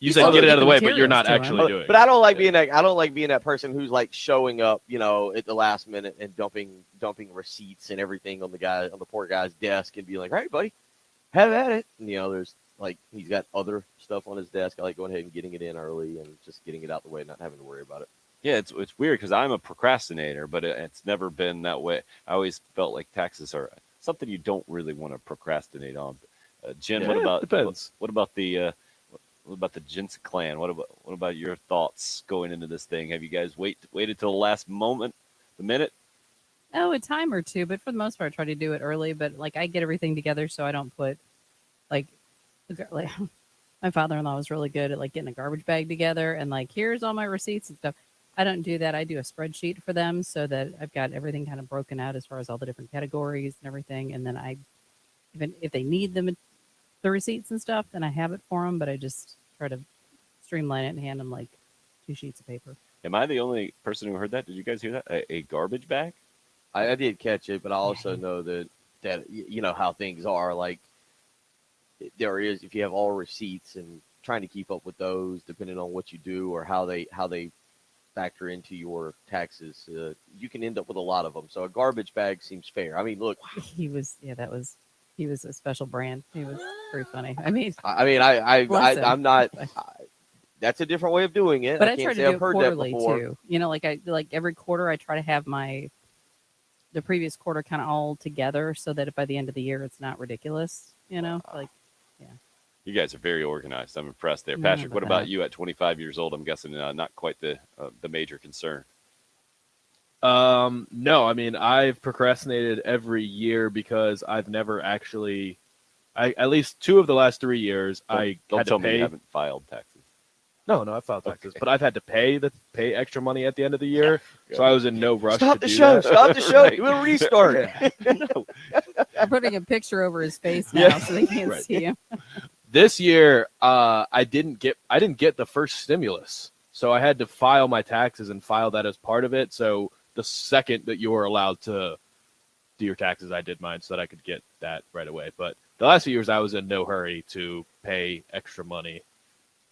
You said get it out of the way, but you're not materials to actually him. doing it. But I don't like being that. I don't like being that person who's like showing up, at the last minute and dumping receipts and everything on the poor guy's desk and being like, "All right, buddy, have at it." And, there's like he's got other stuff on his desk. I like going ahead and getting it in early and just getting it out the way, not having to worry about it. Yeah, it's weird because I'm a procrastinator, but it's never been that way. I always felt like taxes are something you don't really want to procrastinate on. Jen, Yeah, what about depends. what about the Jensen clan? What about your thoughts going into this thing? Have you guys waited till the last moment, the minute? Oh, a time or two, but for the most part, I try to do it early. But like, I get everything together, so I don't put like my father-in-law was really good at like getting a garbage bag together and like here's all my receipts and stuff. I don't do that. I do a spreadsheet for them so that I've got everything kind of broken out as far as all the different categories and everything. And then even if they need the receipts and stuff, then I have it for them. But I just try to streamline it and hand them like 2 sheets of paper. Am I the only person who heard that? Did you guys hear that? A garbage bag? I did catch it, but I also know that you know how things are. Like there is, if you have all receipts and trying to keep up with those, depending on what you do or how they factor into your taxes, you can end up with a lot of them. So a garbage bag seems fair. I mean, look, He was a special brand. He was pretty funny. I mean, I him. I'm not. That's a different way of doing it. but I I can't try to say do I've it heard quarterly that before. too. Like every quarter, I try to have the previous quarter kind of all together so that by the end of the year, it's not ridiculous. Like, yeah. You guys are very organized. I'm impressed there. No, Patrick, but what about that- you at 25 years old? I'm guessing not quite the major concern. No, I mean, I've procrastinated every year because I've never actually, at least 2 of the last 3 years, I Don't had tell to me you pay. haven't filed taxes. No, I filed taxes, Okay. but I've had to pay extra money at the end of the year, so I was in no rush Stop to the do show! that. Stop the show! Right. Do a restart. I'm putting a picture over his face now Yeah. so they can't Right. see him. This year, I didn't get the first stimulus, so I had to file my taxes and file that as part of it. So the second that you were allowed to do your taxes, I did mine so that I could get that right away. But the last few years, I was in no hurry to pay extra money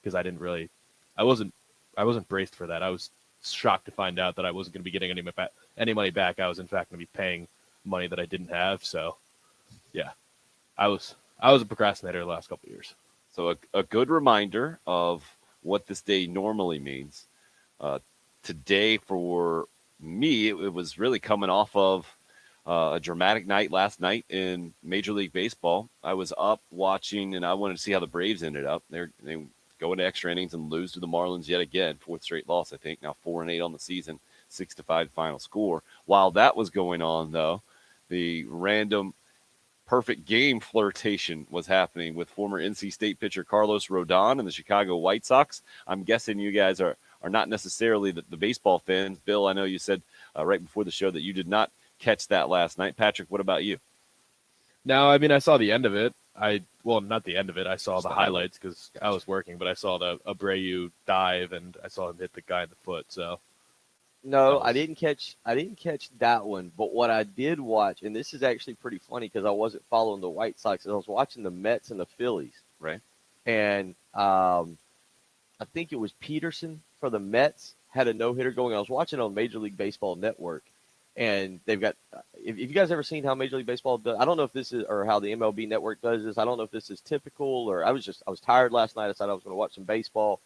because I wasn't braced for that. I was shocked to find out that I wasn't going to be getting any money back. I was in fact going to be paying money that I didn't have. So, yeah, I was a procrastinator the last couple of years. So a good reminder of what this day normally means. Today for me, it was really coming off of a dramatic night last night in Major League Baseball. I was up watching, and I wanted to see how the Braves ended up. They go into extra innings and lose to the Marlins yet again. 4th straight loss, I think. Now 4-8 on the season, 6-5 final score. While that was going on, though, the random perfect game flirtation was happening with former NC State pitcher Carlos Rodon and the Chicago White Sox. I'm guessing you guys are not necessarily the baseball fans. Bill, I know you said right before the show that you did not catch that last night. Patrick, what about you? No, I mean, I saw the end of it. Not the end of it. I saw Just the the highlights because I was working, but I saw the Abreu dive and I saw him hit the guy in the foot. So No, I didn't catch that one. But what I did watch, and this is actually pretty funny because I wasn't following the White Sox. I was watching the Mets and the Phillies. Right. And I think it was Peterson for the Mets had a no-hitter going. I was watching on Major League Baseball Network, and they've got. If you guys ever seen how Major League Baseball does, I don't know if this is or how the MLB Network does this. I don't know if this is typical or I was tired last night. I decided I was going to watch some baseball,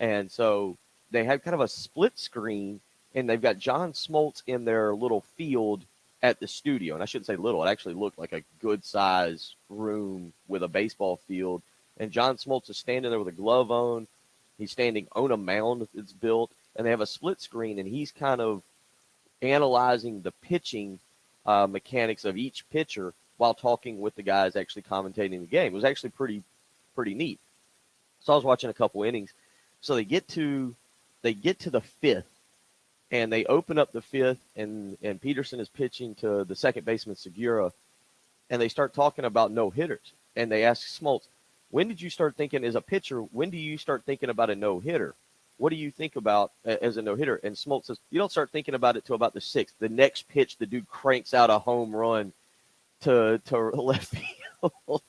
and so they had kind of a split screen, and they've got John Smoltz in their little field at the studio. And I shouldn't say little; it actually looked like a good size room with a baseball field. And John Smoltz is standing there with a glove on. He's standing on a mound that's built, and they have a split screen, and he's kind of analyzing the pitching mechanics of each pitcher while talking with the guys actually commentating the game. It was actually pretty neat. So I was watching a couple innings. So they get to the 5th, and they open up the 5th, and Peterson is pitching to the second baseman Segura, and they start talking about no hitters. And they ask Smoltz, when did you start thinking as a pitcher? When do you start thinking about a no hitter? What do you think about as a no hitter? And Smoltz says, you don't start thinking about it till about the 6th. The next pitch, the dude cranks out a home run to left field.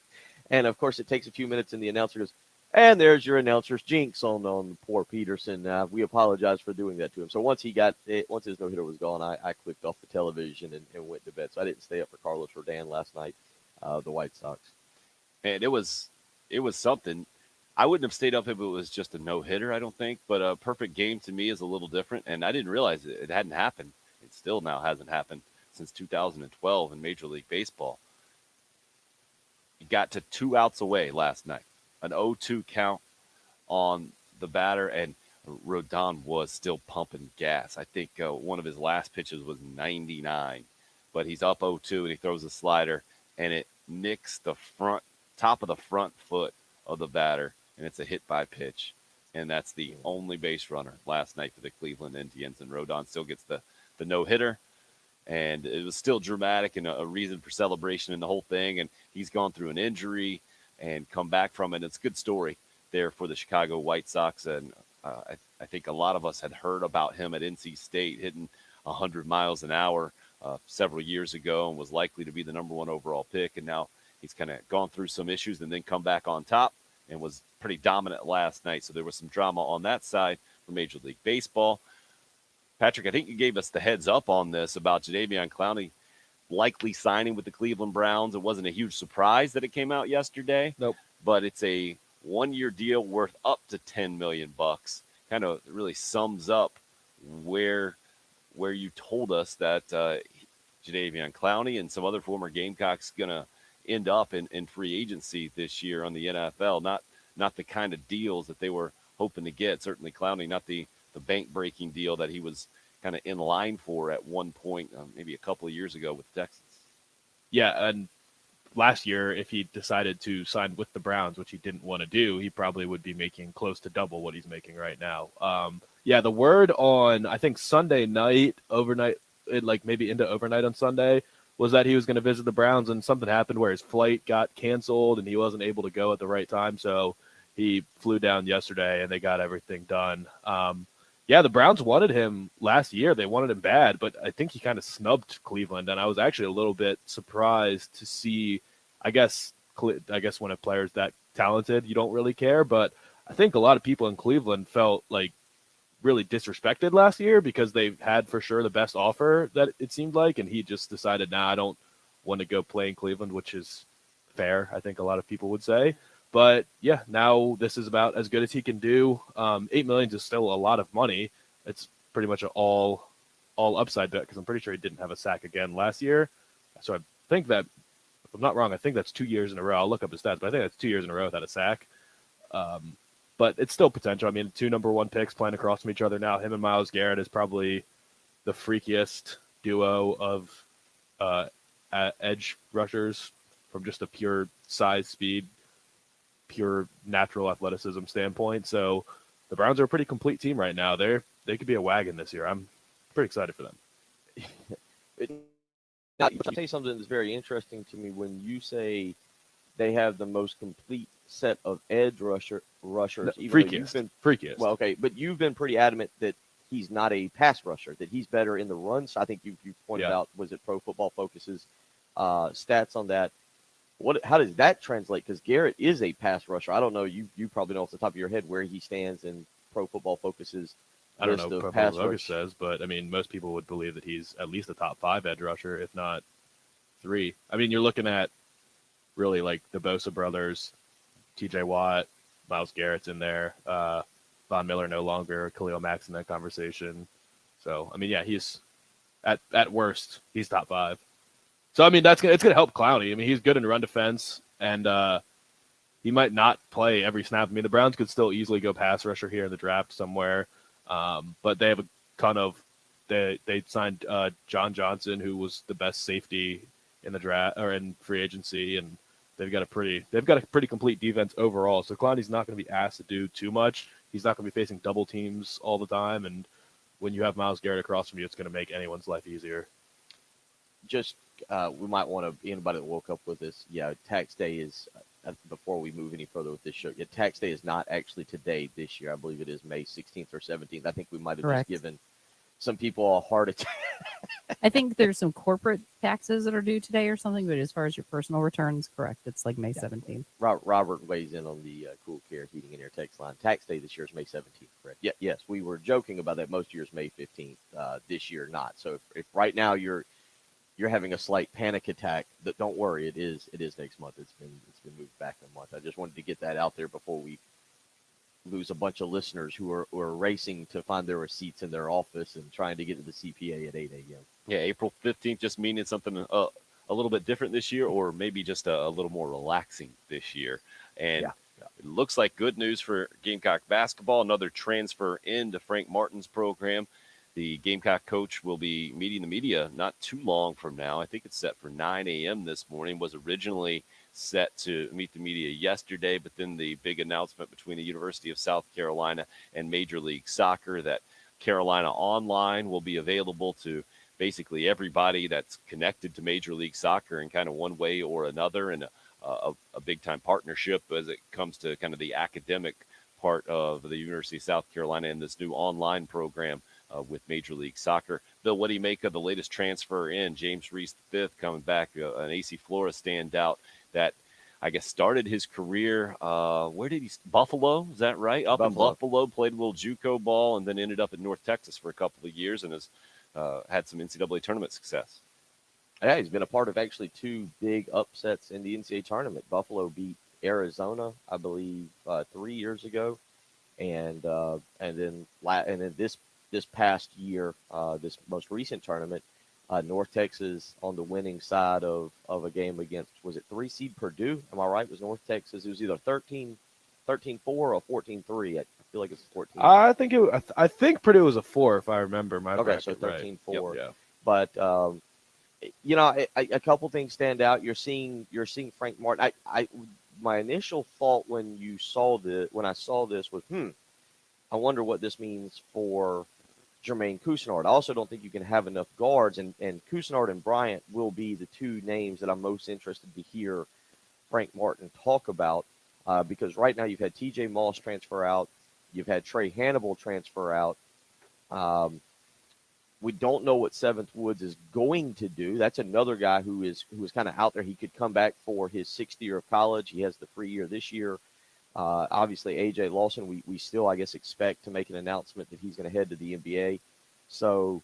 And of course, it takes a few minutes, and the announcer goes, And there's your announcer's jinx on poor Peterson. We apologize for doing that to him. So once his no hitter was gone, I clicked off the television and went to bed. So I didn't stay up for Carlos Rodon last night, the White Sox. And it was something. I wouldn't have stayed up if it was just a no hitter, I don't think. But a perfect game to me is a little different, and I didn't realize it hadn't happened. It still now hasn't happened since 2012 in Major League Baseball. He got to 2 outs away last night, an 0-2 count on the batter, and Rodon was still pumping gas. I think one of his last pitches was 99, but he's up 0-2 and he throws a slider, and it nicks the top of the front foot of the batter, and it's a hit by pitch. And that's the only base runner last night for the Cleveland Indians. And Rodon still gets the no hitter. And it was still dramatic and a reason for celebration in the whole thing. And he's gone through an injury and come back from it. It's a good story there for the Chicago White Sox. And I think a lot of us had heard about him at NC State hitting 100 miles an hour several years ago and was likely to be the number 1 overall pick. And now he's kind of gone through some issues and then come back on top and was pretty dominant last night. So there was some drama on that side for Major League Baseball. Patrick, I think you gave us the heads up on this about Jadeveon Clowney likely signing with the Cleveland Browns. It wasn't a huge surprise that it came out yesterday. Nope. But it's a 1-year deal worth up to $10 million. Kind of really sums up where you told us that Jadeveon Clowney and some other former Gamecocks going to end up in free agency this year on the NFL. Not the kind of deals that they were hoping to get. Certainly Clowney, not the bank-breaking deal that he was kind of in line for at one point, maybe a couple of years ago with the Texans. Yeah, and last year, if he decided to sign with the Browns, which he didn't want to do, he probably would be making close to double what he's making right now. The word on, I think, Sunday night, overnight, like maybe into overnight on Sunday, was that he was going to visit the Browns, and something happened where his flight got canceled and he wasn't able to go at the right time. So he flew down yesterday and they got everything done. The Browns wanted him last year. They wanted him bad, but I think he kind of snubbed Cleveland. And I was actually a little bit surprised to see, I guess when a player's that talented, you don't really care. But I think a lot of people in Cleveland felt like really disrespected last year because they had for sure the best offer that it seemed like. And he just decided, I don't want to go play in Cleveland, which is fair. I think a lot of people would say. But yeah, now this is about as good as he can do. $8 million is still a lot of money. It's pretty much an all upside bet because I'm pretty sure he didn't have a sack again last year. So I think that, if I'm not wrong, I think that's 2 years in a row. I'll look up his stats, but I think that's 2 years in a row without a sack. But it's still potential. I mean, 2 number 1 picks playing across from each other now. Him and Myles Garrett is probably the freakiest duo of edge rushers from just a pure size, speed, pure natural athleticism standpoint. So the Browns are a pretty complete team right now. They could be a wagon this year. I'm pretty excited for them. Now, I'll tell you something that's very interesting to me when you say they have the most complete set of edge rushers. Freakiest. Well, okay, but you've been pretty adamant that he's not a pass rusher, that he's better in the runs. I think you pointed out, was it Pro Football Focus's stats on that? How does that translate? Because Garrett is a pass rusher. I don't know. You probably know off the top of your head where he stands in Pro Football Focus's I don't know list what of Pro pass Football rush. Focus says, but I mean, most people would believe that he's at least a top 5 edge rusher, if not 3. I mean, you're looking at really like the Bosa brothers, TJ Watt, Myles Garrett's in there, Von Miller no longer, Khalil Mack's in that conversation. So, I mean, yeah, he's at worst, he's top 5. So, I mean, it's going to help Clowney. I mean, he's good in run defense, and he might not play every snap. I mean, the Browns could still easily go pass rusher here in the draft somewhere, but they have a ton of they signed John Johnson, who was the best safety in the draft or in free agency, and they've got a pretty complete defense overall. So Clowney's not going to be asked to do too much. He's not going to be facing double teams all the time, and when you have Myles Garrett across from you, it's going to make anyone's life easier. Just we might want to, anybody that woke up with this, tax day is, before we move any further with this show, tax day is not actually today this year. I believe it is May 16th or 17th. I think we might have Correct. just given some people a heart attack. I think there's some corporate taxes that are due today or something, but as far as your personal returns, correct. It's like May 17th. Robert weighs in on the Cool Care Heating and Air text line. Tax day this year is May 17th, correct? Yeah, yes, we were joking about that. Most years May 15th. This year not. So if right now you're having a slight panic attack, don't worry. It is next month. It's been moved back a month. I just wanted to get that out there before we lose a bunch of listeners who are racing to find their receipts in their office and trying to get to the CPA at 8 a.m. Yeah, April 15th just meaning something a little bit different this year, or maybe just a little more relaxing this year. And it looks like good news for Gamecock basketball. Another transfer into Frank Martin's program. The Gamecock coach will be meeting the media not too long from now. I think it's set for 9 a.m. this morning. Was originally set to meet the media yesterday, but then the big announcement between the University of South Carolina and Major League Soccer that Carolina Online will be available to basically everybody that's connected to Major League Soccer in kind of one way or another, and a big-time partnership as it comes to kind of the academic part of the University of South Carolina and this new online program with Major League Soccer. Bill, what do you make of the latest transfer in, James Reese V coming back, an AC Flora standout that I guess started his career, where did he, Buffalo, is that right? Up in Buffalo, played a little JUCO ball, and then ended up at North Texas for a couple of years and has had some NCAA tournament success. Yeah, he's been a part of actually two big upsets in the NCAA tournament. Buffalo beat Arizona, I believe, 3 years ago, and then this past year, this most recent tournament, North Texas on the winning side of a game against, was it 3 seed Purdue? Am I right? It was North Texas. It was either 13-4 or 14-3. I feel like it's 14. I think Purdue was a 4 if I remember my bracket, so 13-4. Right. Yep. But a couple things stand out. You're seeing Frank Martin. My initial thought when I saw this was, I wonder what this means for Jermaine Couisnard. I also don't think you can have enough guards, and Couisnard and Bryant will be the two names that I'm most interested to hear Frank Martin talk about, because right now you've had TJ Moss transfer out, you've had Trey Hannibal transfer out. We don't know what Seventh Woods is going to do. That's another guy who is kind of out there. He could come back for his 6th year of college. He has the free year this year. Obviously, A.J. Lawson, we still, I guess, expect to make an announcement that he's going to head to the NBA. So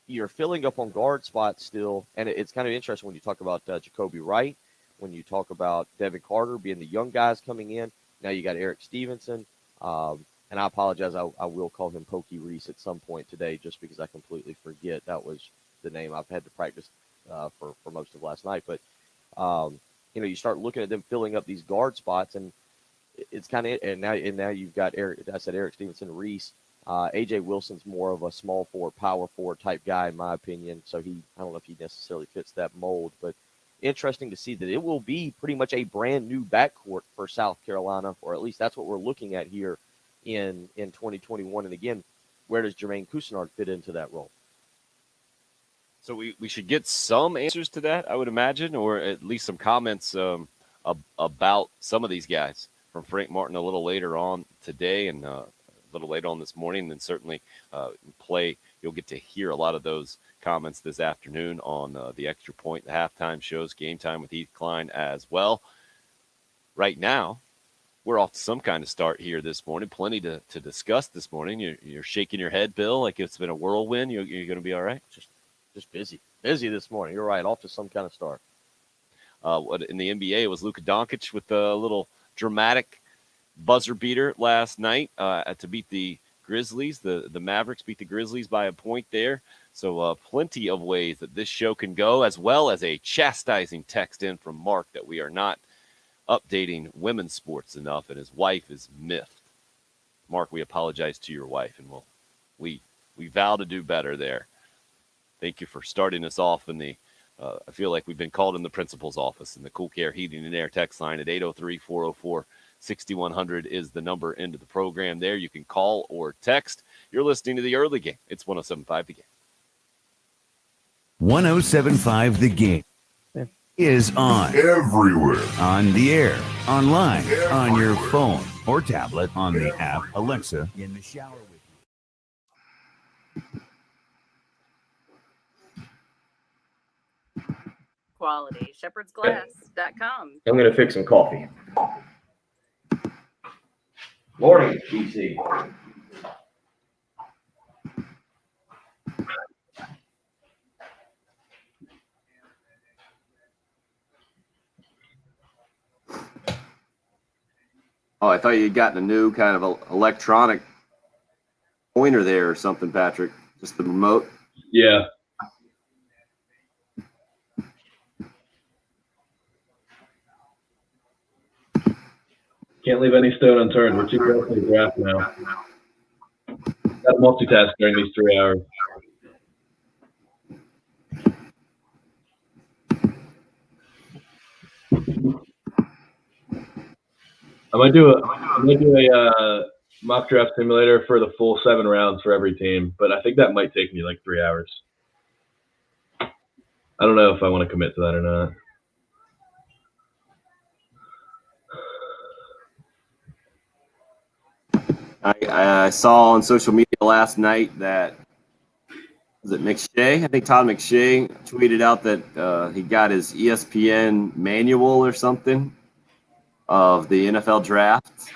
you're filling up on guard spots still, and it's kind of interesting when you talk about Jacoby Wright, when you talk about Devin Carter being the young guys coming in. Now you got Eric Stevenson, and I apologize, I will call him Pokey Reese at some point today just because I completely forget. That was the name I've had to practice for most of last night. But, you start looking at them filling up these guard spots, and it's kind of, and now you've got Eric Stevenson, Reese. AJ Wilson's more of a small forward, power forward type guy, in my opinion. So I don't know if he necessarily fits that mold, but interesting to see that it will be pretty much a brand new backcourt for South Carolina, or at least that's what we're looking at here in 2021. And again, where does Jermaine Couisnard fit into that role? So we should get some answers to that, I would imagine, or at least some comments about some of these guys from Frank Martin a little later on today and a little later on this morning. And certainly you'll get to hear a lot of those comments this afternoon on the Extra Point, the halftime shows, Game Time with Heath Klein as well. Right now, we're off to some kind of start here this morning. Plenty to discuss this morning. You're shaking your head, Bill, like it's been a whirlwind. You're going to be all right? Just busy this morning. You're right. Off to some kind of start. In the NBA, it was Luka Doncic with a little dramatic buzzer beater last night to beat the Grizzlies. The Mavericks beat the Grizzlies by a point there. So plenty of ways that this show can go, as well as a chastising text in from Mark that we are not updating women's sports enough, and his wife is miffed. Mark, we apologize to your wife, and we vow to do better there. Thank you for starting us off in the I feel like we've been called in the principal's office, in the Cool Care Heating and Air text line at 803-404-6100 is the number into the program there. You can call or text. You're listening to the early game. It's 107.5 The Game. 107.5 The Game is on everywhere, on the air, online, on your phone or tablet, on the app, Alexa, in the shower with you. quality. shepherdsglass.com. I'm going to fix some coffee. Morning, DC. Oh, I thought you'd gotten a new kind of electronic pointer there or something, Patrick. Just the remote. Yeah. Can't leave any stone unturned. We're too close to the draft now. Got to multitask during these 3 hours. I might do a mock draft simulator for the full 7 rounds for every team, but I think that might take me like 3 hours. I don't know if I want to commit to that or not. I saw on social media last night that, was it McShay? I think Todd McShay tweeted out that he got his ESPN manual or something of the NFL draft.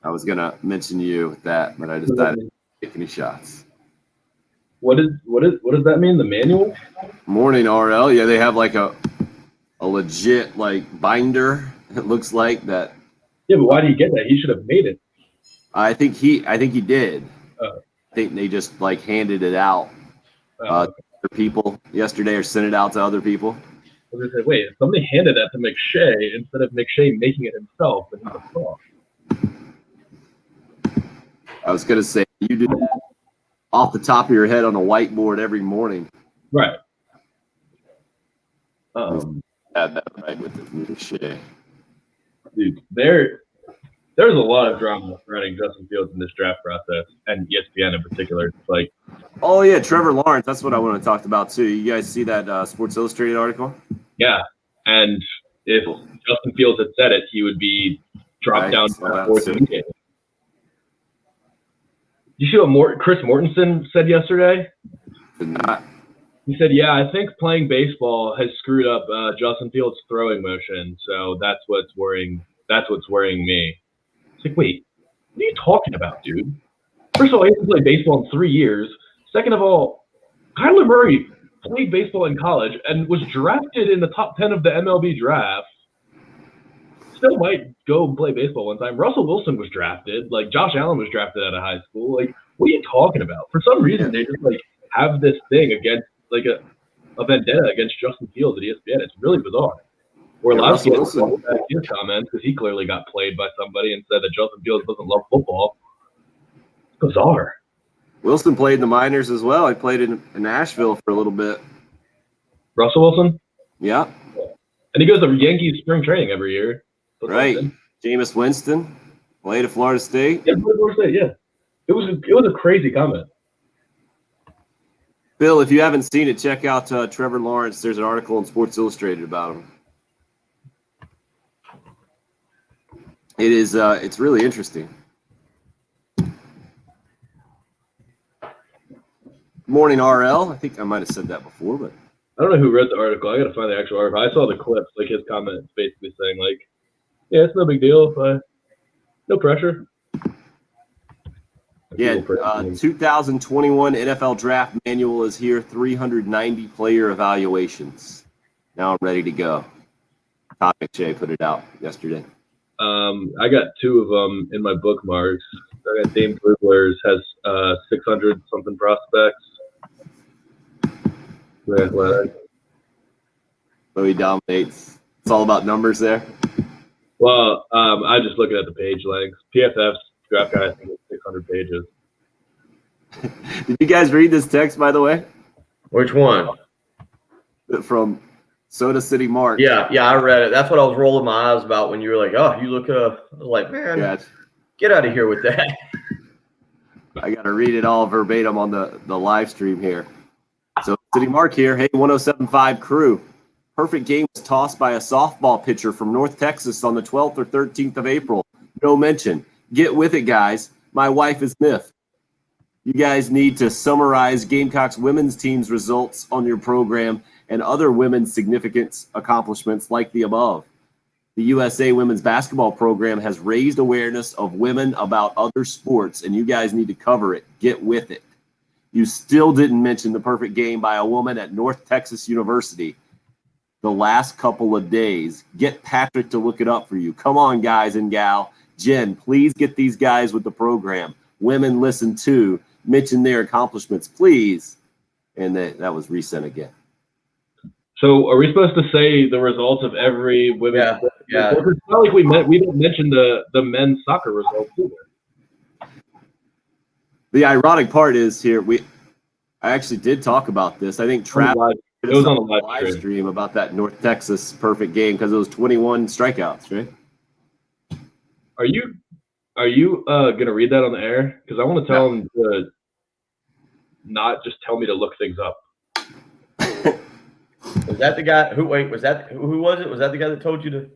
I was going to mention you with that, but I decided not to take any shots. What does that mean, the manual? Morning, RL. Yeah, they have like a legit like binder, it looks like that. Yeah, but why do you get that? He should have made it. I think he did. I think they just like handed it out to other people yesterday or sent it out to other people. I was gonna say, wait, if somebody handed that to McShay instead of McShay making it himself, then he's a fraud. I was gonna say you do that off the top of your head on a whiteboard every morning. Right. Had that right with the McShay. Dude, there's a lot of drama surrounding Justin Fields in this draft process, and ESPN in particular. It's like, oh yeah, Trevor Lawrence. That's what I want to talk about too. You guys see that Sports Illustrated article? Yeah, and if Justin Fields had said it, he would be dropped down to the fourth game. You see what Chris Mortensen said yesterday? Did not. He said, "Yeah, I think playing baseball has screwed up Justin Fields' throwing motion, so that's what's worrying. That's what's worrying me." It's like, wait, what are you talking about, dude? First of all, he hasn't played baseball in 3 years. Second of all, Kyler Murray played baseball in college and was drafted in the top 10 of the MLB draft. Still might go and play baseball one time. Russell Wilson was drafted. Like, Josh Allen was drafted out of high school. Like, what are you talking about? For some reason, they just, like, have this thing against, like, a vendetta against Justin Fields at ESPN. It's really bizarre. Orlowski has to hold back his comments because he clearly got played by somebody and said that Justin Fields doesn't love football. It's bizarre. Wilson played in the minors as well. He played in Nashville for a little bit. Russell Wilson? Yeah. And he goes to Yankees spring training every year. Right. Jameis Winston played at Florida State. Yeah, Florida State, yeah. It was a crazy comment. Bill, if you haven't seen it, check out Trevor Lawrence. There's an article in Sports Illustrated about him. It is. It's really interesting. Morning, RL. I think I might have said that before, but I don't know who wrote the article. I got to find the actual article. I saw the clips, like his comments, basically saying, like, "Yeah, it's no big deal, but no pressure." Yeah, 2021 NFL Draft Manual is here. 390 player evaluations. Now I'm ready to go. Todd McShay put it out yesterday. I got 2 of them in my bookmarks. I got Dame Brugler's has 600 something prospects. Athletic. So he dominates. It's all about numbers there. Well, I'm just looking at the page lengths. PFF's draft guide, I think it's 600 pages. Did you guys read this text, by the way? Which one? From Soda City Mark. Yeah, I read it. That's what I was rolling my eyes about when you were like, "Oh, you look like, man, Yeah, get out of here with that." I got to read it all verbatim on the live stream here. So City Mark here. Hey, 107.5 crew. Perfect game was tossed by a softball pitcher from North Texas on the 12th or 13th of April. No mention. Get with it, guys. My wife is miffed. You guys need to summarize Gamecocks women's team's results on your program and other women's significant accomplishments like the above. The USA women's basketball program has raised awareness of women about other sports, and you guys need to cover it. Get with it. You still didn't mention the perfect game by a woman at North Texas University the last couple of days. Get Patrick to look it up for you. Come on, guys and gal. Jen, please get these guys with the program. Women listen too. Mention their accomplishments, please. And that was resent again. So are we supposed to say the results of every women's sport? Yeah. It's not like we didn't mention the men's soccer results either. The ironic part is here, I actually did talk about this. I think Travis It was on a live stream about that North Texas perfect game because it was 21 strikeouts, right? Are you gonna read that on the air? Because I want to tell him to not just tell me to look things up. Was that the guy who was that who was it? Was that the guy that told you to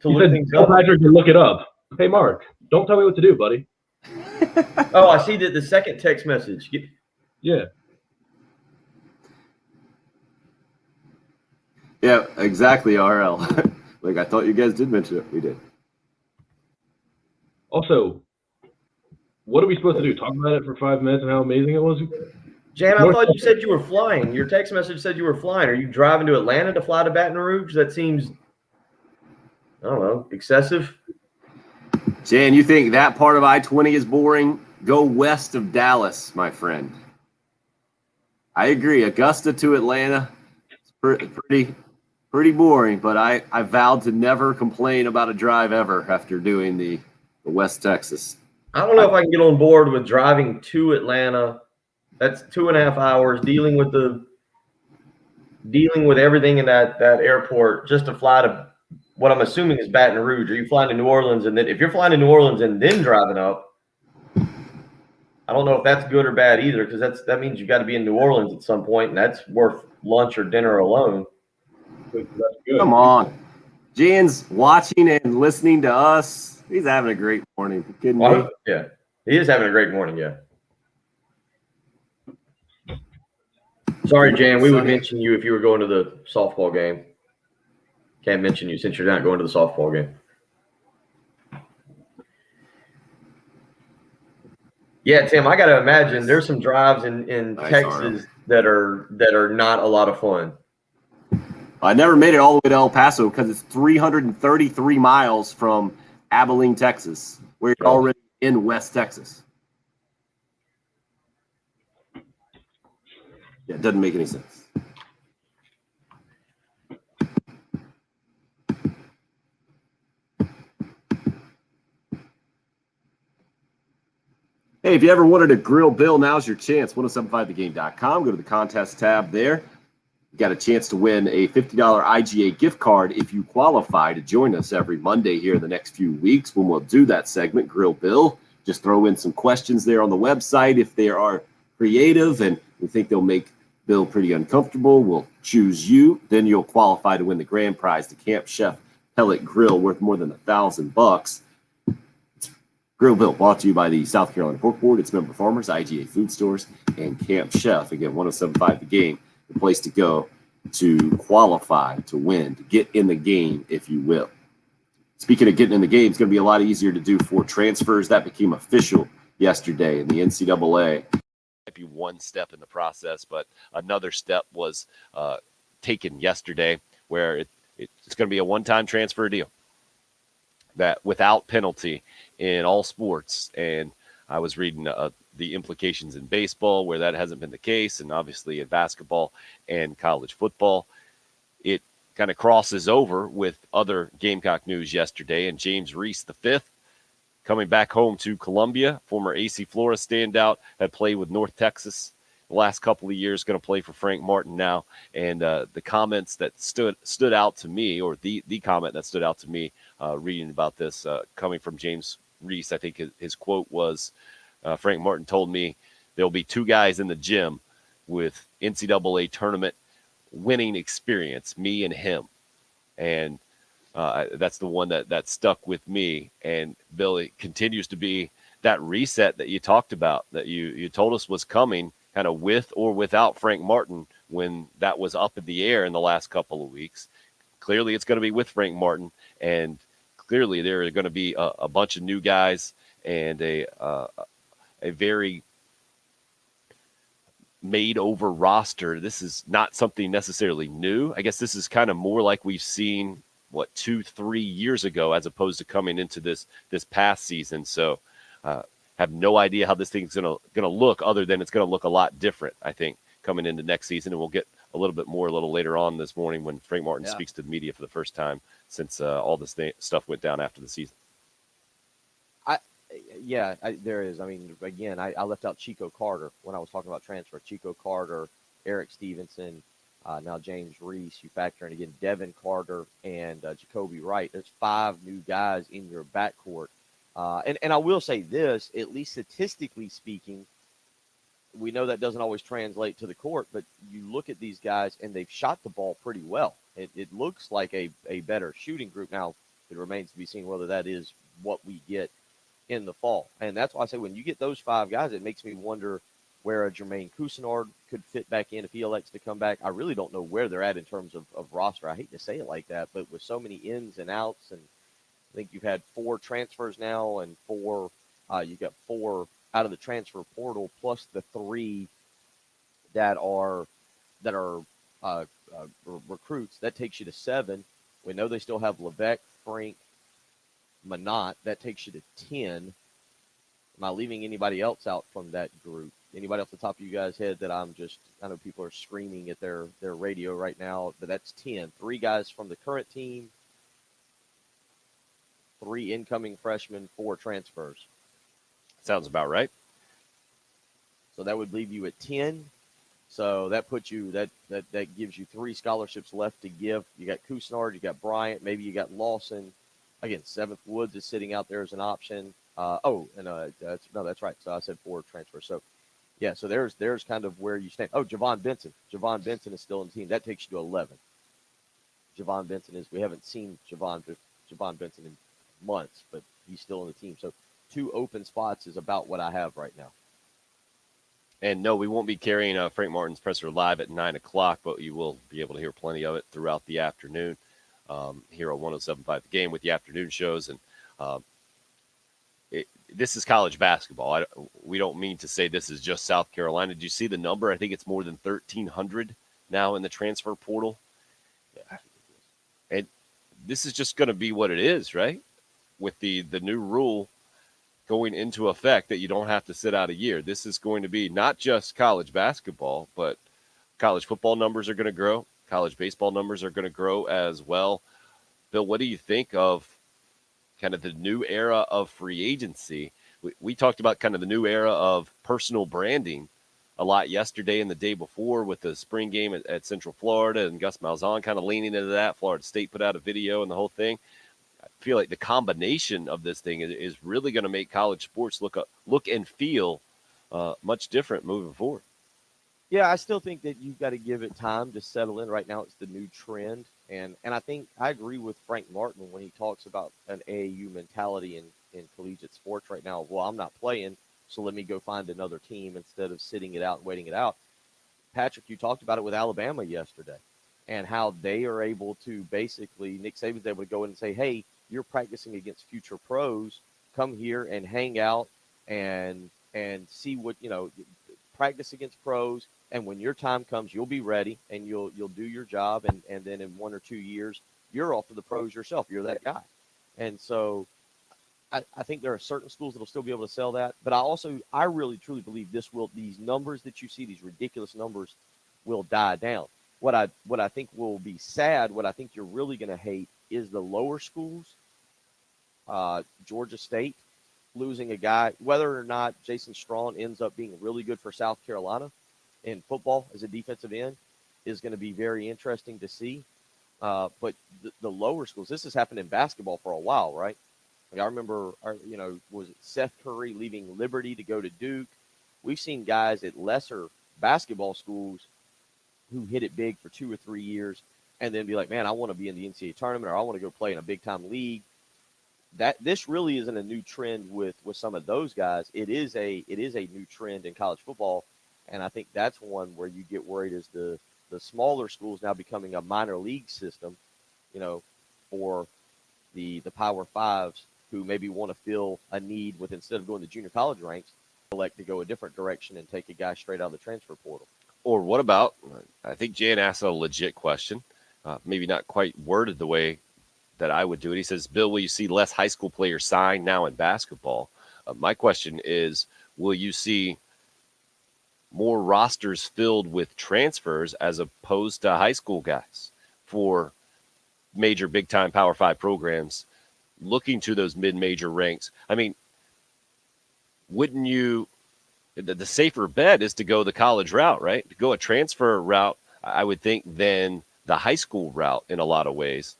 He look said, things tell up? Patrick to look it up. Hey Mark, don't tell me what to do, buddy. Oh, I see the second text message. Yeah. Yeah, exactly, RL. Like, I thought you guys did mention it. We did. Also, what are we supposed to do? Talk about it for 5 minutes and how amazing it was? Jan, I thought you said you were flying. Your text message said you were flying. Are you driving to Atlanta to fly to Baton Rouge? That seems, I don't know, excessive. Jan, you think that part of I-20 is boring? Go west of Dallas, my friend. I agree. Augusta to Atlanta, it's pretty boring, but I vowed to never complain about a drive ever after doing the West Texas. I don't know if I can get on board with driving to Atlanta. That's 2.5 hours dealing with everything in that airport just to fly to what I'm assuming is Baton Rouge. Are you flying to New Orleans? And then if you're flying to New Orleans and then driving up, I don't know if that's good or bad either, because that means you've got to be in New Orleans at some point, and that's worth lunch or dinner alone. That's good. Come on. Jan's watching and listening to us. He's having a great morning. You kidding me? Yeah, he is having a great morning, yeah. Sorry, Jan, we would mention you if you were going to the softball game. Can't mention you since you're not going to the softball game. Yeah, Tim, I got to imagine there's some drives in Nice Texas that are not a lot of fun. I never made it all the way to El Paso because it's 333 miles from Abilene, Texas, where you're already in West Texas. Yeah, it doesn't make any sense. Hey, if you ever wanted to grill Bill, now's your chance. 1075thegame.com. Go to the contest tab there. You got a chance to win a $50 IGA gift card if you qualify to join us every Monday here in the next few weeks when we'll do that segment, Grill Bill. Just throw in some questions there on the website. If they are creative and we think they'll make Bill pretty uncomfortable, we'll choose you. Then you'll qualify to win the grand prize, the Camp Chef Pellet Grill, worth more than $1,000. Grill Bill, brought to you by the South Carolina Pork Board, its member farmers, IGA Food Stores, and Camp Chef. Again, 1075 The Game, the place to go to qualify to win, to get in the game, if you will. Speaking of getting in the game, it's going to be a lot easier to do for transfers. That became official yesterday in the NCAA. Might be one step in the process, but another step was taken yesterday where it's going to be a one-time transfer deal that without penalty in all sports. And I was reading the implications in baseball where that hasn't been the case, and obviously in basketball and college football. It kind of crosses over with other Gamecock news yesterday, and James Reese V, coming back home to Columbia, former AC Flora standout, had played with North Texas the last couple of years, going to play for Frank Martin now. And the comments that stood out to me, or the comment that stood out to me reading about this coming from James Reese, I think his quote was, Frank Martin told me there'll be two guys in the gym with NCAA tournament winning experience, me and him. And that's the one that stuck with me. And Billy continues to be that reset that you talked about, that you told us was coming, kind of with or without Frank Martin. when that was up in the air in the last couple of weeks. Clearly, it's going to be with Frank Martin, and clearly there are going to be a bunch of new guys and a very made over roster. This is not something necessarily new. I guess this is kind of more like we've seen 2-3 years ago, as opposed to coming into this past season. So have no idea how this thing's gonna look, other than it's gonna look a lot different, I think, coming into next season. And we'll get a little bit more a little later on this morning when Frank Martin speaks to the media for the first time since all this stuff went down after the season. There is. I mean, again, I left out Chico Carter when I was talking about transfer. Chico Carter, Eric Stevenson, now James Reese. You factor in, again, Devin Carter and Jacoby Wright. There's 5 new guys in your backcourt. And I will say this, at least statistically speaking, we know that doesn't always translate to the court, but you look at these guys and they've shot the ball pretty well. It looks like a better shooting group. Now, it remains to be seen whether that is what we get in the fall. And that's why I say when you get those 5 guys, it makes me wonder where a Jermaine Cousinard could fit back in if he elects to come back. I really don't know where they're at in terms of roster. I hate to say it like that, but with so many ins and outs, and I think you've had 4 transfers now, and you got 4 out of the transfer portal, plus the 3 that are recruits. That takes you to 7. We know they still have Levesque, Frank, Manat. That takes you to 10. Am I leaving anybody else out from that group? Anybody off the top of you guys' head that I know people are screaming at their radio right now, but that's 10. 3 guys from the current team, 3 incoming freshmen, 4 transfers. Sounds about right. So that would leave you at 10. So that puts you that gives you 3 scholarships left to give. You got Cousinard, you got Bryant, maybe you got Lawson. Again, 7th Woods is sitting out there as an option. That's right. So I said 4 transfers. So yeah, so there's kind of where you stand. Oh, Javon Benson. Javon Benson is still in the team. That takes you to 11. Javon Benson we haven't seen Javon Benson in months, but he's still in the team. So 2 open spots is about what I have right now. And no, we won't be carrying Frank Martin's presser live at 9 o'clock, but you will be able to hear plenty of it throughout the afternoon here on 107.5 The Game with the afternoon shows. And this is college basketball. We don't mean to say this is just South Carolina. Did you see the number? I think it's more than 1,300 now in the transfer portal. And this is just going to be what it is, right? With the new rule going into effect that you don't have to sit out a year. This is going to be not just college basketball, but college football numbers are going to grow. College baseball numbers are going to grow as well. Bill, what do you think of kind of the new era of free agency? We talked about kind of the new era of personal branding a lot yesterday and the day before with the spring game at Central Florida, and Gus Malzahn kind of leaning into that. Florida State put out a video and the whole thing. I feel like the combination of this thing is really going to make college sports look and feel much different moving forward. Yeah, I still think that you've got to give it time to settle in. Right now, it's the new trend. And I think I agree with Frank Martin when he talks about an AAU mentality in collegiate sports right now. Well, I'm not playing, so let me go find another team instead of sitting it out and waiting it out. Patrick, you talked about it with Alabama yesterday and how they are able to basically, Nick Saban's able to go in and say, hey, you're practicing against future pros. Come here and hang out and see what, practice against pros. And when your time comes, you'll be ready and you'll do your job. And then in 1 or 2 years, you're off to the pros yourself. You're that guy. And so I think there are certain schools that will still be able to sell that. But I really, truly believe these numbers that you see, these ridiculous numbers, will die down. What I think will be sad, what I think you're really going to hate is the lower schools. Georgia State losing a guy, whether or not Jason Strawn ends up being really good for South Carolina in football as a defensive end is going to be very interesting to see. But the lower schools, this has happened in basketball for a while, right? Like I remember, was it Seth Curry leaving Liberty to go to Duke? We've seen guys at lesser basketball schools who hit it big for 2 or 3 years and then be like, man, I want to be in the NCAA tournament, or I want to go play in a big-time league. This really isn't a new trend with some of those guys. It is a new trend in college football, and I think that's one where you get worried as the the smaller schools now becoming a minor league system, for the Power Fives who maybe want to fill a need with, instead of going to junior college ranks, elect to go a different direction and take a guy straight out of the transfer portal. Or what about, I think Jan asked a legit question, maybe not quite worded the way that I would do it. He says, Bill, will you see less high school players sign now in basketball? My question is, will you see more rosters filled with transfers as opposed to high school guys for major big-time Power 5 programs looking to those mid-major ranks? I mean, wouldn't you – the safer bet is to go the college route, right? To go a transfer route, I would think, than the high school route in a lot of ways.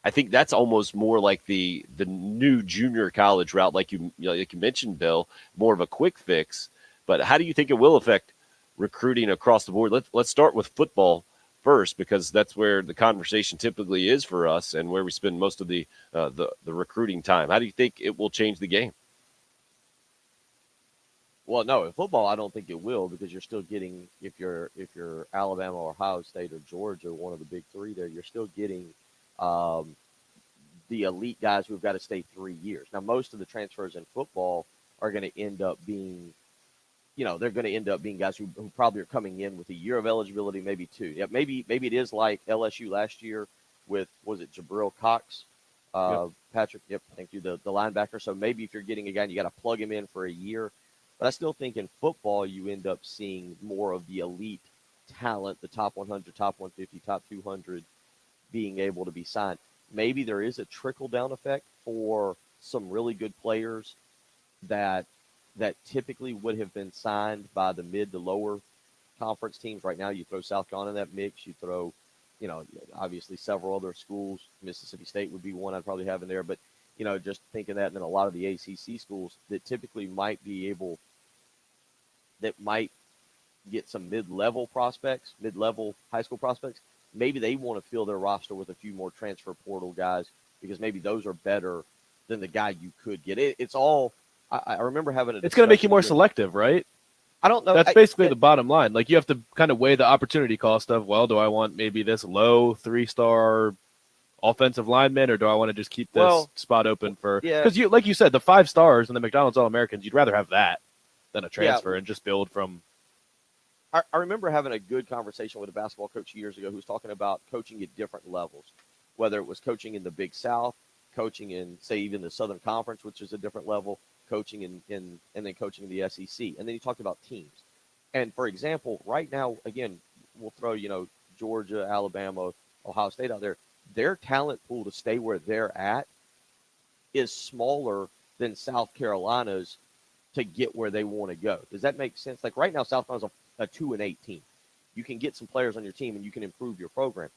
I think that's almost more like the new junior college route, like you mentioned, Bill, more of a quick fix. But how do you think it will affect recruiting across the board? Let's start with football first, because that's where the conversation typically is for us and where we spend most of the recruiting time. How do you think it will change the game? Well, no, in football, I don't think it will, because you're still getting, if you're Alabama or Ohio State or Georgia, one of the big three there, you're still getting the elite guys who've got to stay 3 years. Now, most of the transfers in football are going to end up being, they're going to end up being guys who probably are coming in with a year of eligibility, maybe two. Yeah, maybe it is like LSU last year with, was it Jabril Cox? Patrick, thank you, the linebacker. So maybe if you're getting a guy and you got to plug him in for a year. But I still think in football, you end up seeing more of the elite talent, the top 100, top 150, top 200 being able to be signed. Maybe there is a trickle-down effect for some really good players that typically would have been signed by the mid to lower conference teams. Right now, you throw South Carolina in that mix. You throw, obviously several other schools. Mississippi State would be one I'd probably have in there. But, just thinking that, and then a lot of the ACC schools that typically might be able – that might get some mid-level prospects, mid-level high school prospects. Maybe they want to fill their roster with a few more transfer portal guys, because maybe those are better than the guy you could get. It's all – I remember having a – It's going to make you more selective, right? I don't know. That's basically the bottom line. Like, you have to kind of weigh the opportunity cost of, well, do I want maybe this low 3-star offensive lineman, or do I want to just keep this spot open for – because like you said, the 5 stars and the McDonald's All-Americans, you'd rather have that than a transfer and just build from. I remember having a good conversation with a basketball coach years ago who was talking about coaching at different levels, whether it was coaching in the Big South, coaching in, say, even the Southern Conference, which is a different level, coaching in and then coaching in the SEC. And then he talked about teams. And for example, right now, again, we'll throw, Georgia, Alabama, Ohio State out there. Their talent pool to stay where they're at is smaller than South Carolina's to get where they want to go. Does that make sense? Like right now, South Carolina's a 2-8 team. You can get some players on your team and you can improve your program.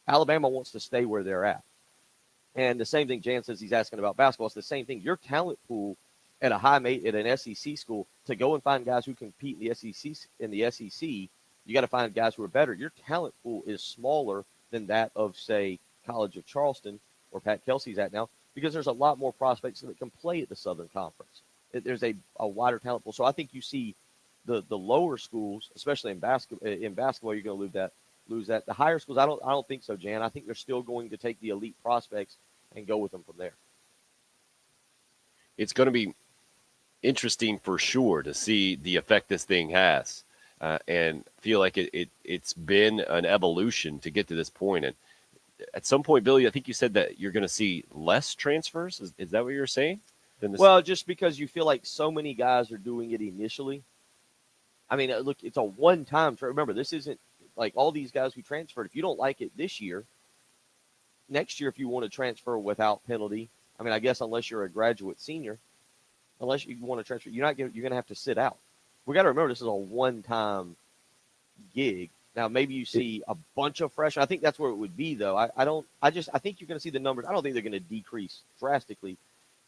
Alabama wants to stay where they're at. And the same thing Jan says he's asking about basketball. It's the same thing. Your talent pool at at an SEC school, to go and find guys who compete in the SEC, you got to find guys who are better. Your talent pool is smaller than that of, say, College of Charleston, where Pat Kelsey's at now, because there's a lot more prospects that can play at the Southern Conference. There's a wider talent pool. So I think you see the lower schools, especially in basketball, you're going to lose that. The higher schools, I don't think so, Jan. I think they're still going to take the elite prospects and go with them from there. It's going to be interesting for sure to see the effect this thing has, and feel like it's been an evolution to get to this point. And at some point, Billy, I think you said that you're going to see less transfers. Is that what you're saying? Well, just because you feel like so many guys are doing it initially. I mean, look, it's a one-time. Remember, this isn't like all these guys who transferred. If you don't like it this year, next year, if you want to transfer without penalty, I mean, I guess unless you're a graduate senior, unless you want to transfer, you're going to have to sit out. We got to remember this is a one-time gig. Now, maybe you see a bunch of freshmen. I think that's where it would be, though. I think you're going to see the numbers. I don't think they're going to decrease drastically.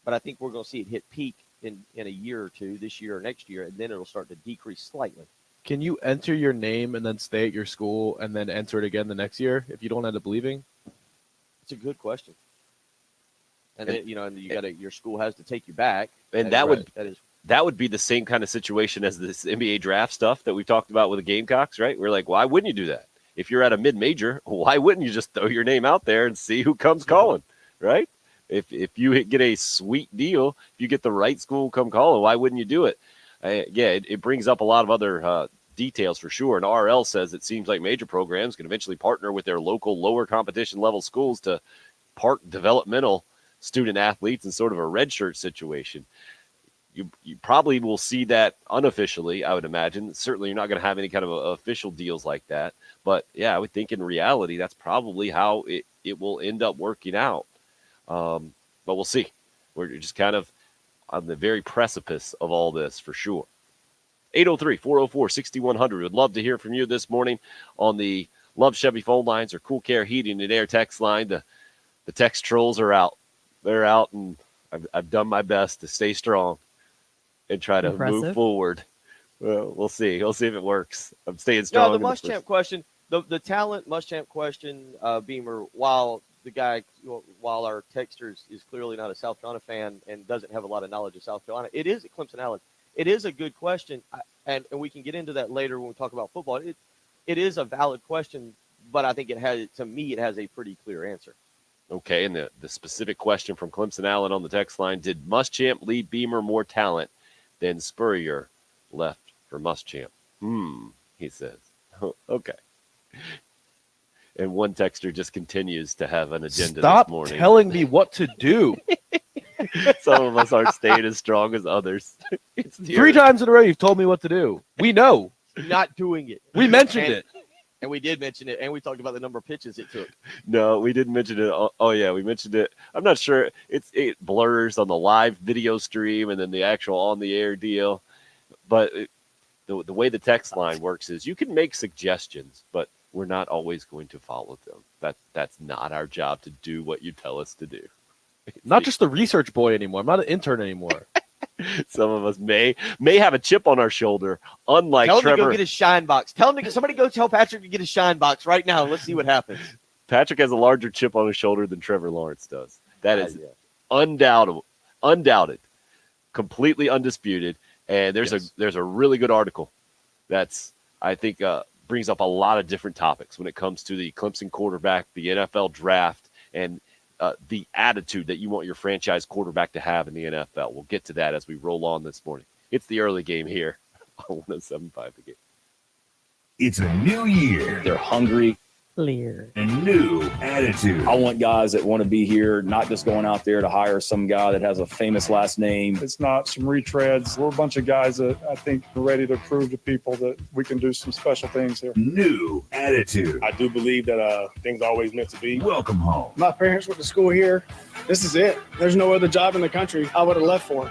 But I think we're going to see it hit peak in a year or two, this year or next year, and then it'll start to decrease slightly. Can you enter your name and then stay at your school and then enter it again the next year if you don't end up leaving? It's a good question. And then, and you got your school has to take you back. And that would that would be the same kind of situation as this NBA draft stuff that we talked about with the Gamecocks, right? We're like, why wouldn't you do that? If you're at a mid-major, why wouldn't you just throw your name out there and see who comes calling, right? If you get a sweet deal, if you get the right school come calling, why wouldn't you do it? It brings up a lot of other details for sure. And RL says it seems like major programs can eventually partner with their local lower competition level schools to park developmental student athletes in sort of a redshirt situation. You probably will see that unofficially, I would imagine. Certainly you're not going to have any kind of official deals like that. But, yeah, I would think in reality that's probably how it will end up working out. But we'll see. We're just kind of on the very precipice of all this for sure. 803-404-6100. Would love to hear from you this morning on the Love Chevy phone lines or Cool Care Heating and Air text line. The text trolls are out. They're out, and I've done my best to stay strong and try to move forward. Well, we'll see. We'll see if it works. I'm staying strong. No, the Muschamp question, the talent Muschamp question, Beamer, while our texter is clearly not a South Carolina fan and doesn't have a lot of knowledge of South Carolina, it is at Clemson Allen. It is a good question, and we can get into that later when we talk about football. It is a valid question, but I think it has a pretty clear answer. Okay, and the specific question from Clemson Allen on the text line, did Muschamp leave Beamer more talent than Spurrier left for Muschamp? He says. Okay. And one texter just continues to have an agenda this morning. Stop telling me what to do. Some of us aren't staying as strong as others. It's 3 times in a row you've told me what to do. We know. Not doing it. We mentioned it. And we did mention it, and we talked about the number of pitches it took. No, we didn't mention it. Oh yeah, we mentioned it. I'm not sure. It blurs on the live video stream and then the actual on-the-air deal. But the way the text line works is you can make suggestions, but we're not always going to follow them. That's not our job to do what you tell us to do. Not just the research boy anymore. I'm not an intern anymore. Some of us may have a chip on our shoulder, unlike Trevor. Tell him to go get his shine box. Somebody go tell Patrick to get his shine box right now. Let's see what happens. Patrick has a larger chip on his shoulder than Trevor Lawrence does. That is undoubted, completely undisputed. And there's a really good article that's, I think, brings up a lot of different topics when it comes to the Clemson quarterback, the NFL draft, and the attitude that you want your franchise quarterback to have in the NFL. We'll get to that as we roll on this morning. It's the early game here on 107.5 The Game. It's a new year. They're hungry. Clear. A new attitude. I want guys that want to be here, not just going out there to hire some guy that has a famous last name. It's not some retreads. We're a bunch of guys that I think are ready to prove to people that we can do some special things here. New attitude. I do believe that things are always meant to be. Welcome home. My parents went to school here. This is it. There's no other job in the country I would have left for.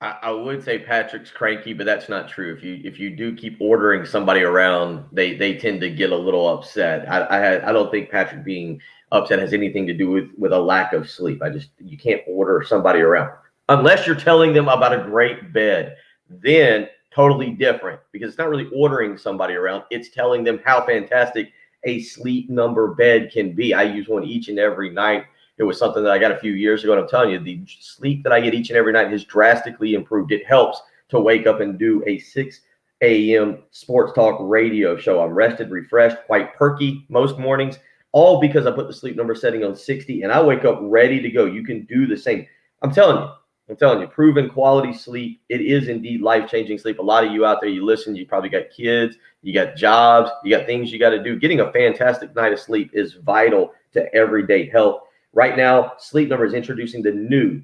I would say Patrick's cranky, but that's not true. If you do keep ordering somebody around, they tend to get a little upset. I don't think Patrick being upset has anything to do with a lack of sleep. You can't order somebody around unless you're telling them about a great bed. Then totally different, because it's not really ordering somebody around. It's telling them how fantastic a Sleep Number bed can be. I use one each and every night. It was something that I got a few years ago, and I'm telling you, the sleep that I get each and every night has drastically improved. It helps to wake up and do a 6 a.m. sports talk radio show. I'm rested, refreshed, quite perky most mornings, all because I put the Sleep Number setting on 60, and I wake up ready to go. You can do the same. I'm telling you, proven quality sleep. It is indeed life-changing sleep. A lot of you out there, you listen, you probably got kids, you got jobs, you got things you got to do. Getting a fantastic night of sleep is vital to everyday health. Right now, Sleep Number is introducing the new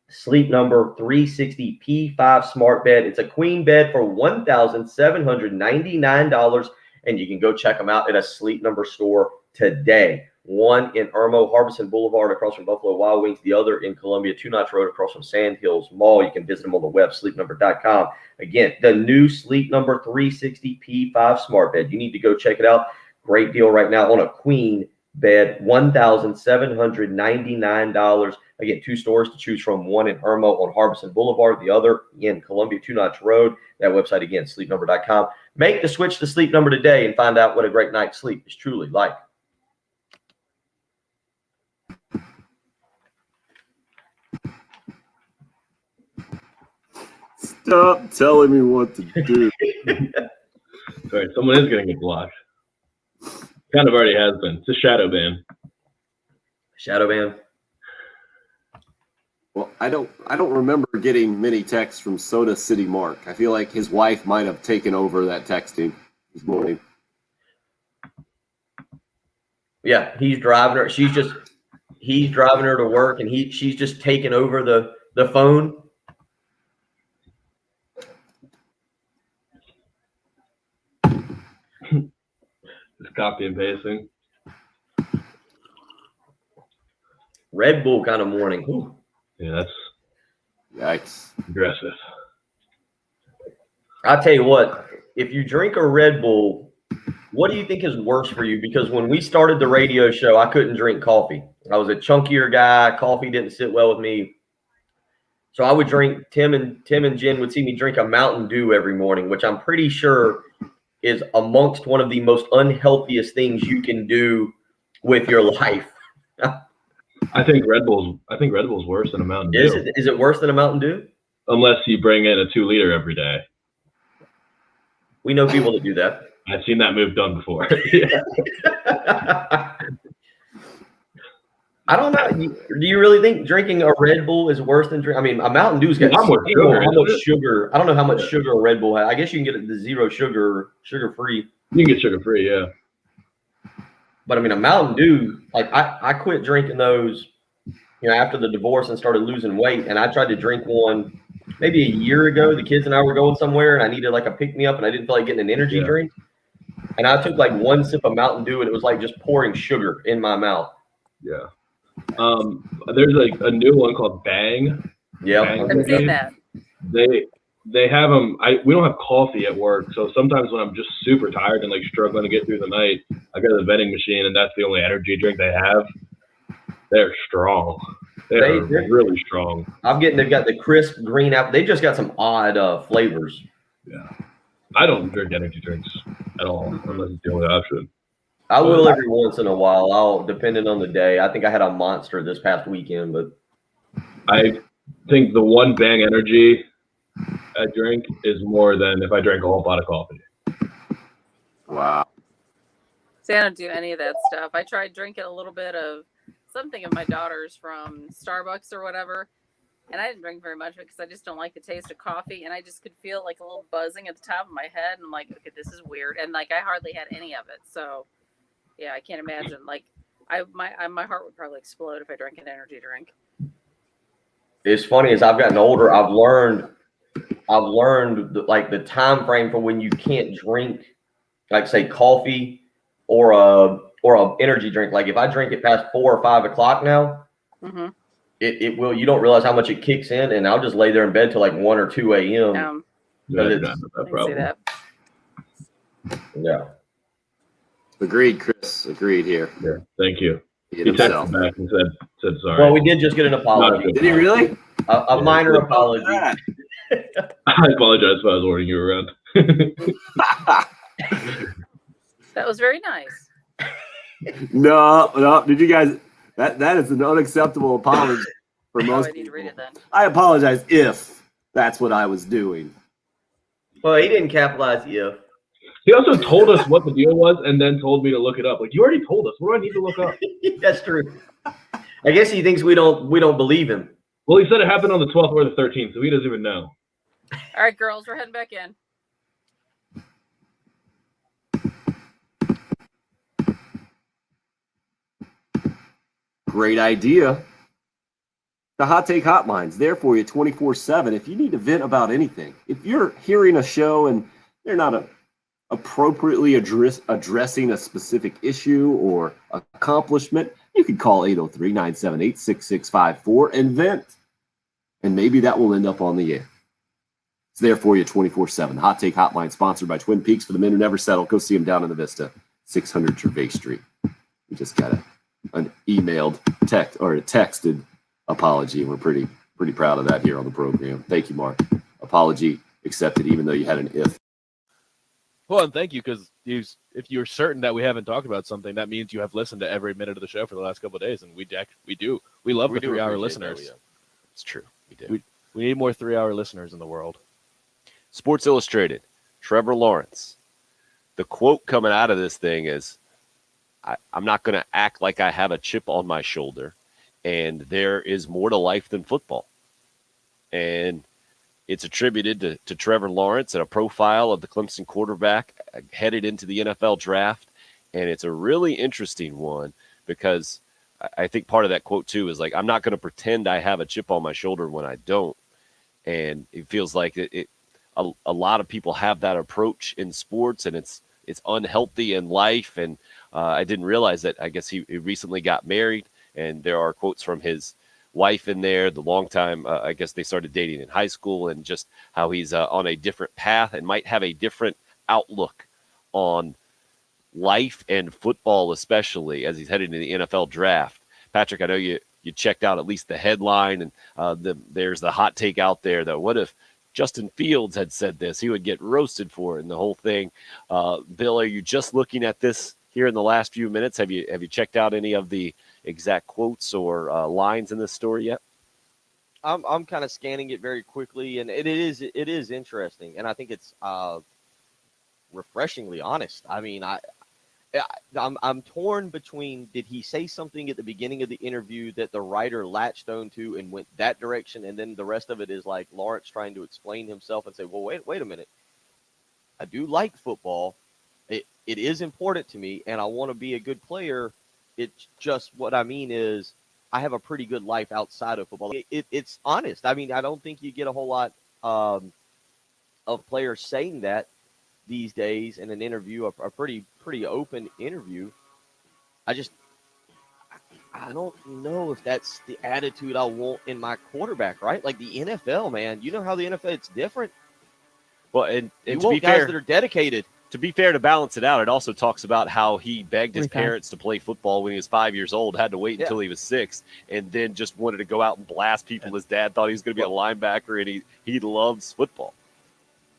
Sleep Number 360 P5 Smart Bed. It's a queen bed for $1,799, and you can go check them out at a Sleep Number store today. One in Irmo, Harbison Boulevard across from Buffalo Wild Wings. The other in Columbia, 2 Notch Road across from Sand Hills Mall. You can visit them on the web, sleepnumber.com. Again, the new Sleep Number 360 P5 Smart Bed. You need to go check it out. Great deal right now on a queen bed, $1,799. Again, 2 stores to choose from, one in Irmo on Harbison Boulevard, the other in Columbia, 2 Notch Road. That website again, sleepnumber.com. Make the switch to Sleep Number today and find out what a great night's sleep is truly like. Stop telling me what to do. Sorry, someone is going to get blocked. Kind of already has been. It's a shadow ban. Shadow ban. Well, I don't remember getting many texts from Soda City Mark. I feel like his wife might have taken over that texting this morning. Yeah, he's driving her. He's driving her to work, and she's just taking over the phone. Just copy and pasting. Red Bull kind of morning. Ooh. Yeah, that's yikes. Aggressive. I'll tell you what, if you drink a Red Bull, what do you think is worse for you? Because when we started the radio show, I couldn't drink coffee. I was a chunkier guy. Coffee didn't sit well with me. So I would drink, Tim and Jen would see me drink a Mountain Dew every morning, which I'm pretty sure is amongst one of the most unhealthiest things you can do with your life. I think Red Bull's worse than a Mountain Dew. Is it worse than a Mountain Dew? Unless you bring in a 2-liter every day. We know people that do that. I've seen that move done before. I don't know. Do you really think drinking a Red Bull is worse than drinking? I mean, a Mountain Dew's got how much sugar. I don't know how much sugar a Red Bull has. I guess you can get it the zero sugar, sugar-free. You can get sugar-free, yeah. But I mean, a Mountain Dew, like I quit drinking those, after the divorce and started losing weight. And I tried to drink one maybe a year ago. The kids and I were going somewhere, and I needed like a pick-me-up, and I didn't feel like getting an energy drink. And I took like one sip of Mountain Dew, and it was like just pouring sugar in my mouth. Yeah. There's like a new one called Bang. Yeah, I've seen that. They have them. We don't have coffee at work, so sometimes when I'm just super tired and like struggling to get through the night, I go to the vending machine, and that's the only energy drink they have. They're strong. They're really strong. They've got the crisp green apple. They just got some odd flavors. Yeah, I don't drink energy drinks at all unless it's the only option. I will every once in a while. Depending on the day. I think I had a Monster this past weekend, but I think the one Bang Energy I drink is more than if I drank a whole pot of coffee. Wow. See, I don't do any of that stuff. I tried drinking a little bit of something of my daughter's from Starbucks or whatever, and I didn't drink very much because I just don't like the taste of coffee, and I just could feel like a little buzzing at the top of my head, and I'm like, okay, this is weird, and like I hardly had any of it, so yeah, I can't imagine. Like, my heart would probably explode if I drank an energy drink. It's funny as I've gotten older, I've learned like the time frame for when you can't drink, like say coffee or a energy drink. Like if I drink it past 4 or 5 o'clock now, it will. You don't realize how much it kicks in, and I'll just lay there in bed till like 1 or 2 a.m. Yeah. Agreed, Chris. Agreed here. Yeah, thank you. He texted back and said sorry. Well, we did just get an apology. Did he really? A minor apology. I apologize if I was ordering you around. That was very nice. No. Did you guys? That is an unacceptable apology for most I need to read it then. I apologize if that's what I was doing. Well, he didn't capitalize if. He also told us what the deal was and then told me to look it up. Like, you already told us. What do I need to look up? That's true. I guess he thinks we don't believe him. Well, he said it happened on the 12th or the 13th, so he doesn't even know. All right, girls, we're heading back in. Great idea. The Hot Take Hotline's there for you 24/7 if you need to vent about anything. If you're hearing a show and they're not appropriately addressing a specific issue or accomplishment, you can call 803-978-6654 and vent. And maybe that will end up on the air. It's there for you 24/7. Hot Take Hotline, sponsored by Twin Peaks for the men who never settle. Go see them down in the Vista, 600 Gervais Street. We just got an emailed text or a texted apology, and we're pretty proud of that here on the program. Thank you, Mark. Apology accepted, even though you had an if. Well, and thank you, because if you're certain that we haven't talked about something, that means you have listened to every minute of the show for the last couple of days, and we do. We love the 3-hour listeners. It's true. We do. We need more 3-hour listeners in the world. Sports Illustrated, Trevor Lawrence. The quote coming out of this thing is, I'm not going to act like I have a chip on my shoulder, and there is more to life than football. And it's attributed to Trevor Lawrence and a profile of the Clemson quarterback headed into the NFL draft. And it's a really interesting one because I think part of that quote, too, is like, I'm not going to pretend I have a chip on my shoulder when I don't. And it feels like a lot of people have that approach in sports, and it's unhealthy in life. And I didn't realize that. I guess he recently got married, and there are quotes from his wife in there, the long time, I guess they started dating in high school, and just how he's on a different path and might have a different outlook on life and football, especially as he's headed into the NFL draft. Patrick, I know you checked out at least the headline, and there's the hot take out there that what if Justin Fields had said this? He would get roasted for it and the whole thing. Bill, are you just looking at this here in the last few minutes? Have you checked out any of the exact quotes or lines in this story yet? I'm kind of scanning it very quickly, and it is interesting, and I think it's refreshingly honest. I mean, I'm torn between, did he say something at the beginning of the interview that the writer latched onto and went that direction, and then the rest of it is like Lawrence trying to explain himself and say, well, wait a minute. I do like football. It is important to me, and I want to be a good player. It's just what I mean is I have a pretty good life outside of football. It's honest. I mean, I don't think you get a whole lot of players saying that these days in an interview, a pretty open interview. I don't know if that's the attitude I want in my quarterback, right? Like the NFL, man. You know how the NFL, it's different. Well, and you to want be guys fair, that are dedicated. To be fair, to balance it out, it also talks about how he begged his parents to play football when he was 5 years old, had to wait until he was 6, and then just wanted to go out and blast people. His dad thought he was going to be a linebacker, and he loves football.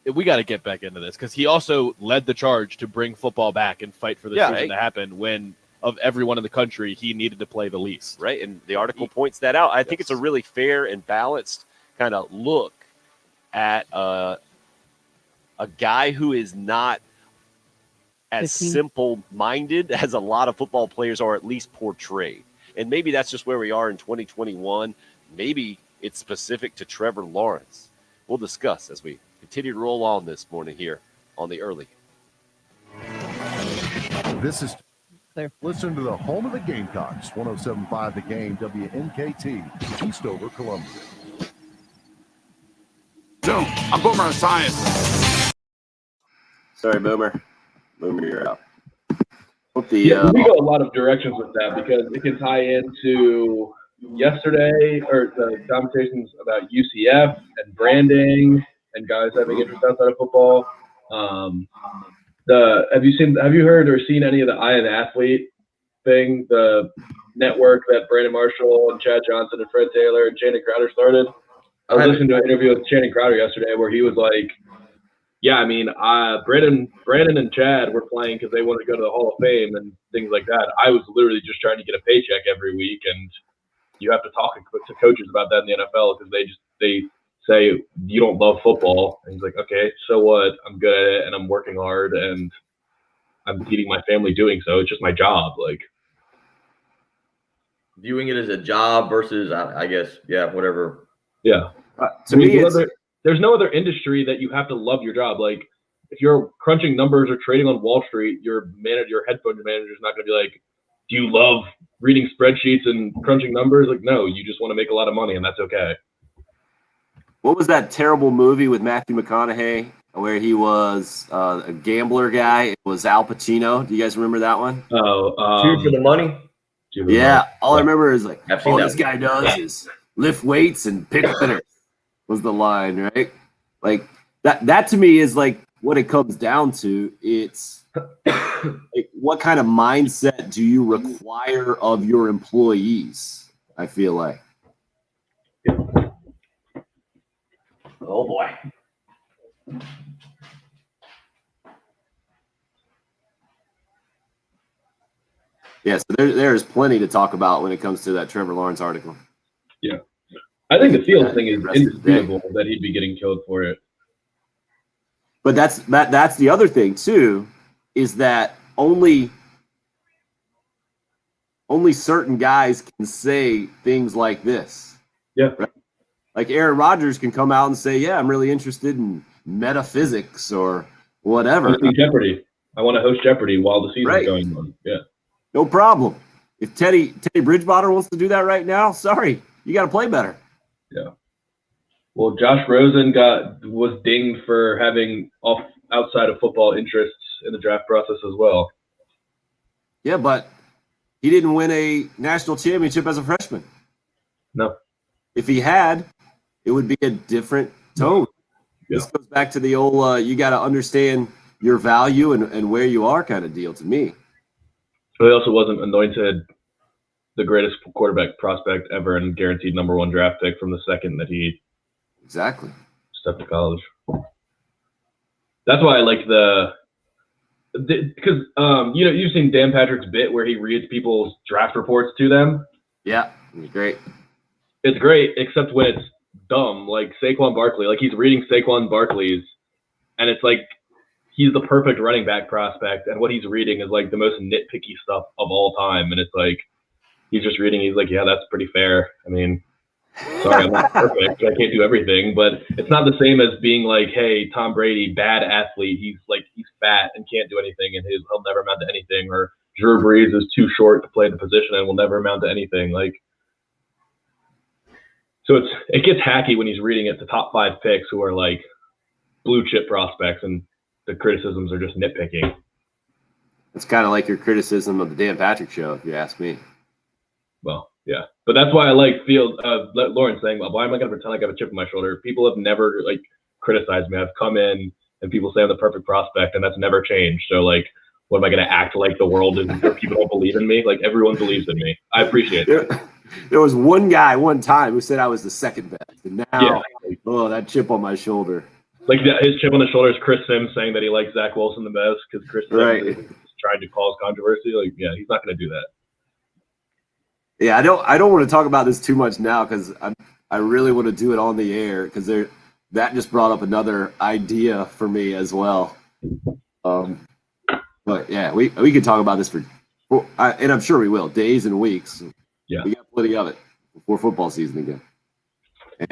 We got to get back into this because he also led the charge to bring football back and fight for the season to happen when, of everyone in the country, he needed to play the least. Right, and the article points that out. I think it's a really fair and balanced kind of look at a guy who is not as simple-minded as a lot of football players are at least portrayed. And maybe that's just where we are in 2021. Maybe it's specific to Trevor Lawrence. We'll discuss as we continue to roll on this morning here on the early. This is listen to the home of the Gamecocks, 107.5 The Game, WNKT, Eastover, Columbia. Zoom, I'm Boomer Science. Sorry, Boomer. Boomer, you're out. We go a lot of directions with that because it can tie into yesterday or the conversations about UCF and branding and guys having interest outside of football. Have you heard or seen any of the I Am Athlete thing, the network that Brandon Marshall and Chad Johnson and Fred Taylor and Shannon Crowder started? I was listening to an interview with Shannon Crowder yesterday where he was like, yeah, I mean, Brandon and Chad were playing because they wanted to go to the Hall of Fame and things like that. I was literally just trying to get a paycheck every week, and you have to talk to coaches about that in the NFL because they say you don't love football, and he's like, okay, so what? I'm good at it, and I'm working hard, and I'm feeding my family doing so. It's just my job, like viewing it as a job versus, I guess, whatever. Yeah, to me, there's no other industry that you have to love your job. Like if you're crunching numbers or trading on Wall Street, your headphone manager is not going to be like, do you love reading spreadsheets and crunching numbers? Like, no, you just want to make a lot of money, and that's okay. What was that terrible movie with Matthew McConaughey where he was a gambler guy? It was Al Pacino. Do you guys remember that one? Oh, Two for the Money. Yeah, all I remember is like, all this guy does is lift weights and pick winners. Was the line, right? Like that to me is like what it comes down to. It's like, what kind of mindset do you require of your employees? I feel like. Oh boy. Yeah, so there is plenty to talk about when it comes to that Trevor Lawrence article. Yeah. I think the Fields thing is indisputable that he'd be getting killed for it. But that's the other thing too, is that only certain guys can say things like this. Yeah. Right? Like Aaron Rodgers can come out and say, "Yeah, I'm really interested in metaphysics or whatever." Hosting Jeopardy. I want to host Jeopardy while the season's going on. Yeah. No problem. If Teddy Bridgewater wants to do that right now, sorry, you got to play better. Yeah. Well, Josh Rosen was dinged for having outside of football interests in the draft process as well. Yeah, but he didn't win a national championship as a freshman. No. If he had, it would be a different tone. Yeah. This goes back to the old you got to understand your value and where you are kind of deal to me. But he also wasn't anointed the greatest quarterback prospect ever and guaranteed number 1 draft pick from the second that he exactly stepped to college. That's why I like because you've seen Dan Patrick's bit where he reads people's draft reports to them. Yeah, it's great. It's great, except when it's dumb, like Saquon Barkley. Like he's reading Saquon Barkley's, and it's like he's the perfect running back prospect, and what he's reading is like the most nitpicky stuff of all time. And it's like he's just reading. He's like, yeah, that's pretty fair. I mean, sorry, I'm not perfect. I can't do everything, but it's not the same as being like, hey, Tom Brady, bad athlete. He's fat and can't do anything, and he'll never amount to anything. Or Drew Brees is too short to play the position and will never amount to anything. Like, so it gets hacky when he's reading it to top 5 picks who are like blue chip prospects, and the criticisms are just nitpicking. It's kind of like your criticism of the Dan Patrick show, if you ask me. Well, yeah, but that's why I like Lauren saying, well, why am I going to pretend like I have a chip on my shoulder? People have never like criticized me. I've come in and people say I'm the perfect prospect, and that's never changed. So like, what am I going to act like the world is? People don't believe in me. Like everyone believes in me. I appreciate it. There was one guy one time who said I was the second best, and now, that chip on my shoulder. Like his chip on the shoulder is Chris Sims saying that he likes Zach Wilson the best because Chris Sims is trying to cause controversy. Like, yeah, he's not going to do that. Yeah, I don't want to talk about this too much now because I really want to do it on the air because that just brought up another idea for me as well. But yeah, we could talk about this and I'm sure we will, days and weeks. Yeah, we got plenty of it before football season again,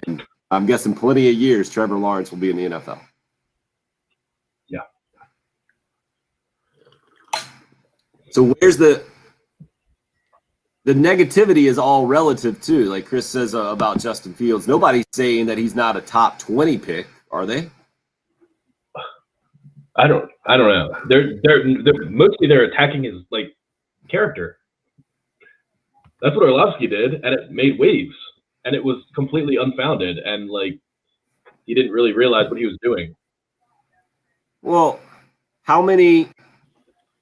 and I'm guessing plenty of years Trevor Lawrence will be in the NFL. Yeah. So where's the negativity is all relative too. Like Chris says about Justin Fields, nobody's saying that he's not a top 20 pick, are they? I don't know. They're mostly they're attacking his like character. That's what Orlovsky did, and it made waves, and it was completely unfounded, and like he didn't really realize what he was doing. Well, how many?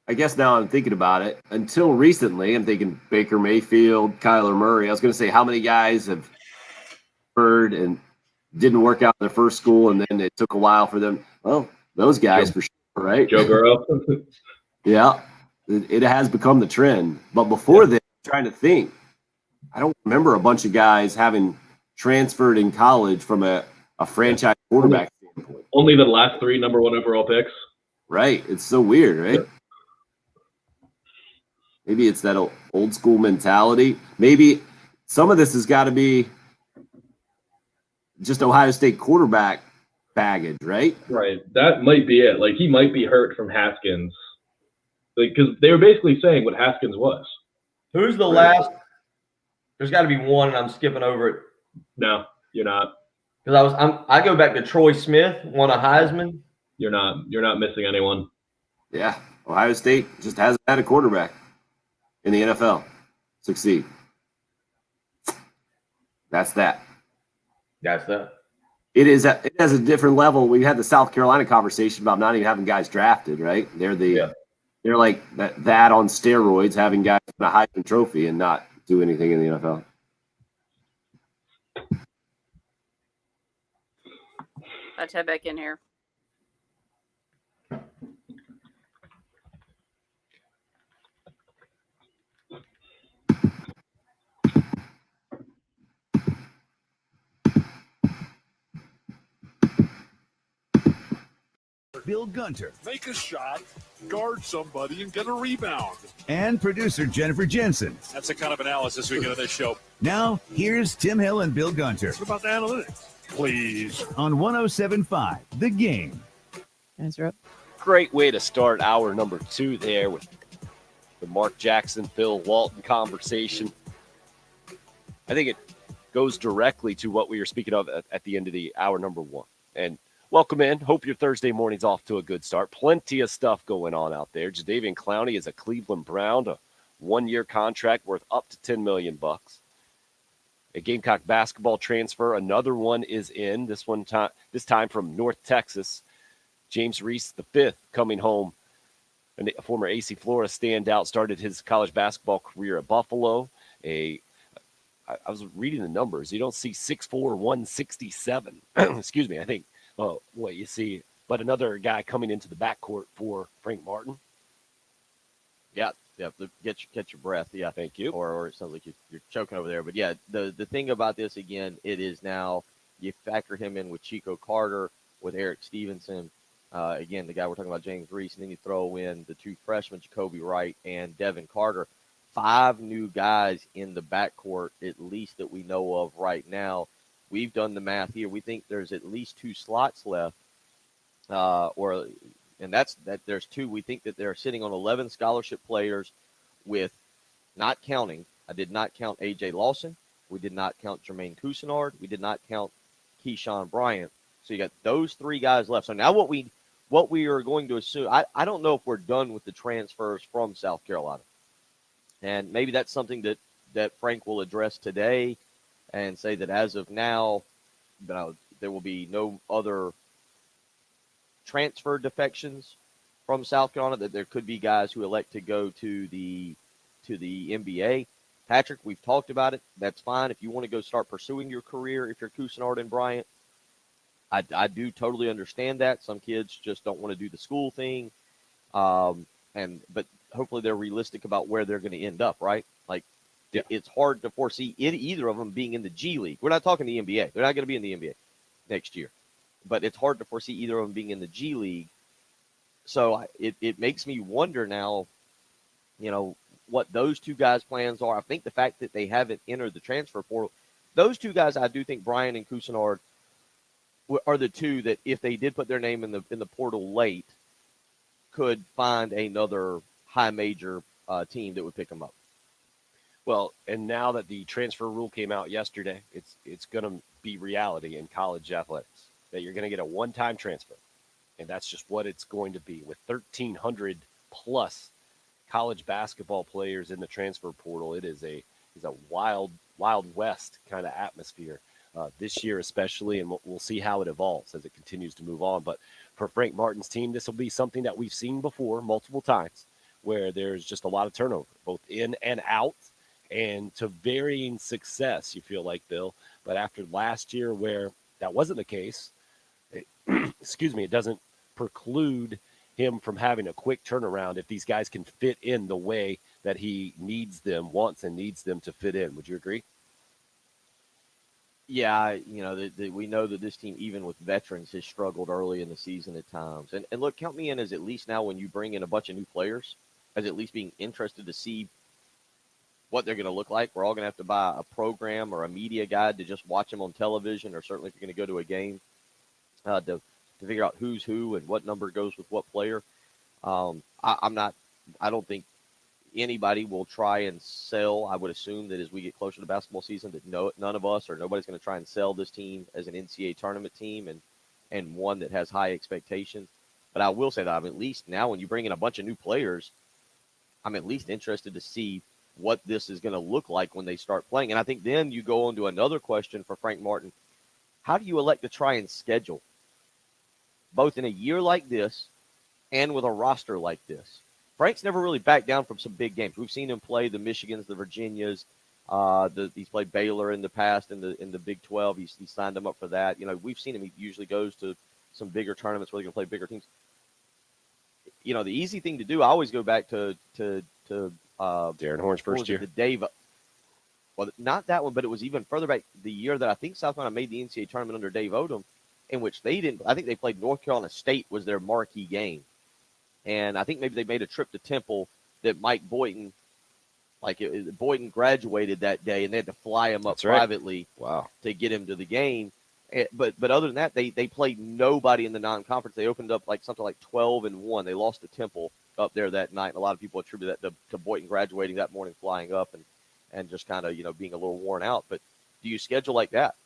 I guess now I'm thinking about it. Until recently, I'm thinking Baker Mayfield, Kyler Murray. I was going to say how many guys have heard and didn't work out in their first school, and then it took a while for them. Well, those guys for sure, right? Joe Burrow. Yeah, it has become the trend. But before then, I'm trying to think. I don't remember a bunch of guys having transferred in college from a franchise quarterback standpoint. Only the last 3 number 1 overall picks. Right. It's so weird, right? Yeah. Maybe it's that old school mentality. Maybe some of this has got to be just Ohio State quarterback baggage, right? Right. That might be it. Like he might be hurt from Haskins. Like because they were basically saying what Haskins was. Who's the last? There's got to be one, and I'm skipping over it. No, you're not. Because I go back to Troy Smith, won a Heisman. You're not missing anyone. Yeah, Ohio State just hasn't had a quarterback in the NFL succeed. That's that. That's that. It has a different level. We had the South Carolina conversation about not even having guys drafted, right? They're like that on steroids, having guys win a Heisman Trophy and not do anything in the NFL. Let's head back in here. Bill Gunter, Make a shot, guard somebody, and get a rebound. and producer Jennifer Jensen. That's the kind of analysis we get on this show. Now, here's Tim Hill and Bill Gunter What about the analytics? Please. on 107.5 The Game. Guys are up. Great way to start hour number 2 there with the Mark Jackson, Phil Walton conversation. I think it goes directly to what we were speaking of at the end of the hour number 1. And welcome in. Hope your Thursday morning's off to a good start. Plenty of stuff going on out there. Jadeveon Clowney is a Cleveland Brown, a 1-year contract worth up to $10 million. A Gamecock basketball transfer. Another one is in. This time from North Texas. James Reese V coming home. A former AC Florida standout, started his college basketball career at Buffalo. I was reading the numbers. You don't see 6'4", 167. Excuse me. I think what you see. But another guy coming into the backcourt for Frank Martin. Yeah. Get your breath. Yeah, thank you. Or it sounds like you're choking over there. But yeah, the thing about this again, it is now you factor him in with Chico Carter, with Eric Stevenson. Again, the guy we're talking about, James Reese, and then you throw in the 2 freshmen, Jacoby Wright and Devin Carter. 5 new guys in the backcourt, at least that we know of right now. We've done the math here. We think there's at least 2 slots left, and that's there's 2. We think that they're sitting on 11 scholarship players with, not counting, I did not count A.J. Lawson. We did not count Jermaine Cousinard. We did not count Keyshawn Bryant. So you got those 3 guys left. So now what we are going to assume, I don't know if we're done with the transfers from South Carolina. And maybe that's something that Frank will address today and say that as of now, there will be no other transfer defections from South Carolina, that there could be guys who elect to go to the NBA. Patrick, we've talked about it. That's fine. If you want to go start pursuing your career, if you're Cousinard and Bryant, I do totally understand that. Some kids just don't want to do the school thing. But hopefully they're realistic about where they're going to end up, right? Like, yeah. It's hard to foresee either of them being in the G League. We're not talking the NBA. They're not going to be in the NBA next year. But it's hard to foresee either of them being in the G League. So it makes me wonder now, what those 2 guys' plans are. I think the fact that they haven't entered the transfer portal, those 2 guys, I do think Bryant and Cousinard are the 2 that, if they did put their name in the portal late, could find another high major team that would pick them up. Well, and now that the transfer rule came out yesterday, it's going to be reality in college athletics that you're going to get a one-time transfer, and that's just what it's going to be. With 1,300 plus college basketball players in the transfer portal, it is a wild west kind of atmosphere this year, especially, and we'll see how it evolves as it continues to move on. But for Frank Martin's team, this will be something that we've seen before multiple times, where there's just a lot of turnover, both in and out, and to varying success, you feel like, Bill. But after last year, where that wasn't the case, it doesn't preclude him from having a quick turnaround if these guys can fit in the way that he wants and needs them to fit in. Would you agree? Yeah, we know that this team, even with veterans, has struggled early in the season at times. And look, count me in as at least now, when you bring in a bunch of new players, as at least being interested to see what they're going to look like. We're all going to have to buy a program or a media guide to just watch them on television, or certainly if you're going to go to a game, to figure out who's who and what number goes with what player. I don't think anybody will try and sell. I would assume that as we get closer to basketball season, that none of us or nobody's going to try and sell this team as an NCAA tournament team and one that has high expectations. But I will say that I'm at least now, when you bring in a bunch of new players, I'm at least interested to see what this is going to look like when they start playing. And I think then you go on to another question for Frank Martin. How do you elect to try and schedule, both in a year like this and with a roster like this? Frank's never really backed down from some big games. We've seen him play the Michigans, the Virginias. He's played Baylor in the past in the Big 12. He signed them up for that. We've seen him. He usually goes to some bigger tournaments where they can play bigger teams. The easy thing to do, I always go back to Darren Horn's first year. The Dave. Well, not that one, but it was even further back, the year that I think South Carolina made the NCAA tournament under Dave Odom. in which they didn't. I think they played North Carolina State was their marquee game, and I think maybe they made a trip to Temple that Mike Boynton, Boynton graduated that day, and they had to fly him up privately. Wow. To get him to the game. But other than that, they played nobody in the non-conference. They opened up something like 12-1. They lost to Temple up there that night, and a lot of people attribute that to Boynton graduating that morning, flying up, and just kind of being a little worn out. But do you schedule like that,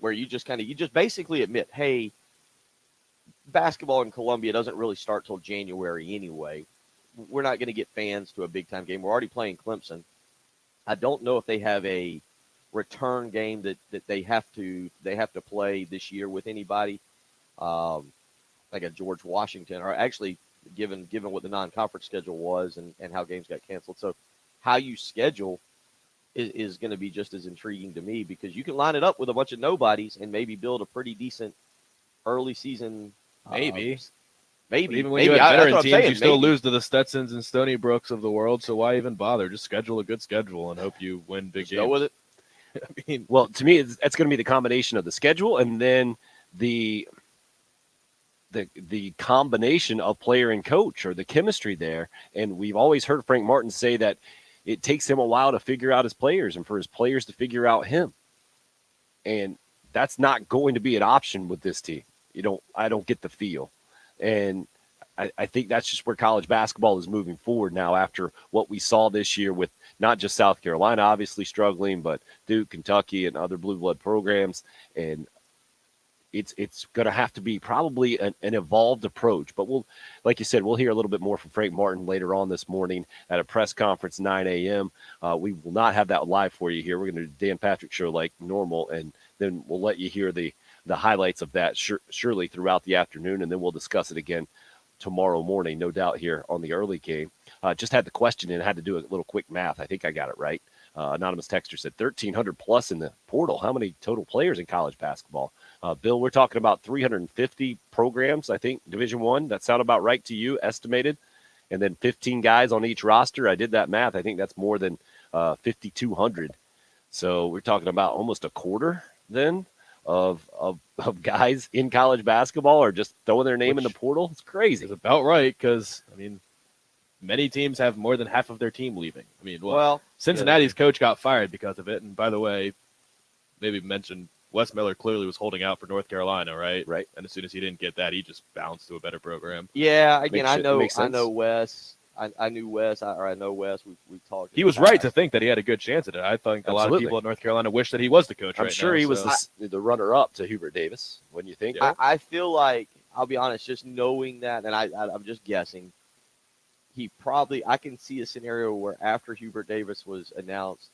where you just basically admit, hey, basketball in Columbia doesn't really start till January anyway. We're not going to get fans to a big time game. We're already playing Clemson. I don't know if they have a return game that they have to play this year with anybody, like a George Washington, or actually given what the non-conference schedule was and how games got canceled. So how you schedule is going to be just as intriguing to me, because you can line it up with a bunch of nobodies and maybe build a pretty decent early season. Maybe. But even when you have veteran teams, you still lose to the Stetsons and Stony Brooks of the world. So why even bother? Just schedule a good schedule and hope you win big games. Go with it. I mean, well, to me, it's going to be the combination of the schedule and then the combination of player and coach, or the chemistry there. And we've always heard Frank Martin say that it takes him a while to figure out his players and for his players to figure out him. And that's not going to be an option with this team. I don't get the feel. And I think that's just where college basketball is moving forward now, after what we saw this year with not just South Carolina obviously struggling, but Duke, Kentucky, and other blue blood programs. And it's going to have to be probably an evolved approach. But like you said, we'll hear a little bit more from Frank Martin later on this morning at a press conference, 9 a.m. We will not have that live for you here. We're going to do the Dan Patrick Show like normal, and then we'll let you hear the highlights of that surely throughout the afternoon, and then we'll discuss it again tomorrow morning, no doubt, here on the early game. Just had the question and had to do a little quick math. I think I got it right. Anonymous texter said 1,300 plus in the portal. How many total players in college basketball? Bill, we're talking about 350 programs, I think, Division I. That sound about right to you, estimated? And then 15 guys on each roster. I did that math. I think that's more than 5,200. So we're talking about almost a quarter then of guys in college basketball are just throwing their name in the portal. It's crazy. It's about right, because, I mean, many teams have more than half of their team leaving. I mean, Cincinnati's coach got fired because of it. And by the way, maybe mentioned Wes Miller clearly was holding out for North Carolina, right? Right. And as soon as he didn't get that, he just bounced to a better program. Yeah, again, I know Wes. I knew Wes, I know Wes. We talked. He was right to think that he had a good chance at it. I think a lot of people at North Carolina wish that he was the coach. I'm sure he was the runner-up to Hubert Davis. Wouldn't you think? I feel like, I'll be honest, just knowing that, and I'm just guessing, I can see a scenario where after Hubert Davis was announced,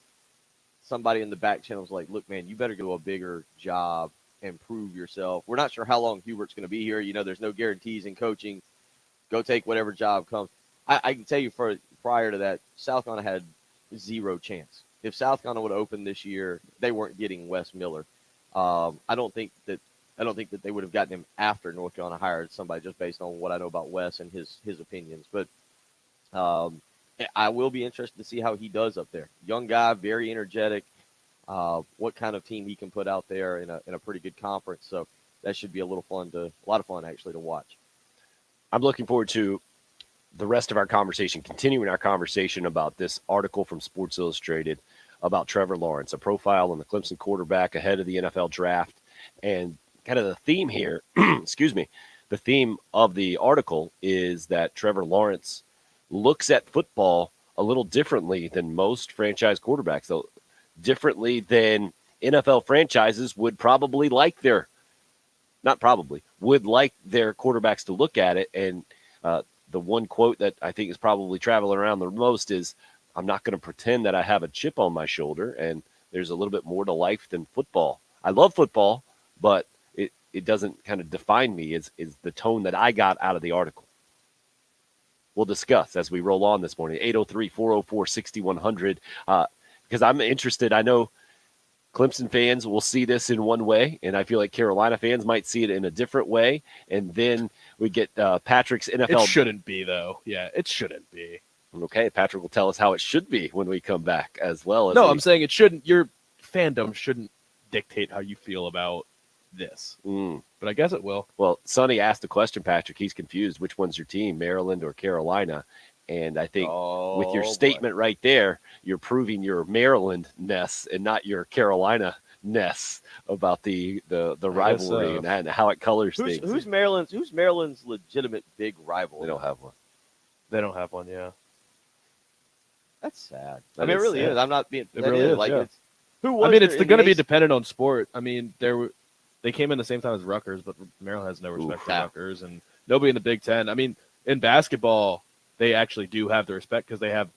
somebody in the back channel was like, look, man, you better go a bigger job and prove yourself. We're not sure how long Hubert's going to be here. There's no guarantees in coaching. Go take whatever job comes. I can tell you prior to that, South Carolina had zero chance. If South Carolina would have opened this year, they weren't getting Wes Miller. I don't think that they would have gotten him after North Carolina hired somebody, just based on what I know about Wes and his opinions. But I will be interested to see how he does up there. Young guy, very energetic. What kind of team he can put out there in a pretty good conference. So that should be a lot of fun actually to watch. I'm looking forward to the rest of our conversation, continuing our conversation about this article from Sports Illustrated about Trevor Lawrence, a profile on the Clemson quarterback ahead of the NFL draft. And kind of the theme here, the theme of the article is that Trevor Lawrence looks at football a little differently than most franchise quarterbacks, though differently than NFL franchises would probably like their quarterbacks to look at it. And the one quote that I think is probably traveling around the most is, I'm not going to pretend that I have a chip on my shoulder, and there's a little bit more to life than football. I love football, but it doesn't kind of define me, is the tone that I got out of the article. We'll discuss as we roll on this morning. 803-404-6100, because I'm interested. I know Clemson fans will see this in one way, and I feel like Carolina fans might see it in a different way. And then we get Patrick's NFL. It shouldn't be, though. Yeah, it shouldn't be. Okay, Patrick will tell us how it should be when we come back, as well as. No, I'm saying it shouldn't. Your fandom shouldn't dictate how you feel about this. Mm. But I guess it will. Well, Sonny asked the question, Patrick. He's confused. Which one's your team, Maryland or Carolina? And I think with your statement right there, you're proving your Maryland-ness and not your Carolina-ness about the rivalry and how it colors things. Who's Maryland's legitimate big rival? They don't have one. They don't have one, yeah. That's sad. That it is really sad. is. I'm not being. It really is. Like, Yeah. it's, who was I mean, it's there in going to the be AC? dependent on sport. I mean, they came in the same time as Rutgers, but Maryland has no respect for Rutgers, and nobody in the Big Ten. I mean, in basketball, they actually do have the respect because they have,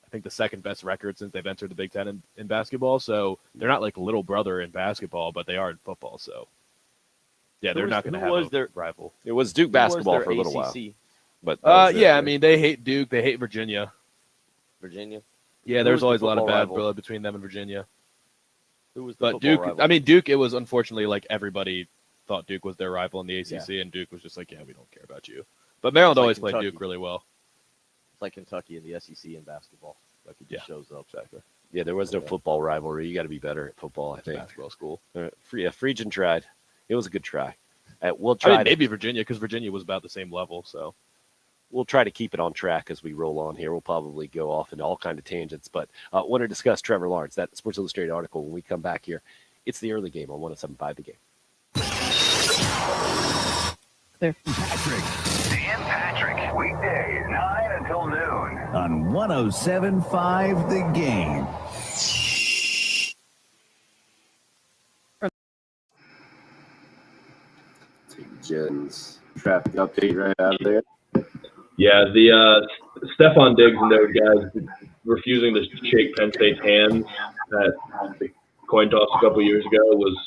I think, the second best record since they've entered the Big Ten in basketball. So they're not like little brother in basketball, but they are in football. So yeah, they're not going to have a rival. It was Duke basketball for a little while. But I mean, they hate Duke. They hate Virginia. Virginia. Yeah, Who there's was the always a lot of football bad rival? blood between them and Virginia. Who was the But football Duke, rival? I mean, Duke, it was unfortunately like everybody thought Duke was their rival in the ACC, and Duke was just like, yeah, we don't care about you. But Maryland It's like always played Kentucky. Duke really well. It's like Kentucky in the SEC in basketball. Like it just shows up. Exactly. Yeah, there was no football rivalry. You got to be better at football, I think. Basketball school. Friedgen tried. It was a good try. We'll I try. mean, maybe Virginia, because Virginia was about the same level. So we'll try to keep it on track as we roll on here. We'll probably go off into all kind of tangents, but want to discuss Trevor Lawrence, that Sports Illustrated article when we come back here. It's the early game on 107.5 The Game. There. Dan Patrick, weekdays 9 until noon on 107.5 The Game. Jen's traffic update right out of there. Yeah, the Stephon Diggs and those guys refusing to shake Penn State's hands at the coin toss a couple years ago was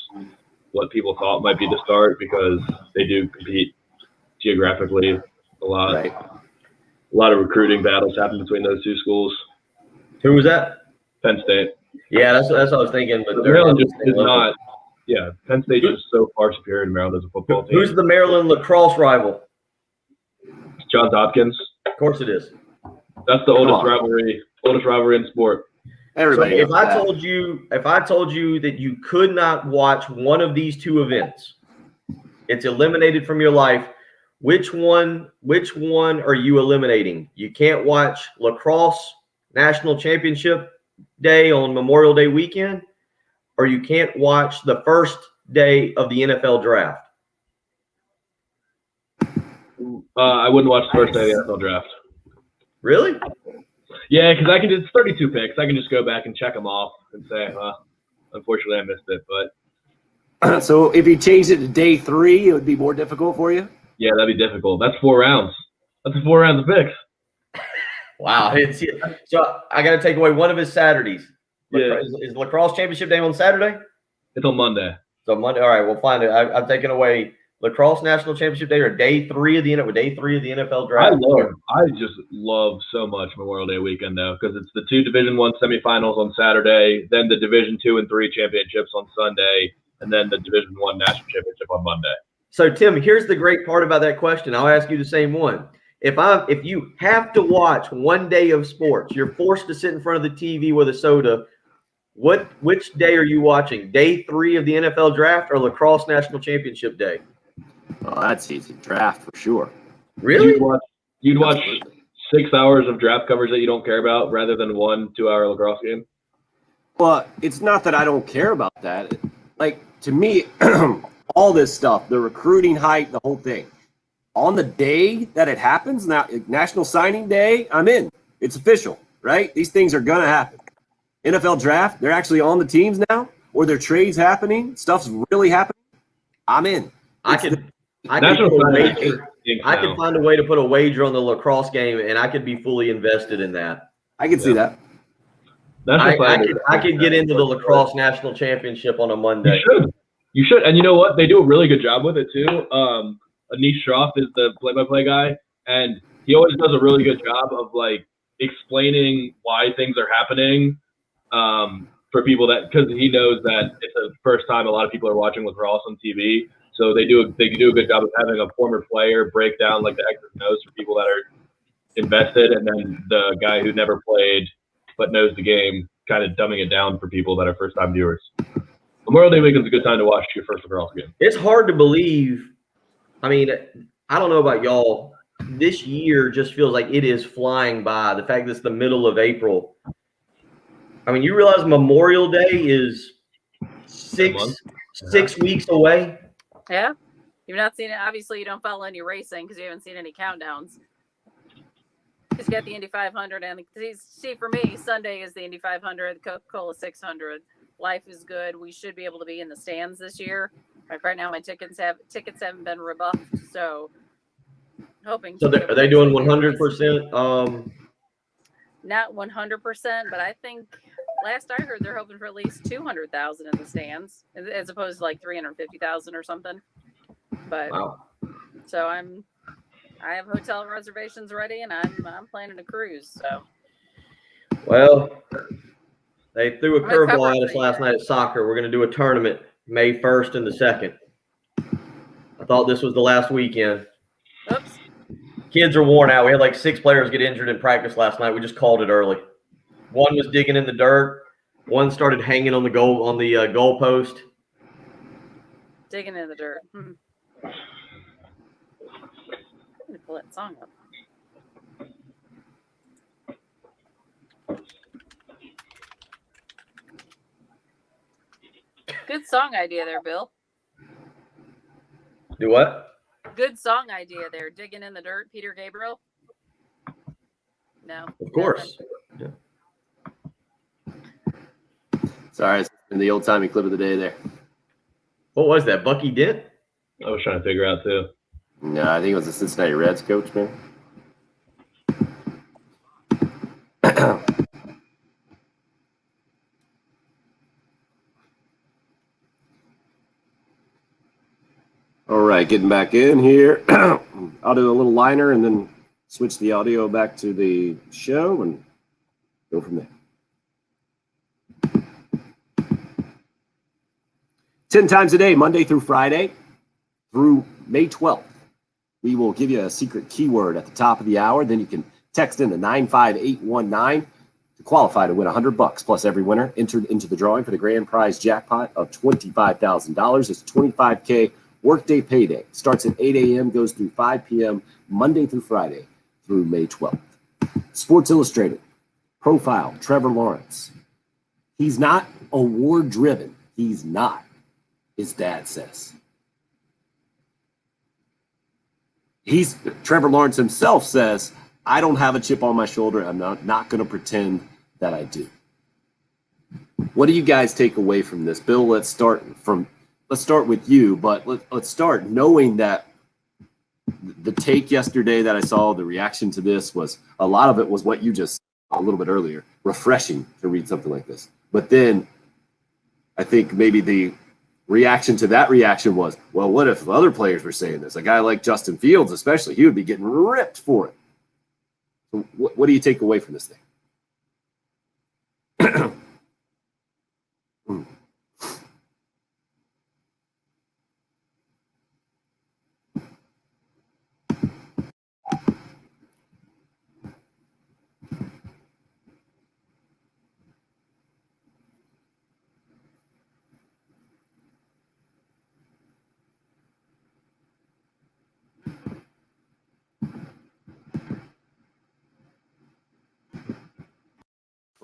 what people thought might be the start, because they do compete geographically a lot. Right. A lot of recruiting battles happen between those two schools. Who was that? Penn State. Yeah, that's what I was thinking. But Maryland just is not. Yeah, Penn State is so far superior to Maryland as a football team. Who's the Maryland lacrosse rival? Johns Hopkins. Of course it is. That's the oldest rivalry in sport. Everybody. So if I told you that you could not watch one of these two events, it's eliminated from your life. Which one are you eliminating? You can't watch lacrosse national championship day on Memorial Day weekend, or you can't watch the first day of the NFL draft. I wouldn't watch the first day of the NFL draft. Really? Yeah, because it's 32 picks. I can just go back and check them off and say, unfortunately, I missed it. But so if you changed it to day 3, it would be more difficult for you? Yeah, that'd be difficult. That's 4 rounds. That's 4 rounds of picks. Wow. So I got to take away one of his Saturdays. Yeah. Is lacrosse championship day on Saturday? It's on Monday. So Monday. All right, we'll find it. I'm taking away lacrosse national championship day, or day 3 of the NFL draft. I just love so much Memorial Day weekend though, because it's the 2 Division I semifinals on Saturday, then the Division II and III championships on Sunday, and then the Division I national championship on Monday. So Tim, here's the great part about that question. I'll ask you the same one. If you have to watch one day of sports, you're forced to sit in front of the TV with a soda. Which day are you watching? Day 3 of the NFL draft or lacrosse national championship day? Oh, that's easy. Draft for sure. Really? You'd watch 6 hours of draft coverage that you don't care about rather than 1 2-hour lacrosse game? Well, it's not that I don't care about that. Like, to me, all this stuff, the recruiting hype, the whole thing, on the day that it happens, now National Signing Day, I'm in. It's official, right? These things are going to happen. NFL draft, they're actually on the teams now, or their trades happening. Stuff's really happening. I'm in. I could find a way to put a wager on the lacrosse game, and I could be fully invested in that. I could see that. I could get into the lacrosse national championship on a Monday. You should. And you know what? They do a really good job with it too. Anish Shroff is the play-by-play guy, and he always does a really good job of like explaining why things are happening for people because he knows that it's the first time a lot of people are watching lacrosse on TV. So they do a good job of having a former player break down like the X's and O's for people that are invested, and then the guy who never played but knows the game kind of dumbing it down for people that are first-time viewers. A Memorial Day weekend's a good time to watch your first lacrosse game. It's hard to believe. I mean, I don't know about y'all. This year just feels like it is flying by. The fact that it's the middle of April. I mean, you realize Memorial Day is six weeks away. Yeah. You've not seen it. Obviously, you don't follow any racing because you haven't seen any countdowns. Because you got the Indy 500 and see, for me, Sunday is the Indy 500, the Coca-Cola 600. Life is good. We should be able to be in the stands this year. Like right now, my tickets haven't been rebuffed, so hoping. So are they doing 100%? Not 100%, but I think last I heard they're hoping for at least 200,000 in the stands, as opposed to like 350,000 or something. But wow. So I have hotel reservations ready, and I'm planning a cruise. So. Well, they threw a curveball at us last night at soccer. We're going to do a tournament May 1st and the 2nd. I thought this was the last weekend. Oops. Kids are worn out. We had like 6 players get injured in practice last night. We just called it early. One was digging in the dirt. One started hanging on the goal post. Digging in the dirt. Let me pull that song up. Good song idea there, Bill. Do what? Good song idea there. Digging in the dirt, Peter Gabriel. No. Of course. Yeah. Sorry, it's been the old timey clip of the day there. What was that? Bucky Dent? I was trying to figure out too. No, I think it was the Cincinnati Reds coach, man. All right, getting back in here. I'll do a little liner and then switch the audio back to the show and go from there. 10 times a day, Monday through Friday, through May 12th. We will give you a secret keyword at the top of the hour. Then you can text in to 95819 to qualify to win $100 plus every winner entered into the drawing for the grand prize jackpot of $25,000. It's $25K workday payday. Starts at 8 a.m., goes through 5 p.m., Monday through Friday through May 12th. Sports Illustrated. Profile, Trevor Lawrence. He's not award-driven. He's not, his dad says. Trevor Lawrence himself says, I don't have a chip on my shoulder. I'm not going to pretend that I do. What do you guys take away from this? Bill, let's start with you, but let's start knowing that the take yesterday that I saw, the reaction to this was, a lot of it was what you just said a little bit earlier, refreshing to read something like this. But then I think maybe the reaction to that reaction was, well, what if other players were saying this? A guy like Justin Fields, especially, he would be getting ripped for it. So what do you take away from this thing?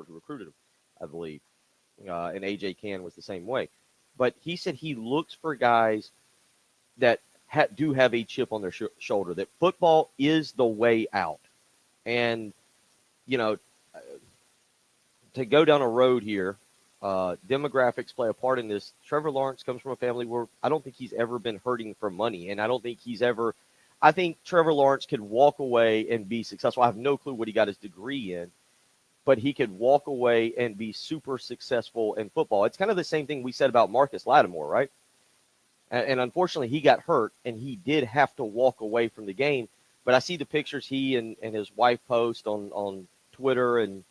Recruited him, I believe. And AJ Cann was the same way. But he said he looks for guys that do have a chip on their shoulder, that football is the way out. And, to go down a road here, demographics play a part in this. Trevor Lawrence comes from a family where I don't think he's ever been hurting for money. And I don't think I think Trevor Lawrence could walk away and be successful. I have no clue what he got his degree in, but he could walk away and be super successful in football. It's kind of the same thing we said about Marcus Lattimore, right? And unfortunately, he got hurt, and he did have to walk away from the game. But I see the pictures he and his wife post on Twitter and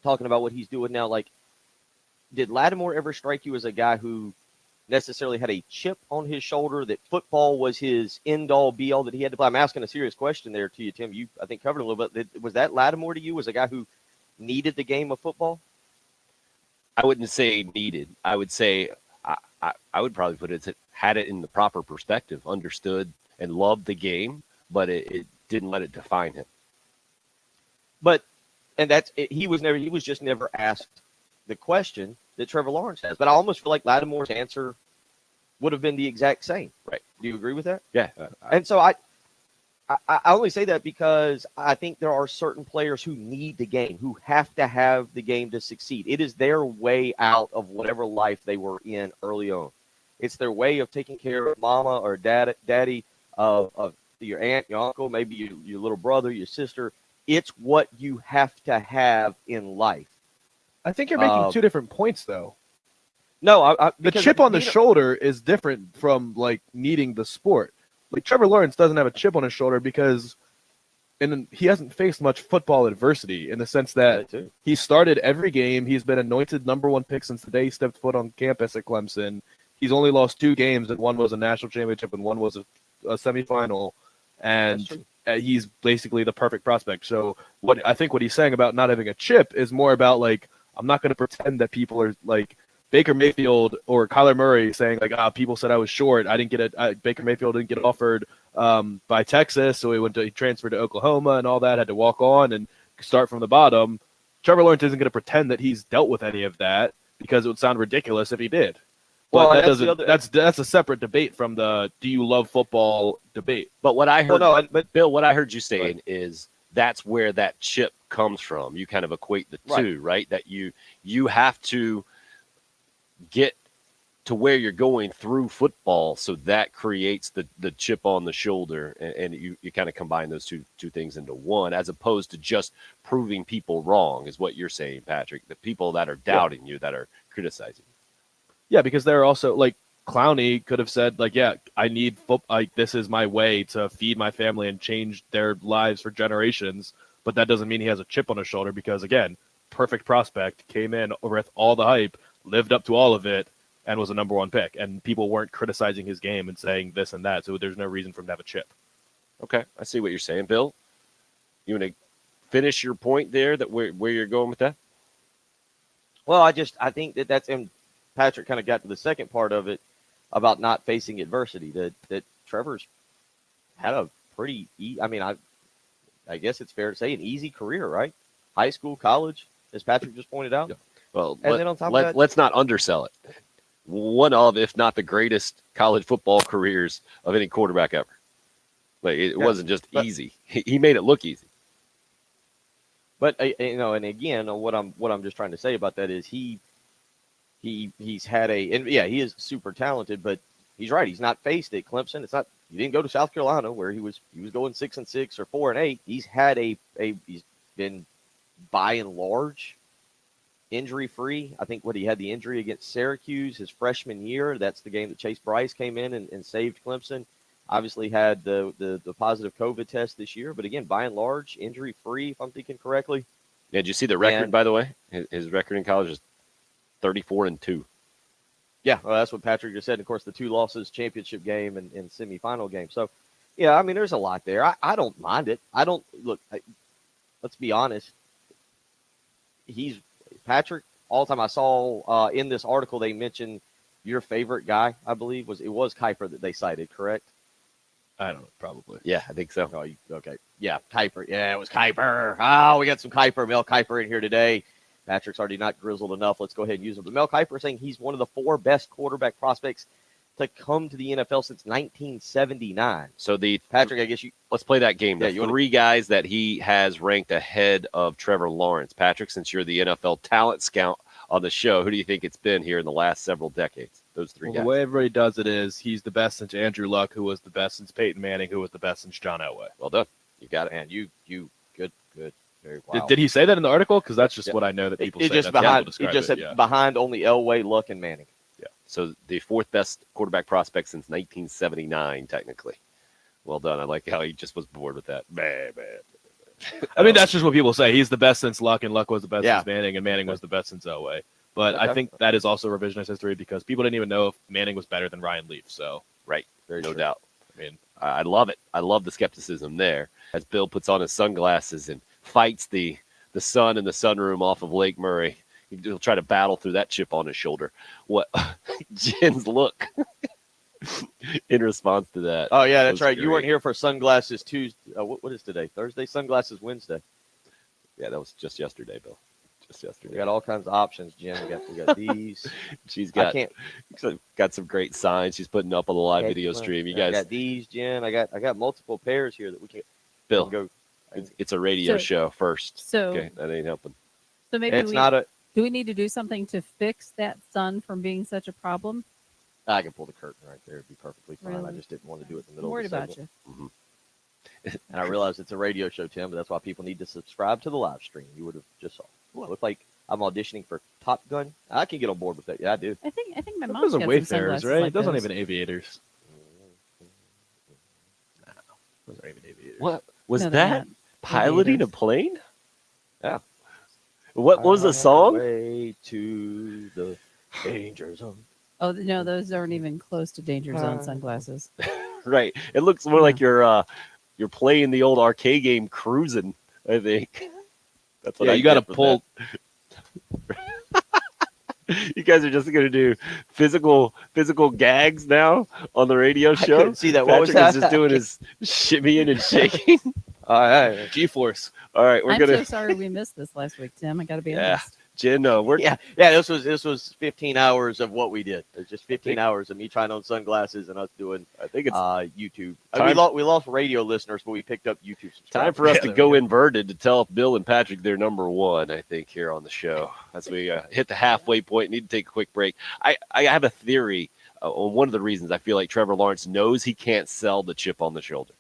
talking about what he's doing now. Like, did Lattimore ever strike you as a guy who necessarily had a chip on his shoulder, that football was his end-all, be-all, that he had to play? I'm asking a serious question there to you, Tim. You, I think, covered a little bit. Was that Lattimore to you as a guy who needed the game of football? I wouldn't say needed. I would say I would probably put it had it in the proper perspective, understood and loved the game, but it didn't let it define him. But and that's it, he was just never asked the question that Trevor Lawrence has. But I almost feel like Lattimore's answer would have been the exact same. Right? Do you agree with that? Yeah. And so I only say that because I think there are certain players who need the game, who have to have the game to succeed. It is their way out of whatever life they were in early on. It's their way of taking care of mama or daddy, of your aunt, your uncle, maybe your little brother, your sister. It's what you have to have in life. I think you're making two different points, though. No, the chip on the shoulder is different from like needing the sport. Like Trevor Lawrence doesn't have a chip on his shoulder because he hasn't faced much football adversity in the sense that he started every game. He's been anointed number one pick since the day he stepped foot on campus at Clemson. He's only lost 2 games, and one was a national championship and one was a semifinal. And he's basically the perfect prospect. So what he's saying about not having a chip is more about like, I'm not going to pretend that people are like Baker Mayfield or Kyler Murray saying like, people said I was short. I didn't get Baker Mayfield didn't get offered by Texas, so he transferred to Oklahoma and all that, had to walk on and start from the bottom. Trevor Lawrence isn't going to pretend that he's dealt with any of that because it would sound ridiculous if he did. But well, that's a separate debate from the do you love football debate. But what I heard, Bill, what I heard you saying is that's where that chip comes from. You kind of equate the two, right? That you have to get to where you're going through football, so that creates the chip on the shoulder, and you kind of combine those two things into one, as opposed to just proving people wrong, is what you're saying, Patrick. The people that are doubting you, that are criticizing you. Yeah, because they're also like Clowney could have said like, yeah, I need football. Like this is my way to feed my family and change their lives for generations. But that doesn't mean he has a chip on his shoulder because again, perfect prospect, came in with all the hype, lived up to all of it, and was a number one pick. And people weren't criticizing his game and saying this and that. So there's no reason for him to have a chip. Okay, I see what you're saying, Bill. You want to finish your point there? That where you're going with that? Well, I think that's in. Patrick kind of got to the second part of it about not facing adversity. That Trevor's had a pretty, I guess it's fair to say, an easy career, right? High school, college, as Patrick just pointed out. Yeah. Well, and then on top of that, let's not undersell it. One of, if not the greatest college football careers of any quarterback ever. Like it wasn't just easy. He made it look easy. But and again, what I'm just trying to say about that is he's had he is super talented, but he's right. He's not faced at Clemson. It's not. He didn't go to South Carolina where he was going 6-6 or 4-8. He's had he's been by and large injury free. I think he had the injury against Syracuse his freshman year. That's the game that Chase Bryce came in and saved Clemson. Obviously had the positive COVID test this year, but again, by and large, injury free. If I'm thinking correctly. Yeah. Did you see the record? By the way, his record in college is 34-2. Yeah, well, that's what Patrick just said. And of course, the 2 losses, championship game and semifinal game. So, yeah, I mean, there's a lot there. I don't mind it. I don't look. Let's be honest. Patrick. All the time I saw in this article they mentioned your favorite guy. I believe was Kiper that they cited. Correct? I don't know. Probably. Yeah, I think so. Oh, okay. Yeah, Kiper. Yeah, it was Kiper. Oh, we got some Kiper, Mel Kiper in here today. Patrick's already not grizzled enough. Let's go ahead and use him. But Mel Kiper saying he's one of the 4 best quarterback prospects to come to the NFL since 1979. So Patrick, I guess let's play that game. Yeah, the 3 guys that he has ranked ahead of Trevor Lawrence. Patrick, since you're the NFL talent scout on the show, who do you think it's been here in the last several decades? Those 3 guys. The way everybody does it is he's the best since Andrew Luck, who was the best since Peyton Manning, who was the best since John Elway. Well done. You got it. Man, you good. Very wild. Did he say that in the article? Because that's just what I know that people say. Just said behind only Elway, Luck, and Manning. Yeah. So the 4th best quarterback prospect since 1979, technically. Well done. I like how he just was bored with that. I mean, that's just what people say. He's the best since Luck, and Luck was the best since Manning, and Manning was the best since Elway. But I think that is also revisionist history because people didn't even know if Manning was better than Ryan Leaf. So right, no doubt. I mean, I love it. I love the skepticism there as Bill puts on his sunglasses and fights the sun in the sunroom off of Lake Murray. He'll try to battle through that chip on his shoulder. What Jen's look in response to that. Oh yeah, that's was right. You weren't great. here for Sunglasses Tuesday. What is today? Thursday. Sunglasses Wednesday. Yeah, that was just yesterday, Bill. Just yesterday. We got all kinds of options, Jim. We got these. She's I can't. got some great signs she's putting up on the live video stream. You I guys, got these, Jim. I got multiple pairs here that we can. Bill, go. it's a radio So- show first. so- okay, that ain't helping. So maybe It's not a. do we need to do something to fix that sun from being such a problem? I can pull the curtain right there. It'd be perfectly fine. I Really? just didn't want to do it in the I'm middle worried of the about segment. you. And I realize it's a radio show, Tim, but that's why people need to subscribe to the live stream. You would have just saw. Ooh, I look like I'm auditioning for Top Gun. I can get on board with that. Yeah, I do. I think my Those mom's are got some Wayfarers, sunglasses right? like Those aren't those. even aviators. No, those aren't even aviators. What was No, they're that? not. Piloting a Aviators. plane? Yeah. What was the song? Way to the danger zone. Oh no, those aren't even close to danger zone sunglasses. Right. It looks more like you're playing the old arcade game Cruising, I think. That's what Yeah, I you got to get from pull. that. You guys are just gonna do physical gags now on the radio show. couldn't see that. What was Patrick is that? just doing his shimmying and shaking. All right. G-force. All right, we're I'm gonna. so sorry we missed this last week, Tim. I got to be Yeah. honest. Jen, we're Yeah. This was 15 hours of what we did. It's just 15 hours of me trying on sunglasses and us doing. I think it's YouTube. time- We lost radio listeners, but we picked up YouTube subscribers. time for us to there go we go. inverted to tell Bill and Patrick they're number one, I think, here on the show. As we hit the halfway point, need to take a quick break. I have a theory on one of the reasons I feel like Trevor Lawrence knows he can't sell the chip on the shoulder.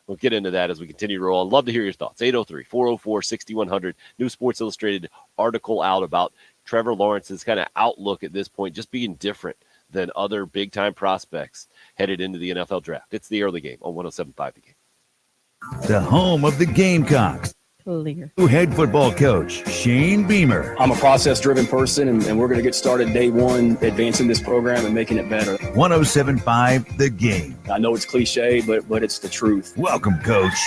We'll get into that as we continue to roll on. Love to hear your thoughts. 803-404-6100. New Sports Illustrated article out about Trevor Lawrence's kind of outlook at this point, just being different than other big-time prospects headed into the NFL draft. It's the early game on 107.5 The Game. The home of the Gamecocks. Clear. New head football coach Shane Beamer. I'm a process-driven person, and we're going to get started day one, advancing this program and making it better. 107.5 The Game. I know it's cliche, but it's the truth. Welcome, coach.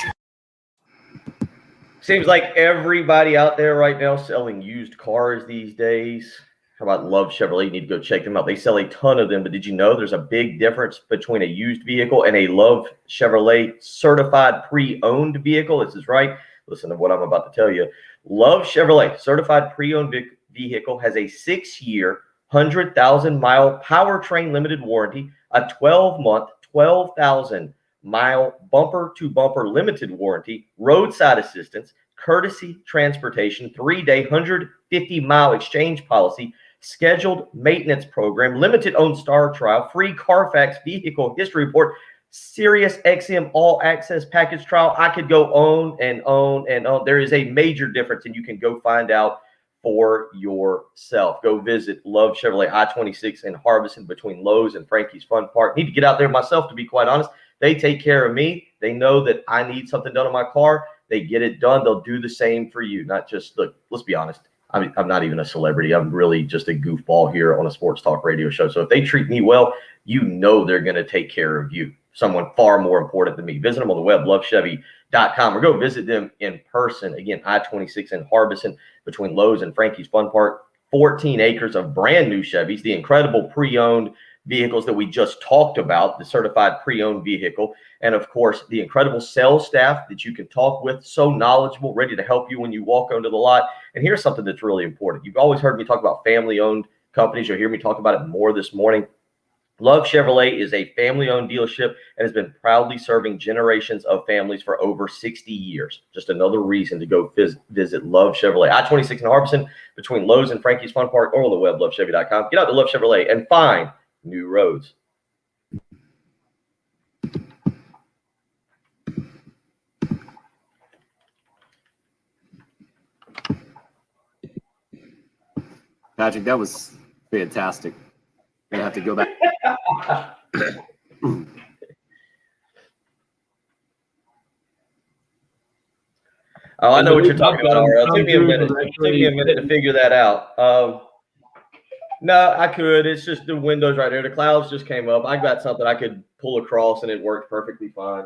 Seems like everybody out there right now selling used cars these days. How about Love Chevrolet? You need to go check them out. They sell a ton of them, but did you know there's a big difference between a used vehicle and a Love Chevrolet certified pre-owned vehicle? This is right. Listen to what I'm about to tell you. Love Chevrolet certified pre-owned vehicle has a 6-year, 100,000-mile powertrain limited warranty, a 12-month, 12,000-mile bumper-to-bumper limited warranty, roadside assistance, courtesy transportation, 3-day, 150-mile exchange policy, scheduled maintenance program, limited owned star trial, free Carfax vehicle history report, Sirius XM all access package trial. I could go on and on and on. There is a major difference, and you can go find out for yourself. Go visit Love Chevrolet I-26 in Harbison between Lowe's and Frankie's Fun Park. Need to get out there myself, to be quite honest. They take care of me. They know that I need something done on my car. They get it done. They'll do the same for you. Not just, look, let's be honest. I'm not even a celebrity. I'm really just a goofball here on a sports talk radio show. So if they treat me well, you know they're going to take care of you. Someone far more important than me. Visit them on the web, lovechevy.com, or go visit them in person. Again, I-26 in Harbison between Lowe's and Frankie's Fun Park. 14 acres of brand new Chevys, the incredible pre-owned vehicles that we just talked about, the certified pre-owned vehicle, and of course, the incredible sales staff that you can talk with, so knowledgeable, ready to help you when you walk onto the lot. And here's something that's really important. You've always heard me talk about family-owned companies. You'll hear me talk about it more this morning. Love Chevrolet is a family-owned dealership and has been proudly serving generations of families for over 60 years. Just another reason to go visit Love Chevrolet. I-26 in Harbison between Lowe's and Frankie's Fun Park, or on the web, lovechevy.com. Get out to Love Chevrolet and find new roads. Patrick, that was fantastic. Gonna have to go back. Oh, I know what you're talking about, RL. It took me a minute. It took me a minute to figure that out. No, I could. It's just the windows right there. The clouds just came up. I got something I could pull across, and it worked perfectly fine.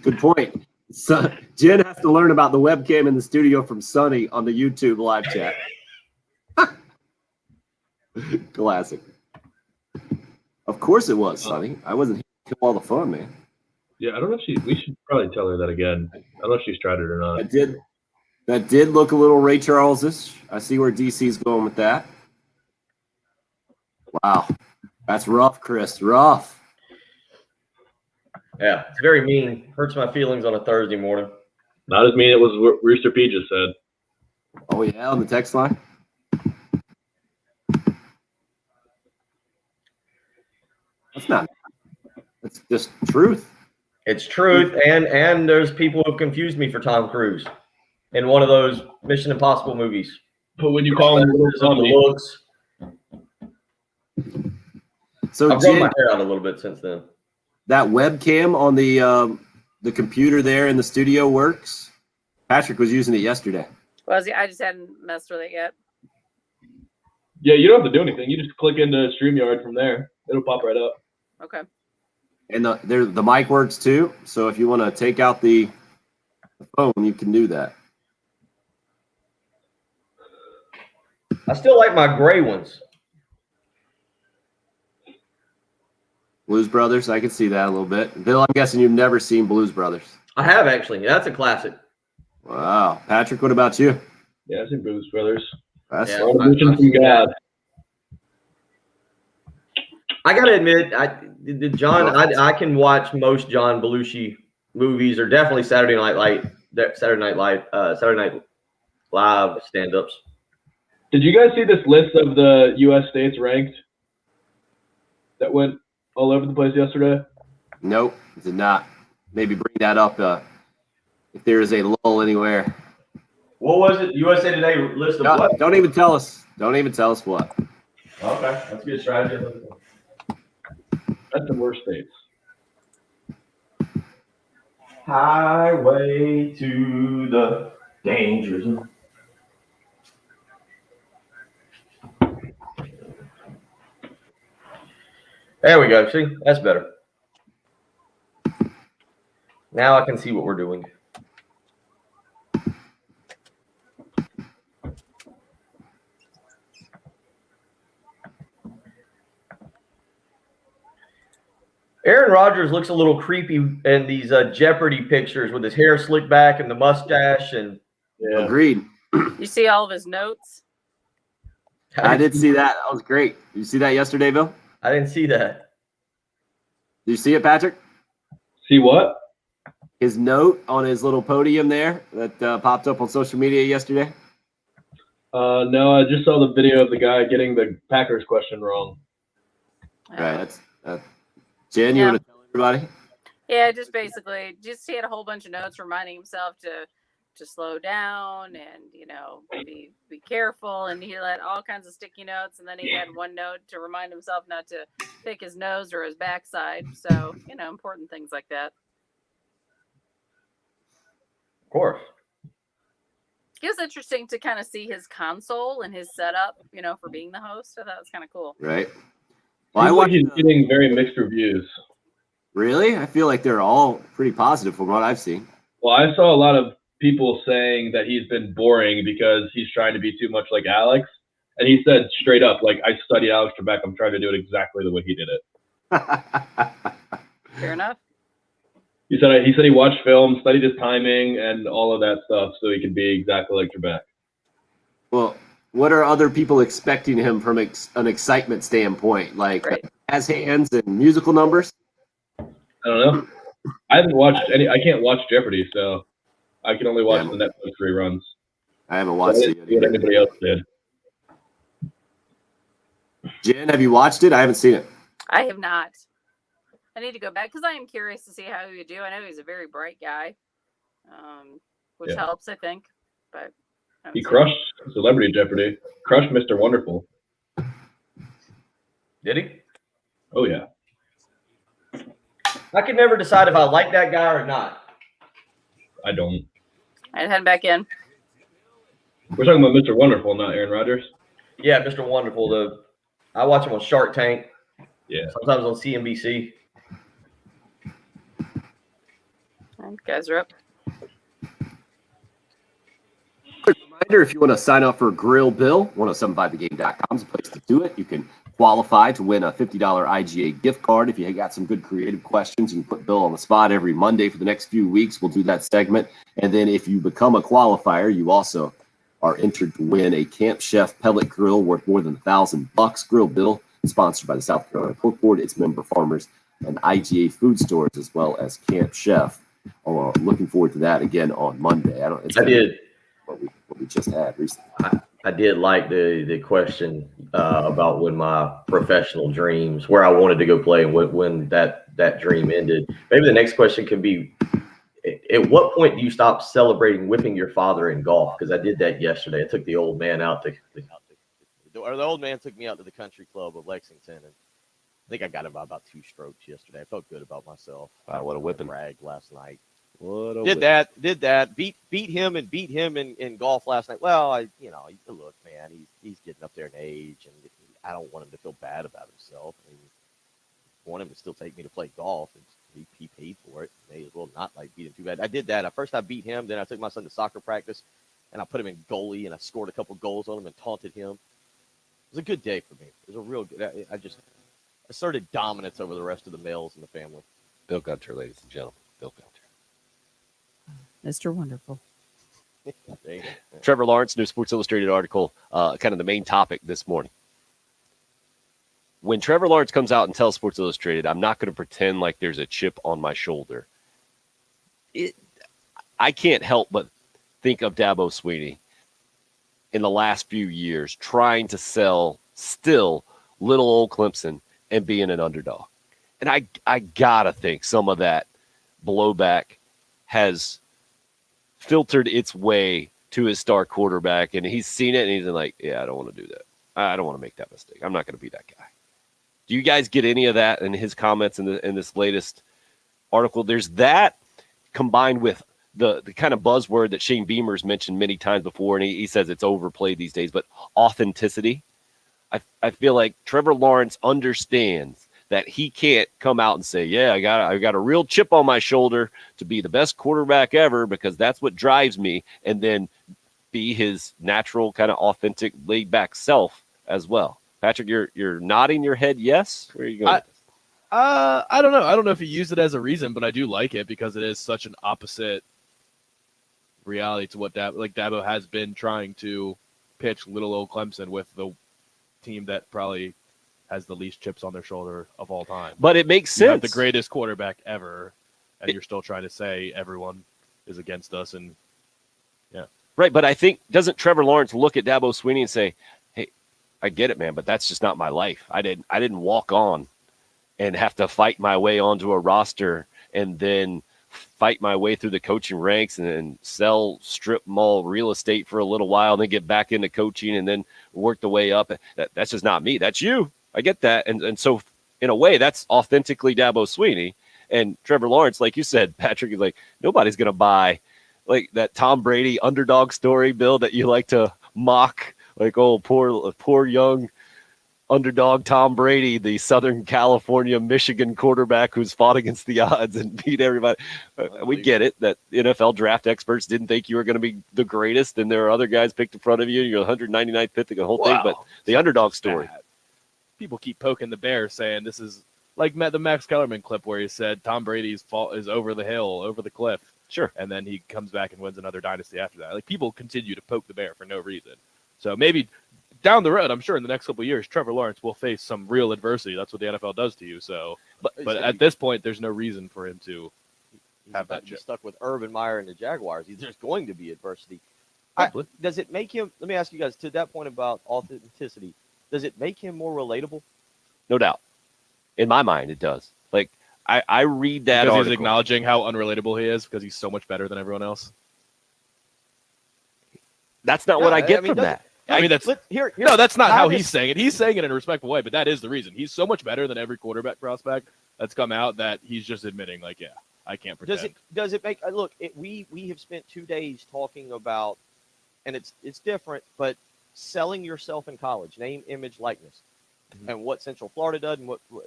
Good point. So Jen has to learn about the webcam in the studio from Sonny on the YouTube live chat. Classic. Of course it was, Sonny. I wasn't here to kill all the fun, man. Yeah, I don't know if we should probably tell her that again. I don't know if she's tried it or not. That did look a little Ray Charles-ish. I see where DC's going with that. Wow. That's rough, Chris. Rough. Yeah, it's very mean. Hurts my feelings on a Thursday morning. Not as mean as what Rooster P just said. Oh, yeah, on the text line? That's not. That's just truth. It's truth, and there's people who've confused me for Tom Cruise in one of those Mission Impossible movies. But when you call him the looks, So I've grown my Jen, hair out a little bit since then. that webcam on the computer there in the studio works. Patrick was using it yesterday. Well, I just hadn't messed with it yet. Yeah, you don't have to do anything. You just click into StreamYard from there. It'll pop right up. Okay. And the mic works too. So if you want to take out the phone, you can do that. I still like my gray ones. Blues Brothers, I can see that a little bit. Bill, I'm guessing you've never seen Blues Brothers. I have actually. That's a classic. Wow. Patrick, what about you? Yeah, I've seen Blues Brothers. That's Yeah, Revolution from God. I gotta admit, I can watch most John Belushi movies, or definitely Saturday Night Live stand-ups. Did you guys see this list of the U.S. states ranked that went all over the place yesterday? Nope, did not. Maybe bring that up if there is a lull anywhere. What was it? USA Today list of what? Don't even tell us. Don't even tell us what. Okay, that's a good strategy. That's the worst states. Highway to the danger zone. There we go. See, that's better. Now I can see what we're doing. Aaron Rodgers looks a little creepy in these Jeopardy pictures with his hair slicked back and the mustache. And Agreed. You see all of his notes? I did see that. That was great. Did you see that yesterday, Bill? I didn't see that. Did you see it, Patrick? See what? His note on his little podium there that popped up on social media yesterday. No, I just saw the video of the guy getting the Packers question wrong. Right. That's Jen, you want to tell everybody? Yeah, just basically, he had a whole bunch of notes reminding himself to slow down and, be careful. And he had all kinds of sticky notes. And then he had one note to remind himself not to pick his nose or his backside. So, important things like that. Of course. It was interesting to kind of see his console and his setup, for being the host. I thought it was kind of cool. Right. Well, I like he's getting very mixed reviews. Really? I feel like they're all pretty positive from what I've seen. Well, I saw a lot of people saying that he's been boring because he's trying to be too much like Alex. And he said straight up, like, I studied Alex Trebek. I'm trying to do it exactly the way he did it. Fair enough. He said he watched film, studied his timing, and all of that stuff so he could be exactly like Trebek. Well, what are other people expecting him from an excitement standpoint? Like jazz hands and musical numbers? I don't know. I haven't watched any. I can't watch Jeopardy, so I can only watch the Netflix reruns. I haven't watched it yet. What anybody else did. Jen, have you watched it? I haven't seen it. I have not. I need to go back because I am curious to see how he would do. I know he's a very bright guy, which helps, I think. But he crushed Celebrity Jeopardy. Crushed Mr. Wonderful. Did he? Oh, yeah. I could never decide if I like that guy or not. I don't. I'd head back in. We're talking about Mr. Wonderful, not Aaron Rodgers. Yeah, Mr. Wonderful. I watch him on Shark Tank. Yeah. Sometimes on CNBC. All right, guys are up. Reminder, if you want to sign up for Grill Bill, 1075thegame.com is a place to do it. You can qualify to win a $50 IGA gift card. If you got some good creative questions, you can put Bill on the spot every Monday for the next few weeks. We'll do that segment. And then if you become a qualifier, you also are entered to win a Camp Chef pellet grill worth more than $1,000. Grill Bill, sponsored by the South Carolina Pork Board, its member farmers, and IGA food stores, as well as Camp Chef. Looking forward to that again on Monday. I did. What we just had recently. I did like the question about when my professional dreams, where I wanted to go play, and when that dream ended. Maybe the next question could be, at what point do you stop celebrating whipping your father in golf? Because I did that yesterday. I took the old man out to The old man took me out to the country club of Lexington, and I think I got about 2 strokes yesterday. I felt good about myself. What a whipping! Rag last night. Did that. Beat him in golf last night. Well, look, man, he's getting up there in age, and I don't want him to feel bad about himself. I want him to still take me to play golf, and he paid for it. May as well not beat him too bad. I did that. First I beat him, then I took my son to soccer practice, and I put him in goalie, and I scored a couple goals on him and taunted him. It was a good day for me. It was a real good. I asserted dominance over the rest of the males in the family. Bill Gunter, ladies and gentlemen. Bill Gunter. Mr. Wonderful. Trevor Lawrence, new Sports Illustrated article, kind of the main topic this morning. When Trevor Lawrence comes out and tells Sports Illustrated, I'm not going to pretend like there's a chip on my shoulder. I can't help but think of Dabo Swinney in the last few years trying to sell still little old Clemson and being an underdog. And I got to think some of that blowback has filtered its way to his star quarterback, and he's seen it, and he's like, yeah, I don't want to do that. I don't want to make that mistake. I'm not going to be that guy. Do you guys get any of that in his comments in this latest article? There's that combined with the kind of buzzword that Shane Beamer's mentioned many times before, and he says it's overplayed these days, but authenticity. I feel like Trevor Lawrence understands that he can't come out and say, yeah, I got a real chip on my shoulder to be the best quarterback ever because that's what drives me, and then be his natural kind of authentic laid back self as well. Patrick, you're nodding your head yes? Where are you going? I don't know. I don't know if he used it as a reason, but I do like it because it is such an opposite reality to what Dabo has been trying to pitch little old Clemson with the team that probably has the least chips on their shoulder of all time. But it makes sense. You have the greatest quarterback ever, and you're still trying to say everyone is against us. And yeah, right. But I think, doesn't Trevor Lawrence look at Dabo Swinney and say, hey, I get it, man, but that's just not my life. I didn't walk on and have to fight my way onto a roster and then fight my way through the coaching ranks and then sell strip mall real estate for a little while, and then get back into coaching and then work the way up. That's just not me. That's you. I get that. And so in a way, that's authentically Dabo Swinney. And Trevor Lawrence, like you said, Patrick, is like, nobody's going to buy like that Tom Brady underdog story, Bill, that you like to mock. Like, oh, poor young underdog Tom Brady, the Southern California, Michigan quarterback who's fought against the odds and beat everybody. We get it that NFL draft experts didn't think you were going to be the greatest, and there are other guys picked in front of you. You're 199th pick, the whole thing. But the underdog story. People keep poking the bear, saying this is like the Max Kellerman clip where he said Tom Brady's fault is over the hill, over the cliff. Sure. And then he comes back and wins another dynasty after that. Like, people continue to poke the bear for no reason. So maybe down the road, I'm sure in the next couple of years, Trevor Lawrence will face some real adversity. That's what the NFL does to you. So, but at this point, there's no reason for him to have that chip. Stuck with Urban Meyer and the Jaguars. There's going to be adversity. Does it make him? Let me ask you guys to that point about authenticity. Does it make him more relatable? No doubt. In my mind, it does. Like, I read that because article. He's acknowledging how unrelatable he is because he's so much better than everyone else. That's not what I get from that. I mean, that's no, that's not how he's saying it. He's saying it in a respectful way, but that is the reason. He's so much better than every quarterback prospect that's come out that he's just admitting, like, yeah, I can't pretend. Does it make look? We have spent 2 days talking about, and it's different, but selling yourself in college, name, image, likeness, and what Central Florida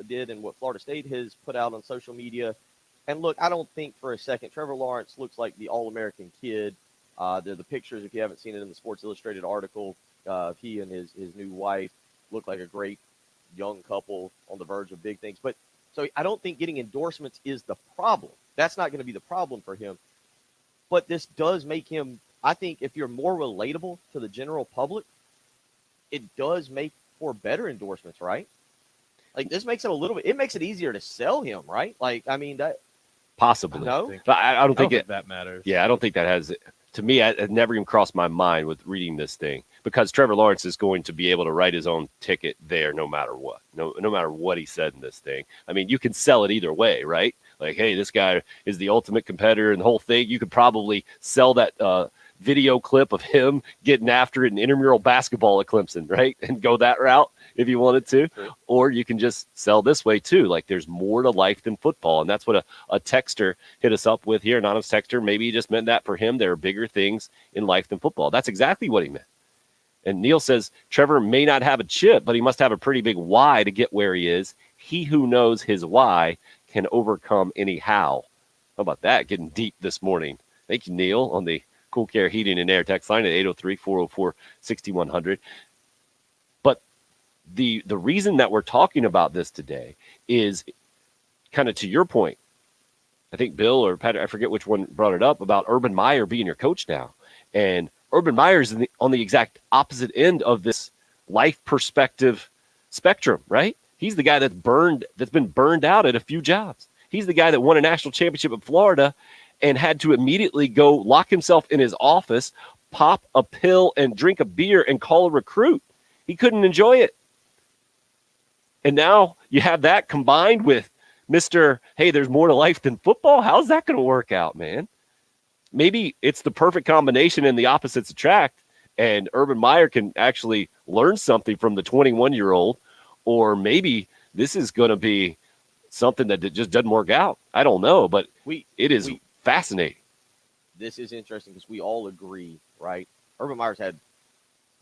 did and what Florida State has put out on social media. And look, I don't think for a second Trevor Lawrence looks like the All-American kid The pictures, if you haven't seen it in the Sports Illustrated article, he and his new wife look like a great young couple on the verge of big things. But so I don't think getting endorsements is the problem. That's not going to be the problem for him. But this does make him, I think, if you're more relatable to the general public, it does make for better endorsements, right? Like this makes it a little bit, it makes it easier to sell him, right? Like, I mean, that possibly. No? But I don't think that matters. Yeah, I don't think that has. To me, it never even crossed my mind with reading this thing, because Trevor Lawrence is going to be able to write his own ticket there no matter what. No matter what he said in this thing. I mean, you can sell it either way, right? Like, hey, this guy is the ultimate competitor and the whole thing. You could probably sell that video clip of him getting after it in intramural basketball at Clemson, right? And go that route if you wanted to. Or you can just sell this way too. Like, there's more to life than football. And that's what a texter hit us up with here, anonymous texter. Maybe he just meant that for him. There are bigger things in life than football. That's exactly what he meant. And Neil says, Trevor may not have a chip, but he must have a pretty big why to get where he is. He who knows his why can overcome any how. How about that? Getting deep this morning. Thank you, Neil, on the Cool Care Heating and Air text line at 803-404-6100. But the reason that we're talking about this today is kind of to your point. I think Bill or Pat, I forget which one brought it up about Urban Meyer being your coach now. And Urban Meyer is on the exact opposite end of this life perspective spectrum, right? He's the guy that's been burned out at a few jobs. He's the guy that won a national championship in Florida and had to immediately go lock himself in his office, pop a pill and drink a beer and call a recruit. He couldn't enjoy it. And now you have that combined with Mr. Hey, there's more to life than football. How's that going to work out, man? Maybe it's the perfect combination and the opposites attract, and Urban Meyer can actually learn something from the 21-year-old, or maybe this is going to be something that just doesn't work out. I don't know, but it is fascinating. This is interesting because we all agree, right? Urban Meyer's had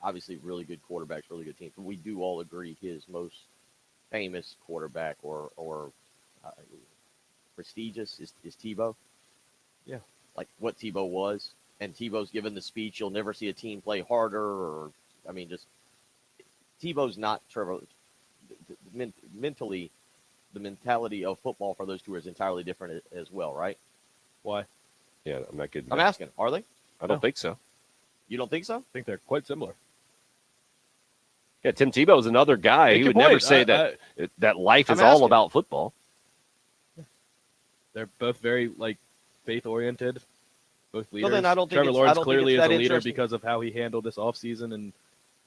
obviously really good quarterbacks, really good teams, but we do all agree his most famous quarterback or prestigious is Tebow. Yeah. Like what Tebow was. And Tebow's given the speech, you'll never see a team play harder, or, I mean, just Tebow's not Trevor. Mentally, the mentality of football for those two is entirely different as well, right? Why? Yeah, I'm not getting I'm asking, are they? I don't think so. You don't think so? I think they're quite similar. Yeah, Tim Tebow is another guy. He would never say that life is all about football. They're both very faith-oriented, both leaders. Then I don't think Trevor it's- I Lawrence don't think clearly it's is that a leader interesting. because of how he handled this offseason and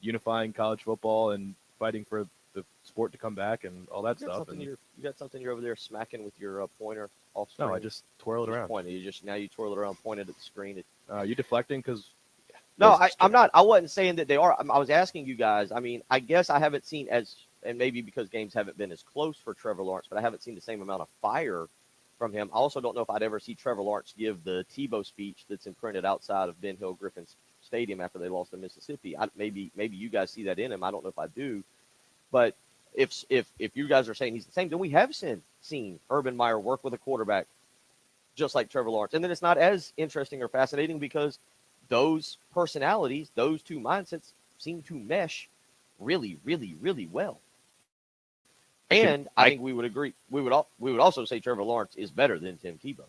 unifying college football and fighting for the sport to come back and all that You got stuff. something And you got something you're over there smacking with your pointer off screen. no, I just twirl it around. Pointed. Now you twirl it around, pointed at the screen. You deflecting because No, I'm not. I wasn't saying that they are. I was asking you guys. I mean, I guess I haven't seen and maybe because games haven't been as close for Trevor Lawrence, but I haven't seen the same amount of fire from him. I also don't know if I'd ever see Trevor Lawrence give the Tebow speech that's imprinted outside of Ben Hill Griffin's Stadium after they lost to Mississippi. Maybe you guys see that in him. I don't know if I do, but if you guys are saying he's the same, then we have seen Urban Meyer work with a quarterback just like Trevor Lawrence, and then it's not as interesting or fascinating because those personalities, those two mindsets seem to mesh really, really, really well. And I think we would agree. We would also say Trevor Lawrence is better than Tim Tebow.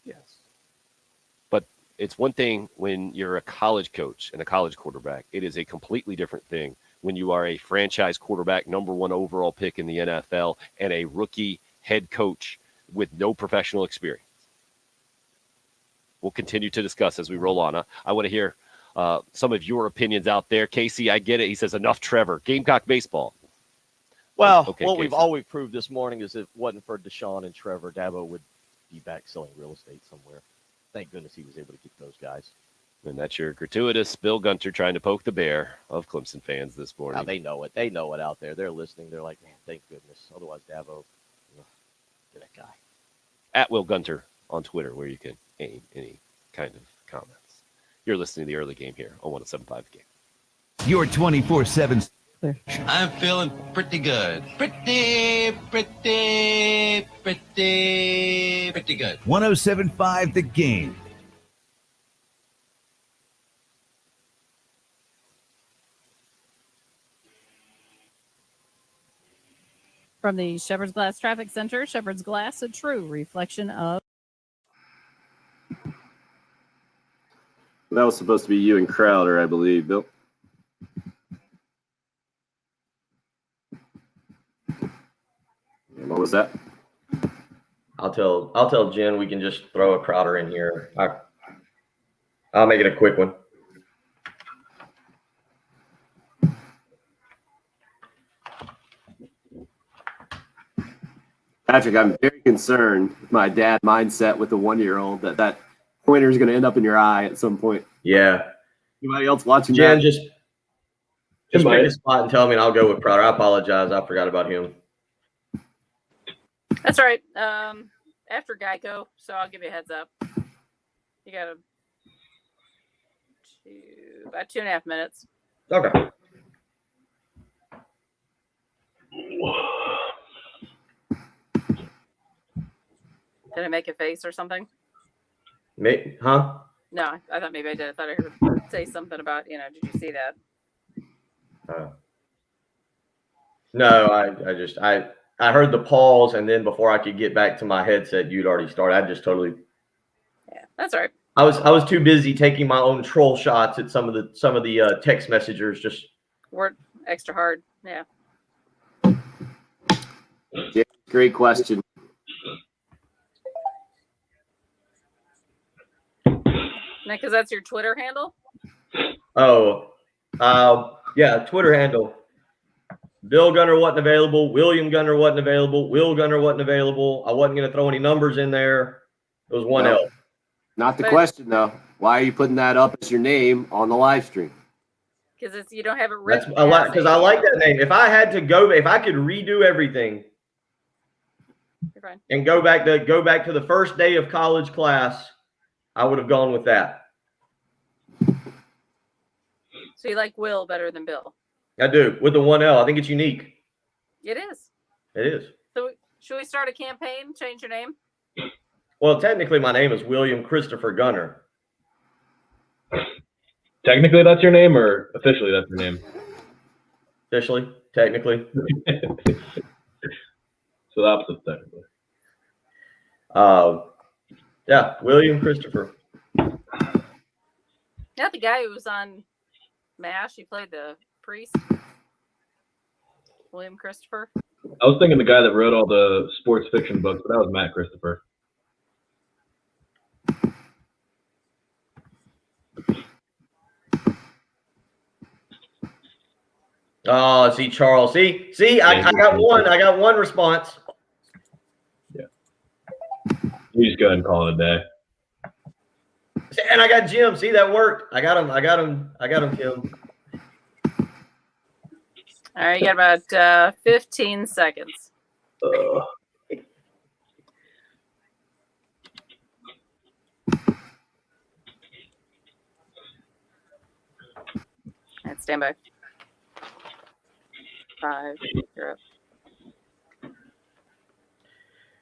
Yes. But it's one thing when you're a college coach and a college quarterback. It is a completely different thing when you are a franchise quarterback, number 1 overall pick in the NFL, and a rookie head coach with no professional experience. We'll continue to discuss as we roll on. I want to hear some of your opinions out there. Casey, I get it. He says, enough Trevor. Gamecock baseball. Well, Okay, what Casey. we've always proved this morning is if it wasn't for Deshaun and Trevor, Dabo would be back selling real estate somewhere. Thank goodness he was able to keep those guys. And that's your gratuitous Bill Gunter trying to poke the bear of Clemson fans this morning. Now they know it. They know it out there. They're listening. They're like, man, thank goodness. Otherwise, Dabo, get that guy. At Will Gunter on Twitter, where you can aim any kind of comments. You're listening to the early game here on 107.5 The Game. Your 24/7. I'm feeling pretty good. Pretty good. 107.5 The Game. From the Shepherd's Glass Traffic Center, Shepherd's Glass, a true reflection of. That was supposed to be you and Crowder, I believe, Bill. What was that? I'll tell Jen we can just throw a Crowder in here. I'll make it a quick one. Patrick, I'm very concerned with my dad mindset with the 1-year-old that pointer is going to end up in your eye at some point. Yeah. Anybody else watching Jen, that? just pick a spot and tell me, and I'll go with Crowder. I apologize. I forgot about him. That's all right. After Geico, so I'll give you a heads up. You got about 2.5 minutes. Okay. Did I make a face or something? Huh? No, I thought maybe I did. I thought I heard say something about, did you see that? No, I heard the pause, and then before I could get back to my headset, you'd already started. I just totally. Yeah, that's all right. I was too busy taking my own troll shots at some of the text messengers. Just worked extra hard. Yeah. Yeah, great question. Because that's your Twitter handle? Oh, yeah, Twitter handle. Bill Gunner wasn't available. William Gunner wasn't available. Will Gunner wasn't available. I wasn't going to throw any numbers in there. It was one L. Not the question, though. Why are you putting that up as your name on the live stream? Because you don't have it written. That's a lot. Because I like that name. If I could redo everything and go back to the first day of college class, I would have gone with that. So you like Will better than Bill? I do, with the 1L. I think it's unique. It is. It is. So should we start a campaign? Change your name? Well, technically, my name is William Christopher Gunner. Technically, that's your name, or officially, that's your name? Officially, technically. So the opposite, technically. Yeah, William Christopher. Not the guy who was on MASH. He played the priest. William Christopher. I was thinking the guy that wrote all the sports fiction books, but that was Matt Christopher. Oh, see, Charles. See, I got one. I got one response. Yeah. You just go ahead and call it a day. And I got Jim. See, that worked. I got him, Kim. All right, you got about 15 seconds. All right, stand by. 5, you're up.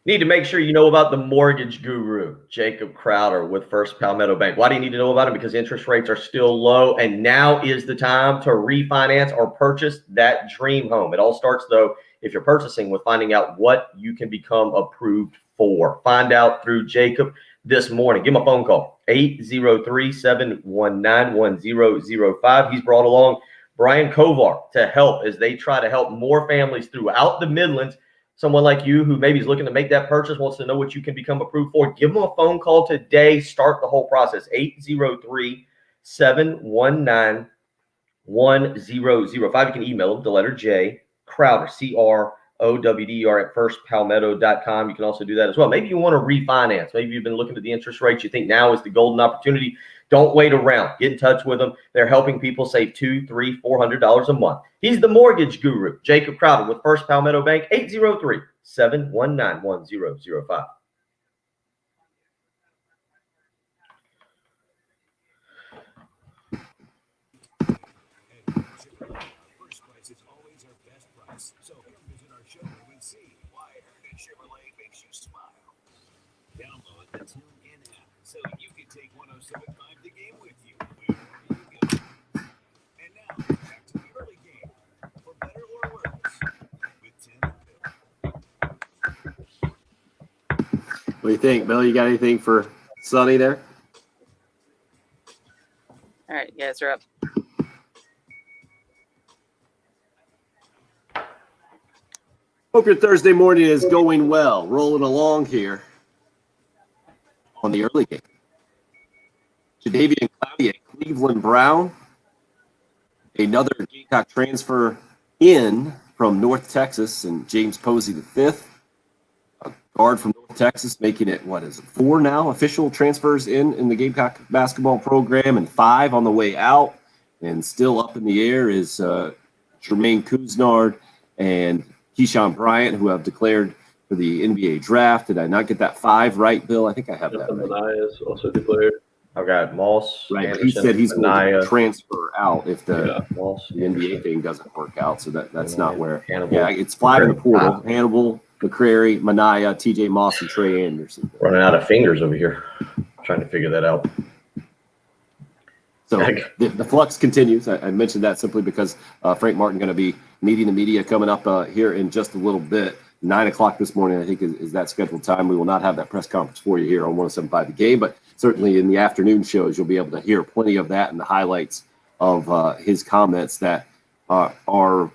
Need to make sure you know about the mortgage guru, Jacob Crowder with First Palmetto Bank. Why do you need to know about him? Because interest rates are still low, and now is the time to refinance or purchase that dream home. It all starts, though, if you're purchasing, with finding out what you can become approved for. Find out through Jacob this morning. Give him a phone call, 803-719-1005. He's brought along Brian Kovar to help as they try to help more families throughout the Midlands. Someone like you who maybe is looking to make that purchase, wants to know what you can become approved for, give them a phone call today. Start the whole process, 803-719-1005. You can email them, the letter J, Crowder, CROWDER at firstpalmetto.com. You can also do that as well. Maybe you want to refinance. Maybe you've been looking at the interest rates. You think now is the golden opportunity. Don't wait around. Get in touch with them. They're helping people save $200, $300, $400 a month. He's the mortgage guru, Jacob Crowder with First Palmetto Bank, 803-719-1005. So come visit our showroom and see why Heritage Chevrolet makes you smile. Download the TuneIn app so you can take 107.5 The Game with you wherever you go. And now back to the early game for better or worse with Tim and Bill. What do you think, Bill? You got anything for Sonny there? All right, you guys are up. Hope your Thursday morning is going well. Rolling along here on the early game. Jadeveon Clowney at Cleveland Brown. Another Gamecock transfer in from North Texas, and James Posey V, a guard from North Texas, making it, 4 now official transfers in the Gamecock basketball program, and 5 on the way out. And still up in the air is Jermaine Couisnard and Keyshawn Bryant, who have declared for the NBA draft. Did I not get that 5 right, Bill? I think I have that right. Manaya is also declared. I've got Moss. Right, Anderson, he said he's Manaya. going to transfer out if the Moss, NBA thing doesn't work out. So that's not where. Hannibal. Yeah, it's 5 in the portal. Hannibal, McCrary, Manaya, TJ Moss, and Trey Anderson. Running out of fingers over here. Trying to figure that out. So the flux continues. I mentioned that simply because Frank Martin going to be meeting the media coming up here in just a little bit. 9 o'clock this morning, I think, is that scheduled time. We will not have that press conference for you here on 107.5 The Game, but certainly in the afternoon shows, you'll be able to hear plenty of that and the highlights of his comments that are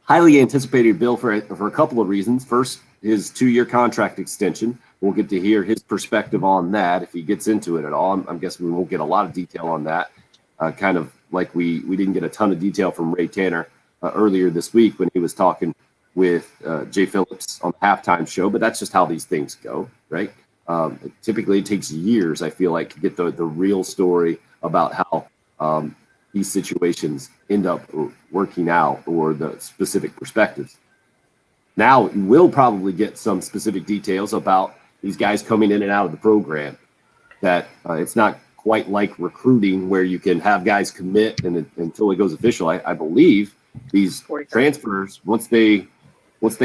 highly anticipated, Bill, for a couple of reasons. First, his 2-year contract extension. We'll get to hear his perspective on that if he gets into it at all. I'm guessing we won't get a lot of detail on that, kind of like we didn't get a ton of detail from Ray Tanner earlier this week when he was talking with Jay Phillips on the halftime show, but that's just how these things go, right? Typically, it takes years, I feel like, to get the real story about how these situations end up working out or the specific perspectives. Now, you will probably get some specific details about these guys coming in and out of the program, that it's not quite like recruiting where you can have guys commit and until it goes official. I believe these transfers, once they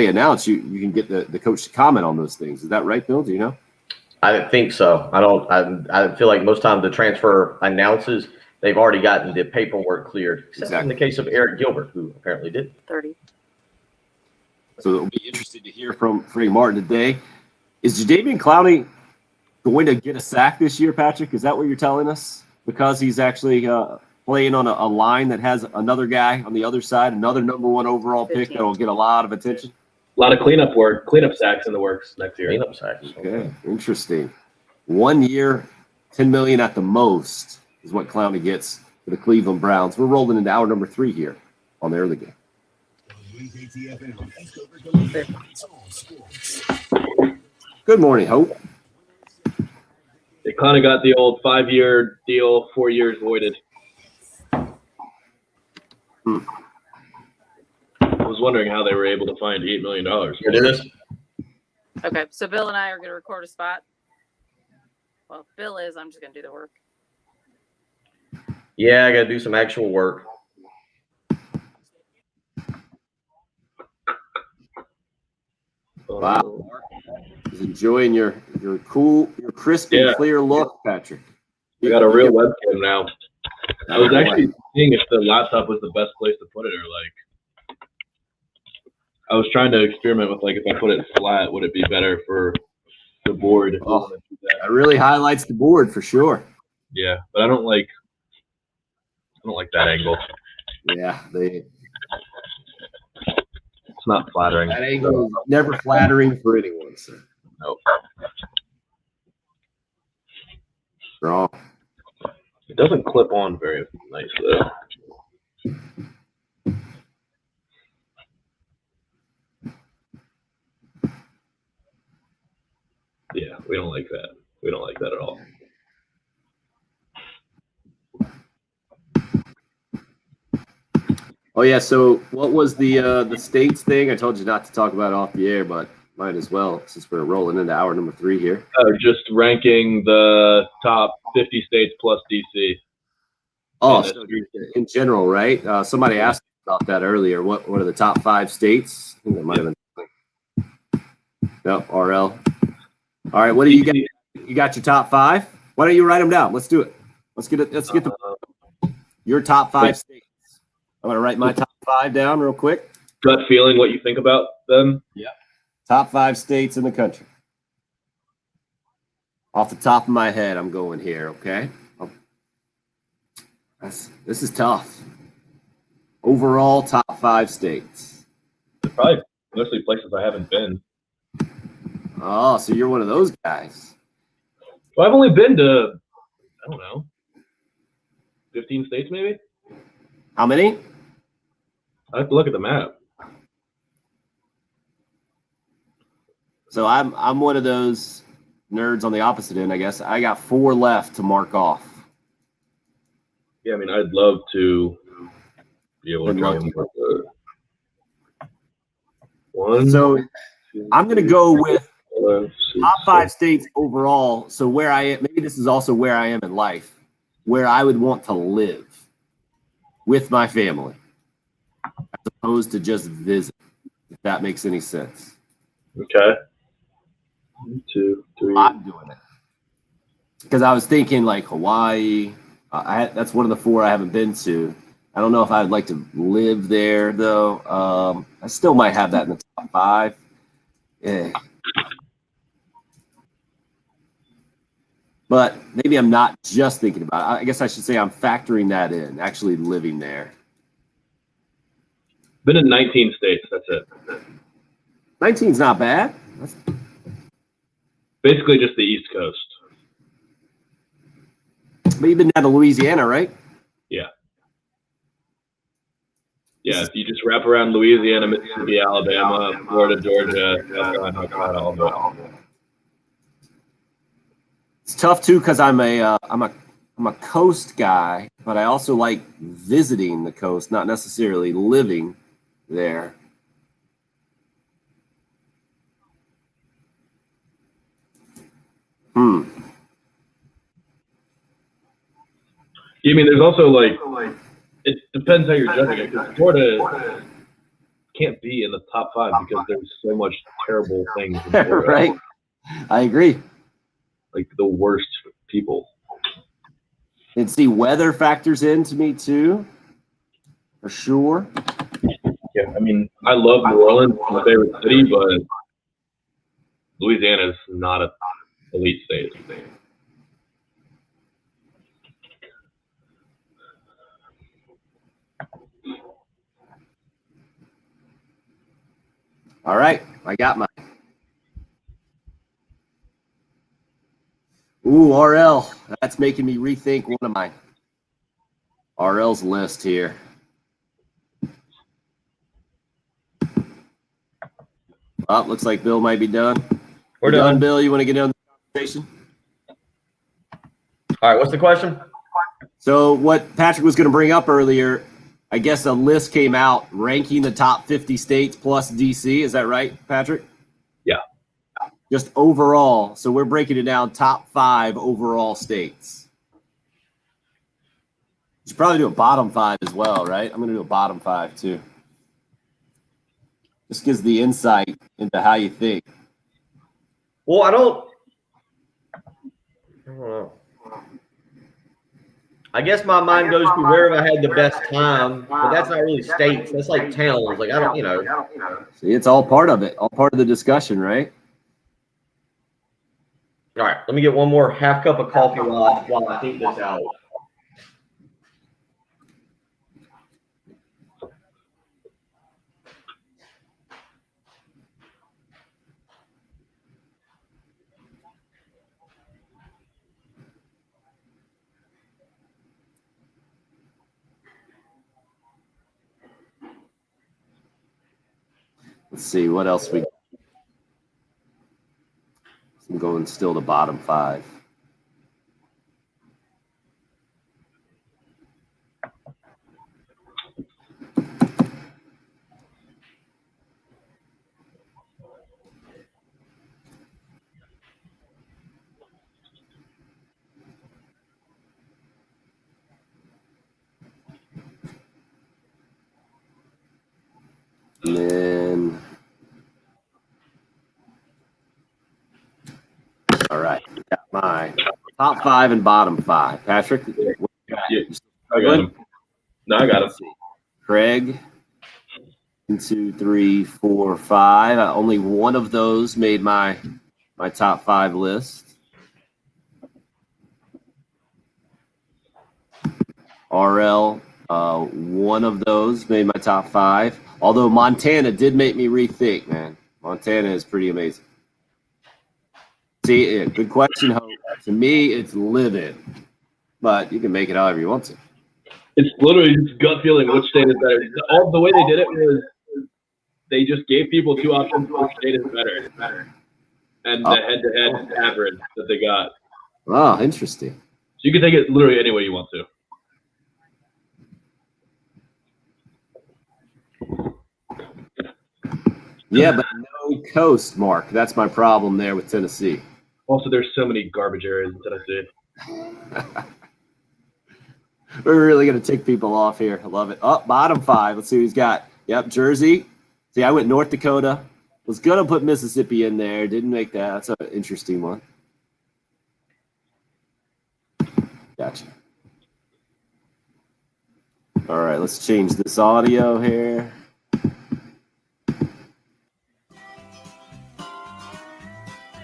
announce, you can get the coach to comment on those things. Is that right, Bill? Do you know? I think so. I feel like most times the transfer announces they've already gotten the paperwork cleared, except in the case of Eric Gilbert, who apparently did. 30. So it'll be interesting to hear from Frank Martin today. Is Jadeveon Clowney going to get a sack this year, Patrick? Is that what you're telling us? Because he's actually playing on a line that has another guy on the other side, another number 1 overall pick that will get a lot of attention? A lot of cleanup sacks in the works next year. Cleanup sacks. Okay, interesting. 1 year, $10 million at the most is what Clowney gets for the Cleveland Browns. We're rolling into hour number 3 here on the early game. Good morning, Hope. They kind of got the old 5-year deal, 4 years voided. I was wondering how they were able to find $8 million. Here it is. Okay, so Bill and I are going to record a spot. Well, Bill is. I'm just going to do the work. Yeah, I got to do some actual work. Wow. He's enjoying your cool, your crisp and clear look, Patrick. We got a real webcam now. I was actually seeing if the laptop was the best place to put it, or like I was trying to experiment with, like, if I put it flat, would it be better for the board? Oh, that really highlights the board for sure. Yeah, but I don't like that angle. Yeah, it's not flattering. That angle is never flattering for anyone, sir. Nope. Wrong. It doesn't clip on very nice though. Yeah, we don't like that. We don't like that at all. Oh yeah. So what was the states thing? I told you not to talk about it off the air, but might as well since we're rolling into hour number 3 here. Just ranking the top 50 states plus DC. Oh, so in general, right? Somebody asked about that earlier. What are the top 5 states? I think that might have been. Yep, RL. All right, what do you got? You got your top 5? Why don't you write them down? Let's do it. Let's get your top 5 states. I'm gonna write my top 5 down real quick. Gut feeling what you think about them. Yeah. Top 5 states in the country. Off the top of my head, I'm going here, okay? This is tough. Overall, top 5 states. They're probably mostly places I haven't been. Oh, so you're one of those guys. Well, I've only been to, I don't know, 15 states maybe? How many? I have to look at the map. So I'm one of those nerds on the opposite end, I guess. I got 4 left to mark off. Yeah, I mean, I'd love to be able to Good luck. go. One. So I'm going to go with 5, 6, top 5 states overall. So where I am, maybe this is also where I am in life, where I would want to live with my family, as opposed to just visit, if that makes any sense. Okay. 1, 2, 3. I'm doing it because I was thinking like Hawaii. That's one of the 4 I haven't been to. I don't know if I'd like to live there though. I still might have that in the top 5. Yeah. But maybe I'm not just thinking about it. I guess I should say I'm factoring that in, actually living there. Been in 19 states. That's it. 19's not bad. That's basically just the East Coast. But you've been down to Louisiana, right? Yeah. Yeah, if you just wrap around Louisiana, Mississippi, Alabama, Florida, Georgia, South Carolina, North Carolina, all the way. It's tough too because I'm a coast guy, but I also like visiting the coast, not necessarily living there. I mean, there's also like, it depends how you're judging it, because Florida can't be in the top 5 because there's so much terrible things in Florida. Right. I agree. Like the worst people. And see, weather factors into me too, for sure. Yeah, I mean, I love New Orleans, it's my favorite city, but Louisiana is not an elite state. All right, I got mine. Ooh, RL. That's making me rethink one of mine. RL's list here. Well, looks like Bill might be done. We're done. done. Bill, you want to get on the conversation? All right, what's the question? So what Patrick was going to bring up earlier, I guess a list came out ranking the top 50 states plus DC. Is that right, Patrick? Yeah. Just overall. So we're breaking it down top 5 overall states. You should probably do a bottom 5 as well, right? I'm going to do a bottom 5 too. This gives the insight into how you think. Well, I don't know. I guess my mind goes to wherever I had the best time, but that's not really states. That's like towns. Like, I don't, See, it's all part of it, all part of the discussion, right? All right, let me get one more half cup of coffee while I think this out. Let's see what else we got. I'm going still to bottom 5. And then, all right, got my top 5 and bottom 5. Patrick, what you got? Yeah, I got him. No, I got him. Craig, 1, 2, 3, 4, 5. Only one of those made my top 5 list. RL, one of those made my top 5. Although Montana did make me rethink, man. Montana is pretty amazing. See, good question, Hope. To me, it's live-in, but you can make it however you want to. It's literally just gut feeling which state is better. All the way they did it was they just gave people 2 options. Which state is better, and the head-to-head average that they got. Oh, interesting. So you can take it literally any way you want to. Yeah, but no coast, Mark. That's my problem there with Tennessee. Also, there's so many garbage areas in Tennessee. We're really going to tick people off here. I love it. Oh, bottom 5. Let's see who he's got. Yep, Jersey. See, I went North Dakota. Was going to put Mississippi in there. Didn't make that. That's an interesting one. Gotcha. All right, let's change this audio here.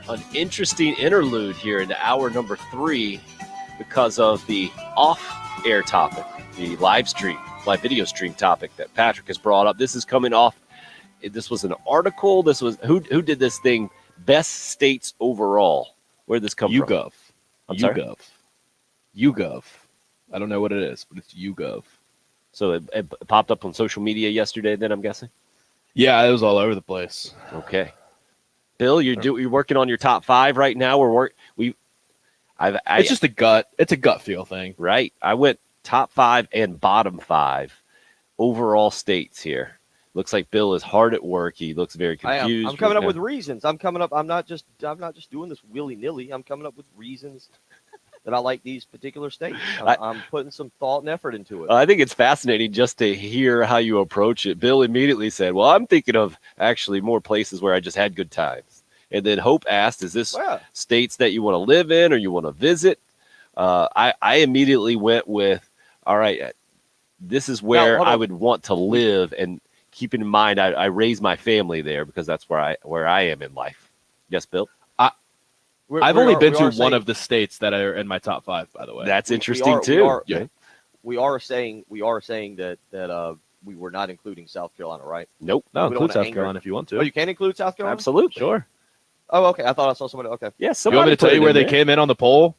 An interesting interlude here into hour number 3 because of the off-air topic, the live video stream topic that Patrick has brought up. This is coming off. This was an article. This was who did this thing? Best states overall. Where did this come from? YouGov. I'm sorry? YouGov. I don't know what it is, but it's YouGov. So it popped up on social media yesterday. Then I'm guessing. Yeah, it was all over the place. Okay. Bill, you're working on your top 5 right now. It's just a gut. It's a gut feel thing, right? I went top 5 and bottom 5 overall states here. Looks like Bill is hard at work. He looks very confused. I'm coming up with reasons. I'm not just doing this willy nilly. I'm coming up with reasons that I like these particular states. I'm putting some thought and effort into it. I think it's fascinating just to hear how you approach it. Bill immediately said, well, I'm thinking of actually more places where I just had good times. And then Hope asked, is this states that you want to live in or you want to visit? I immediately went with, all right, this is where I would want to live. And keeping in mind, I raised my family there because that's where I am in life. Yes, Bill? I've only been to one of the states that are in my top 5, by the way. That's interesting too. We are saying that we were not including South Carolina, right? Nope. No, include South Carolina if you want to. Oh, you can include South Carolina? Absolutely. Sure. Oh, okay. I thought I saw somebody. Okay. Yes. You want me to tell you where they came in on the poll?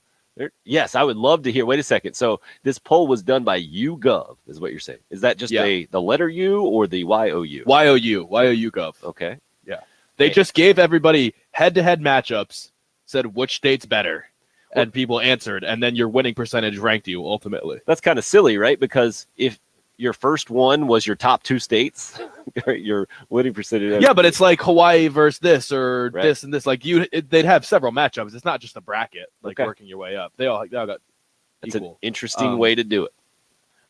Yes, I would love to hear. Wait a second. So this poll was done by YouGov, is what you're saying. Is that just the letter U or the YOU? YOU Gov. Okay. Yeah. They just gave everybody head-to-head matchups, said which state's better, and people answered, and then your winning percentage ranked you ultimately. That's kind of silly, right? Because if your first one was your top 2 states, your winning percentage. Yeah, but it's like Hawaii versus this or this and this. Like they'd have several matchups. It's not just a bracket, like working your way up. They all got That's equal. An interesting way to do it.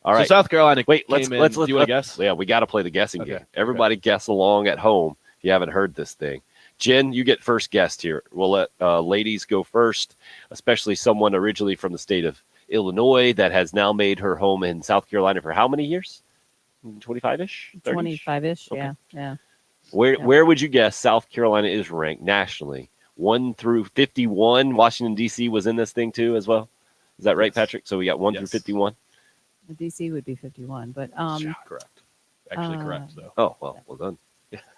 All right. So South Carolina. Wait, let's do you want to guess? Yeah, we got to play the guessing game. Everybody guess along at home if you haven't heard this thing. Jen, you get first guest here. We'll let ladies go first, especially someone originally from the state of Illinois that has now made her home in South Carolina for how many years? 25-ish? 25-ish, okay. Yeah. Where would you guess South Carolina is ranked nationally? 1 through 51. Washington, D.C. was in this thing too as well. Is that right, Patrick? So we got 1 through 51? The D.C. would be 51, but correct. Actually correct, though. Oh, well done.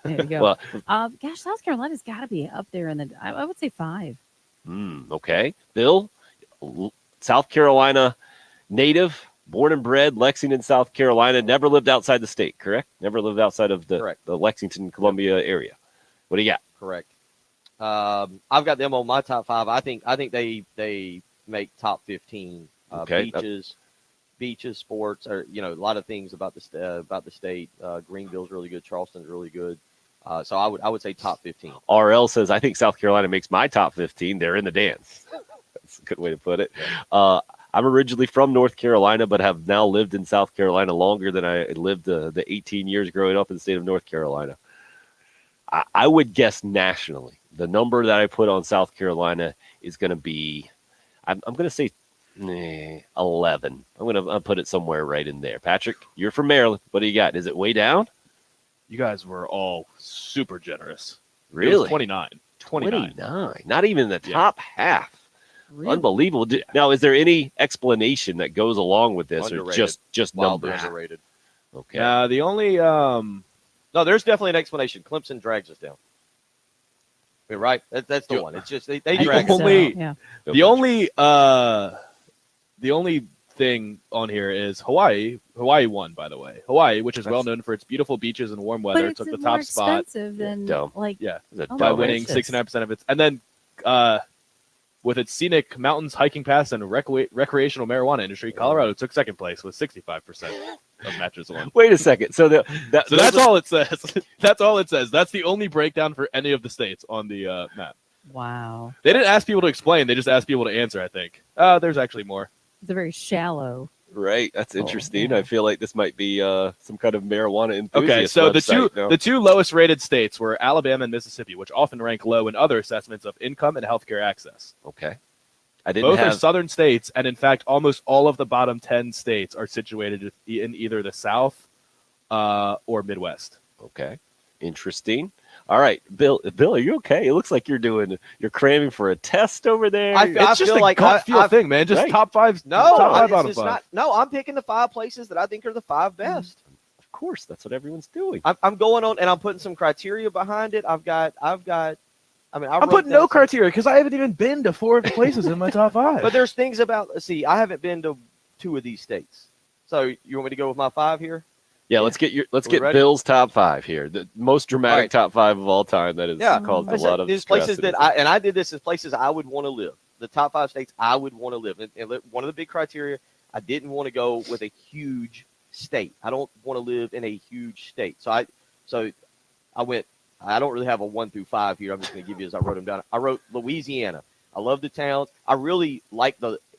There you go. Gosh, South Carolina's got to be up there in the. I would say 5. Okay, Bill, South Carolina native, born and bred, Lexington, South Carolina. Never lived outside the state. Correct. Never lived outside of the Lexington, Columbia area. What do you got? Correct. I've got them on my top 5. I think they make top 15. Okay. Beaches, sports, or a lot of things about the state. Greenville's really good. Charleston's really good. So I would say top 15. RL says I think South Carolina makes my top 15. They're in the dance. That's a good way to put it. I'm originally from North Carolina, but have now lived in South Carolina longer than I lived the 18 years growing up in the state of North Carolina. I would guess nationally, the number that I put on South Carolina is going to be, I'm going to say 11. I'm going to put it somewhere right in there. Patrick, you're from Maryland. What do you got? Is it way down? You guys were all super generous. Really? It was 29. 29. Not even the top half. Really? Unbelievable. Now, is there any explanation that goes along with this, Underrated. or just Wildly numbers? underrated. Okay. The only No, there's definitely an explanation. Clemson drags us down. I mean, right? That's the one. It's just they I drag think us so, only- yeah. the only thing on here is Hawaii. Hawaii won, by the way. Hawaii, which is well known for its beautiful beaches and warm But weather, it's took the more top spot. expensive than Dumb. like Yeah, oh by my winning gracious. 69% of its, and then with its scenic mountains, hiking paths, and recreational marijuana industry, Colorado took second place with 65% of matches won. Wait a second. So that's all it says. That's all it says. That's the only breakdown for any of the states on the map. Wow. They didn't ask people to explain. They just asked people to answer, I think. There's actually more. It's a very shallow. Right. That's Oh, interesting. yeah. I feel like this might be some kind of marijuana enthusiast. Okay, so website, the two lowest rated states were Alabama and Mississippi, which often rank low in other assessments of income and healthcare access. Okay. I didn't Both have are southern states, and in fact, almost all of the bottom 10 states are situated in either the South or Midwest. Okay. Interesting. All right, Bill, are you okay? It looks like you're cramming for a test over there. I It's just feel a like gut feel I- thing, man. Just Right. top five. No, top five it's, out of it's five. not. No, I'm picking the 5 places that I think are the 5 best. Of course, that's what everyone's doing. I'm going on, and I'm putting some criteria behind it. I've got. I mean, I'm putting no criteria because I haven't even been to 4 places in my top 5. But there's things about. See, I haven't been to 2 of these states. So you want me to go with my 5 here? Yeah, let's get Are we ready? Bill's top 5 here. The most dramatic All right. top 5 of all time. That is caused I a said lot of these stress places in that I did this as places I would want to live. The top 5 states I would want to live. And one of the big criteria, I didn't want to go with a huge state. I don't want to live in a huge state. So I went. I don't really have a 1 through 5 here. I'm just going to give you as I wrote them down. I wrote Louisiana. I love the towns. I really like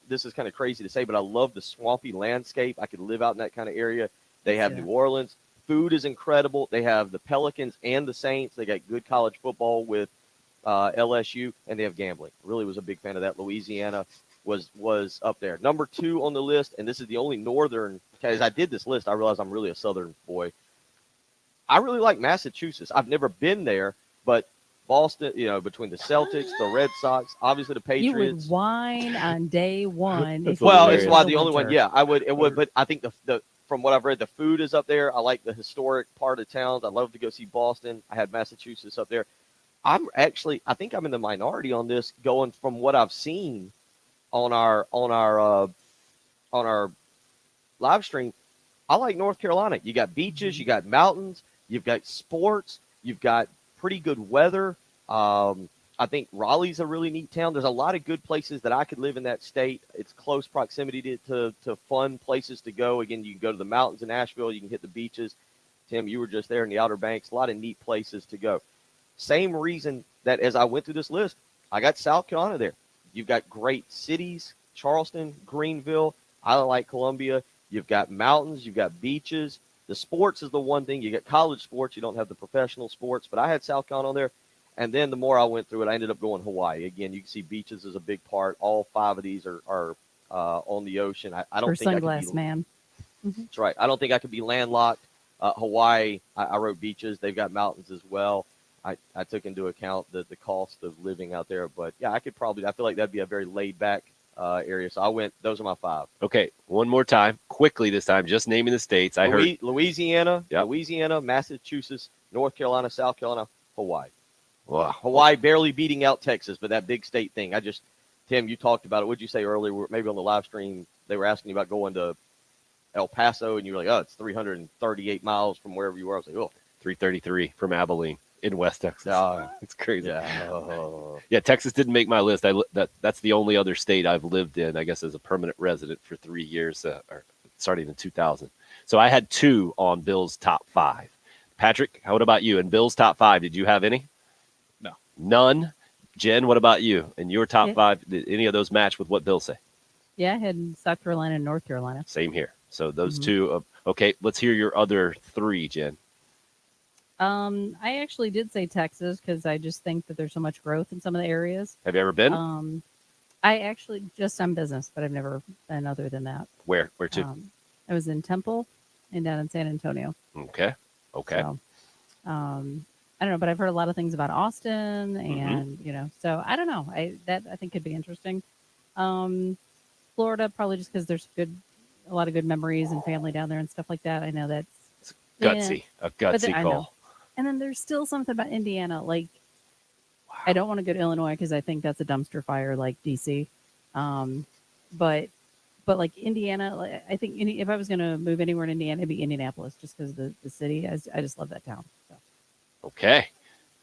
this is kind of crazy to say, but I love the swampy landscape. I could live out in that kind of area. They have Yeah. New Orleans. Food is incredible. They have the Pelicans and the Saints. They got good college football with LSU, and they have gambling. Really was a big fan of that. Louisiana was up there. Number 2 on the list, and this is the only northern. As I did this list, I realized I'm really a southern boy. I really like Massachusetts. I've never been there, but Boston, between the Celtics, the Red Sox, obviously the You Patriots. would whine on day one. if Well, you it's were why in the only one. winter. Yeah, I would. It would, but I think the from what I've read, the food is up there. I like the historic part of towns. I love to go see Boston. I had Massachusetts up there. I think I'm in the minority on this, going from what I've seen on our live stream. I like North Carolina. You got beaches, you got mountains, you've got sports, you've got pretty good weather. I think Raleigh's a really neat town. There's a lot of good places that I could live in that state. It's close proximity to fun places to go. Again, you can go to the mountains in Asheville. You can hit the beaches. Tim, you were just there in the Outer Banks. A lot of neat places to go. Same reason that as I went through this list, I got South Carolina there. You've got great cities, Charleston, Greenville. I like Columbia. You've got mountains. You've got beaches. The sports is the one thing. You get college sports. You don't have the professional sports. But I had South Carolina on there. And then the more I went through it, I ended up going Hawaii. Again, you can see beaches is a big part. All 5 of these are on the ocean. I don't For think Sunglass I could be, Man. That's right. I don't think I could be landlocked. Hawaii, I wrote beaches. They've got mountains as well. I took into account the cost of living out there. But, yeah, I feel like that'd be a very laid-back area. So those are my 5. Okay, one more time, quickly this time, just naming the states. I heard Louisiana, Yep. Louisiana, Massachusetts, North Carolina, South Carolina, Hawaii. Wow. Hawaii barely beating out Texas, but that big state thing. Tim, you talked about it. What'd you say earlier? Maybe on the live stream, they were asking you about going to El Paso, and you were like, oh, it's 338 miles from wherever you were. I was like, oh. 333 from Abilene in West Texas. It's crazy. Yeah. Yeah, Texas didn't make my list. That's the only other state I've lived in, I guess, as a permanent resident for 3 years, or starting in 2000. So I had 2 on Bill's top 5. Patrick, what about you? In Bill's top 5, did you have any? No. None? Jen, what about you? In your top Yeah. 5, did any of those match with what Bill said? Yeah, I had South Carolina and North Carolina. Same here. So those Mhm. 2. Okay, let's hear your other 3, Jen. I actually did say Texas because I just think that there's so much growth in some of the areas. Have you ever been? I actually just on business, but I've never been other than that. Where to? I was in Temple and down in San Antonio. Okay. So, I don't know, but I've heard a lot of things about Austin, and so I don't know. I think could be interesting. Florida, probably just because there's a lot of good memories and family down there and stuff like that. I know that's Gutsy, a gutsy I know. call. And then there's still something about Indiana. Like, I don't want to go to Illinois because I think that's a dumpster fire like DC. But like Indiana, like, I think if I was going to move anywhere in Indiana, it'd be Indianapolis just because of the city. I just love that town. So. Okay,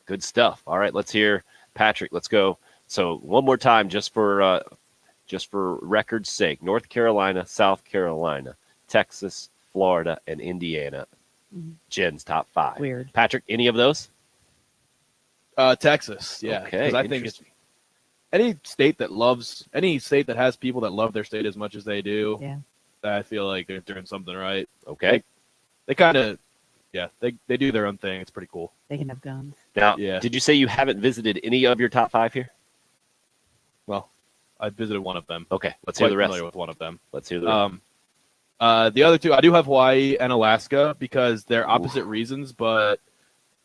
good stuff. All right, let's hear Patrick. Let's go. So one more time, just for record's sake: North Carolina, South Carolina, Texas, Florida, and Indiana. Jen's top 5. Weird. Patrick, any of those? Texas, yeah. Okay, I think it's any state that has people that love their state as much as they do. Yeah. I feel like they're doing something right. Okay. They kind of, they do their own thing. It's pretty cool. They can have guns. Now, Yeah. did you say you haven't visited any of your top 5 here? Well, I visited one of them. Okay, let's hear the rest. Familiar with one of them. Let's hear the rest. The other two, I do have Hawaii and Alaska because they're opposite reasons, but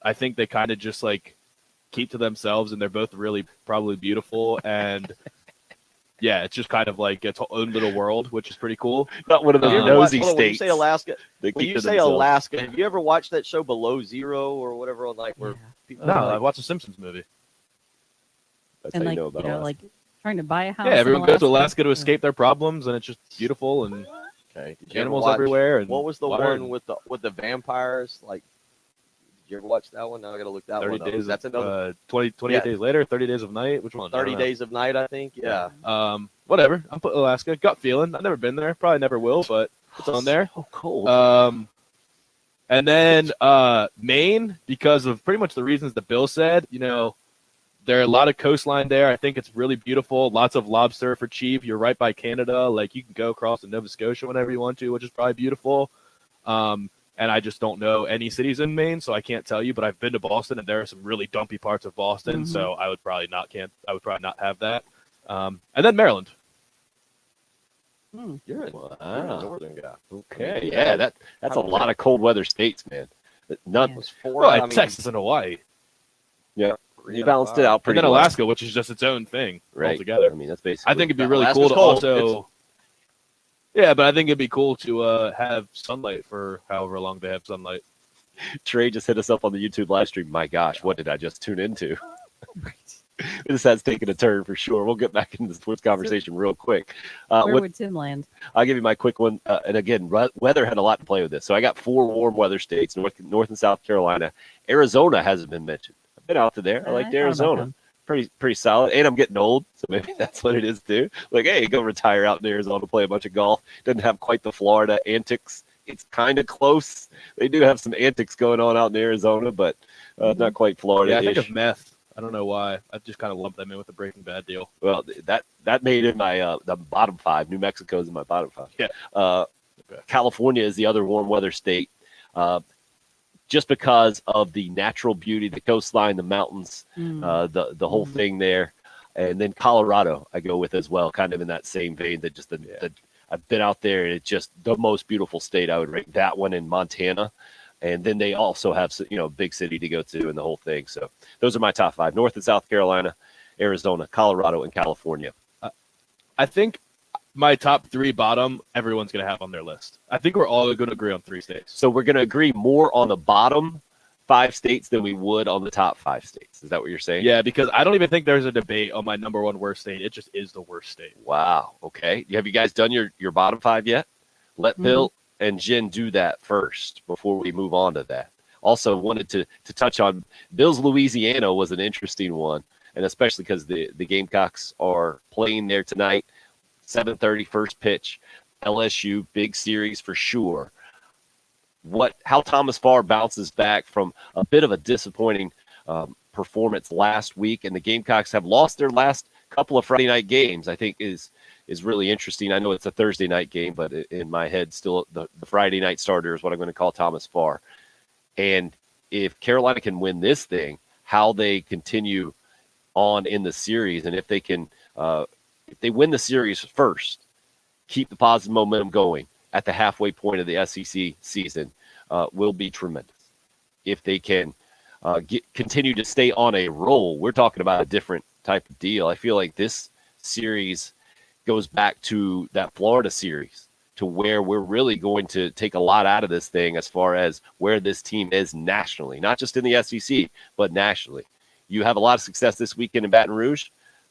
I think they kind of just like keep to themselves, and they're both really probably beautiful. And yeah, it's just kind of like its own little world, which is pretty cool. Not one of those nosy When you states. say Alaska, They when keep you to say themselves. Alaska, have you ever watched that show Below Zero or whatever on like where people No, like, I watched the Simpsons movie. That's And how like, you know about Alaska. like trying to buy a house. Yeah, everyone in goes to Alaska to escape their problems, and it's just beautiful and okay, did you ever animals watch- everywhere. And What was the water one with the vampires? Like, did you ever watch that one? Now I got to look that 30 one up. days. That's another 28 Yeah. days later. 30 Days of Night. Which one? I don't 30 know. Days of Night, I think. Yeah. Whatever. I'm putting Alaska. Gut feeling. I've never been there. Probably never will, but it's on there. Oh, cold. And then Maine, because of pretty much the reasons that Bill said. You know, there are a lot of coastline there. I think it's really beautiful. Lots of lobster for cheap. You're right by Canada. Like you can go across to Nova Scotia whenever you want to, which is probably beautiful. And I just don't know any cities in Maine, so I can't tell you. But I've been to Boston, and there are some really dumpy parts of Boston. So I would probably not have that. And then Maryland. You're a northern guy. Okay, yeah, that's a lot of cold weather states, man. None was Well, Texas and Hawaii. Yeah, you balanced it out And pretty then well. Alaska, which is just its own thing Right. altogether. I mean, that's basically. I think it'd be really Alaska's cool to cold. also. Yeah, but I think it'd be cool to have sunlight for however long they have sunlight. Trey just hit us up on the YouTube live stream. My gosh, what did I just tune into? This has taken a turn for sure. We'll get back into the sports conversation real quick. Where What- would Tim land? I'll give you my quick one. And again, weather had a lot to play with this. So I got 4 warm weather states: North and South Carolina. Arizona hasn't been mentioned. I've been out to there. I liked thought about Arizona. them. Pretty solid. And I'm getting old, so maybe that's what it is too. Like, hey, go retire out in Arizona, play a bunch of golf. Doesn't have quite the Florida antics. It's kind of close. They do have some antics going on out in Arizona, but not quite Florida. Yeah, I think of meth. I don't know why. I just kind of lumped them in with the Breaking Bad deal. Well, that made it my the bottom 5. New Mexico's in my bottom 5. Yeah. California is the other warm weather state, just because of the natural beauty, the coastline, the mountains, the whole thing there, and then Colorado I go with as well, kind of in that same vein. That just I've been out there, and it's just the most beautiful state. I would rank that one in Montana. And then they also have, big city to go to and the whole thing. So those are my top 5: North and South Carolina, Arizona, Colorado, and California. I think my top 3 bottom, everyone's going to have on their list. I think we're all going to agree on 3 states. So we're going to agree more on the bottom 5 states than we would on the top 5 states. Is that what you're saying? Yeah, because I don't even think there's a debate on my number 1 worst state. It just is the worst state. Wow. Okay. Have you guys done your bottom 5 yet? Let Bill and Jen do that first before we move on to that. Also wanted to touch on Bill's Louisiana was an interesting one, and especially because the Gamecocks are playing there tonight, 7:30 first pitch, LSU, big series for sure. How Thomas Farr bounces back from a bit of a disappointing performance last week, and the Gamecocks have lost their last couple of Friday night games, I think is really interesting. I know it's a Thursday night game, but in my head, still the Friday night starter is what I'm going to call Thomas Farr. And if Carolina can win this thing, how they continue on in the series, and if they can, if they win the series first, keep the positive momentum going at the halfway point of the SEC season, will be tremendous. If they can continue to stay on a roll, we're talking about a different type of deal. I feel like this series goes back to that Florida series, to where we're really going to take a lot out of this thing as far as where this team is nationally, not just in the SEC, but nationally. You have a lot of success this weekend in Baton Rouge.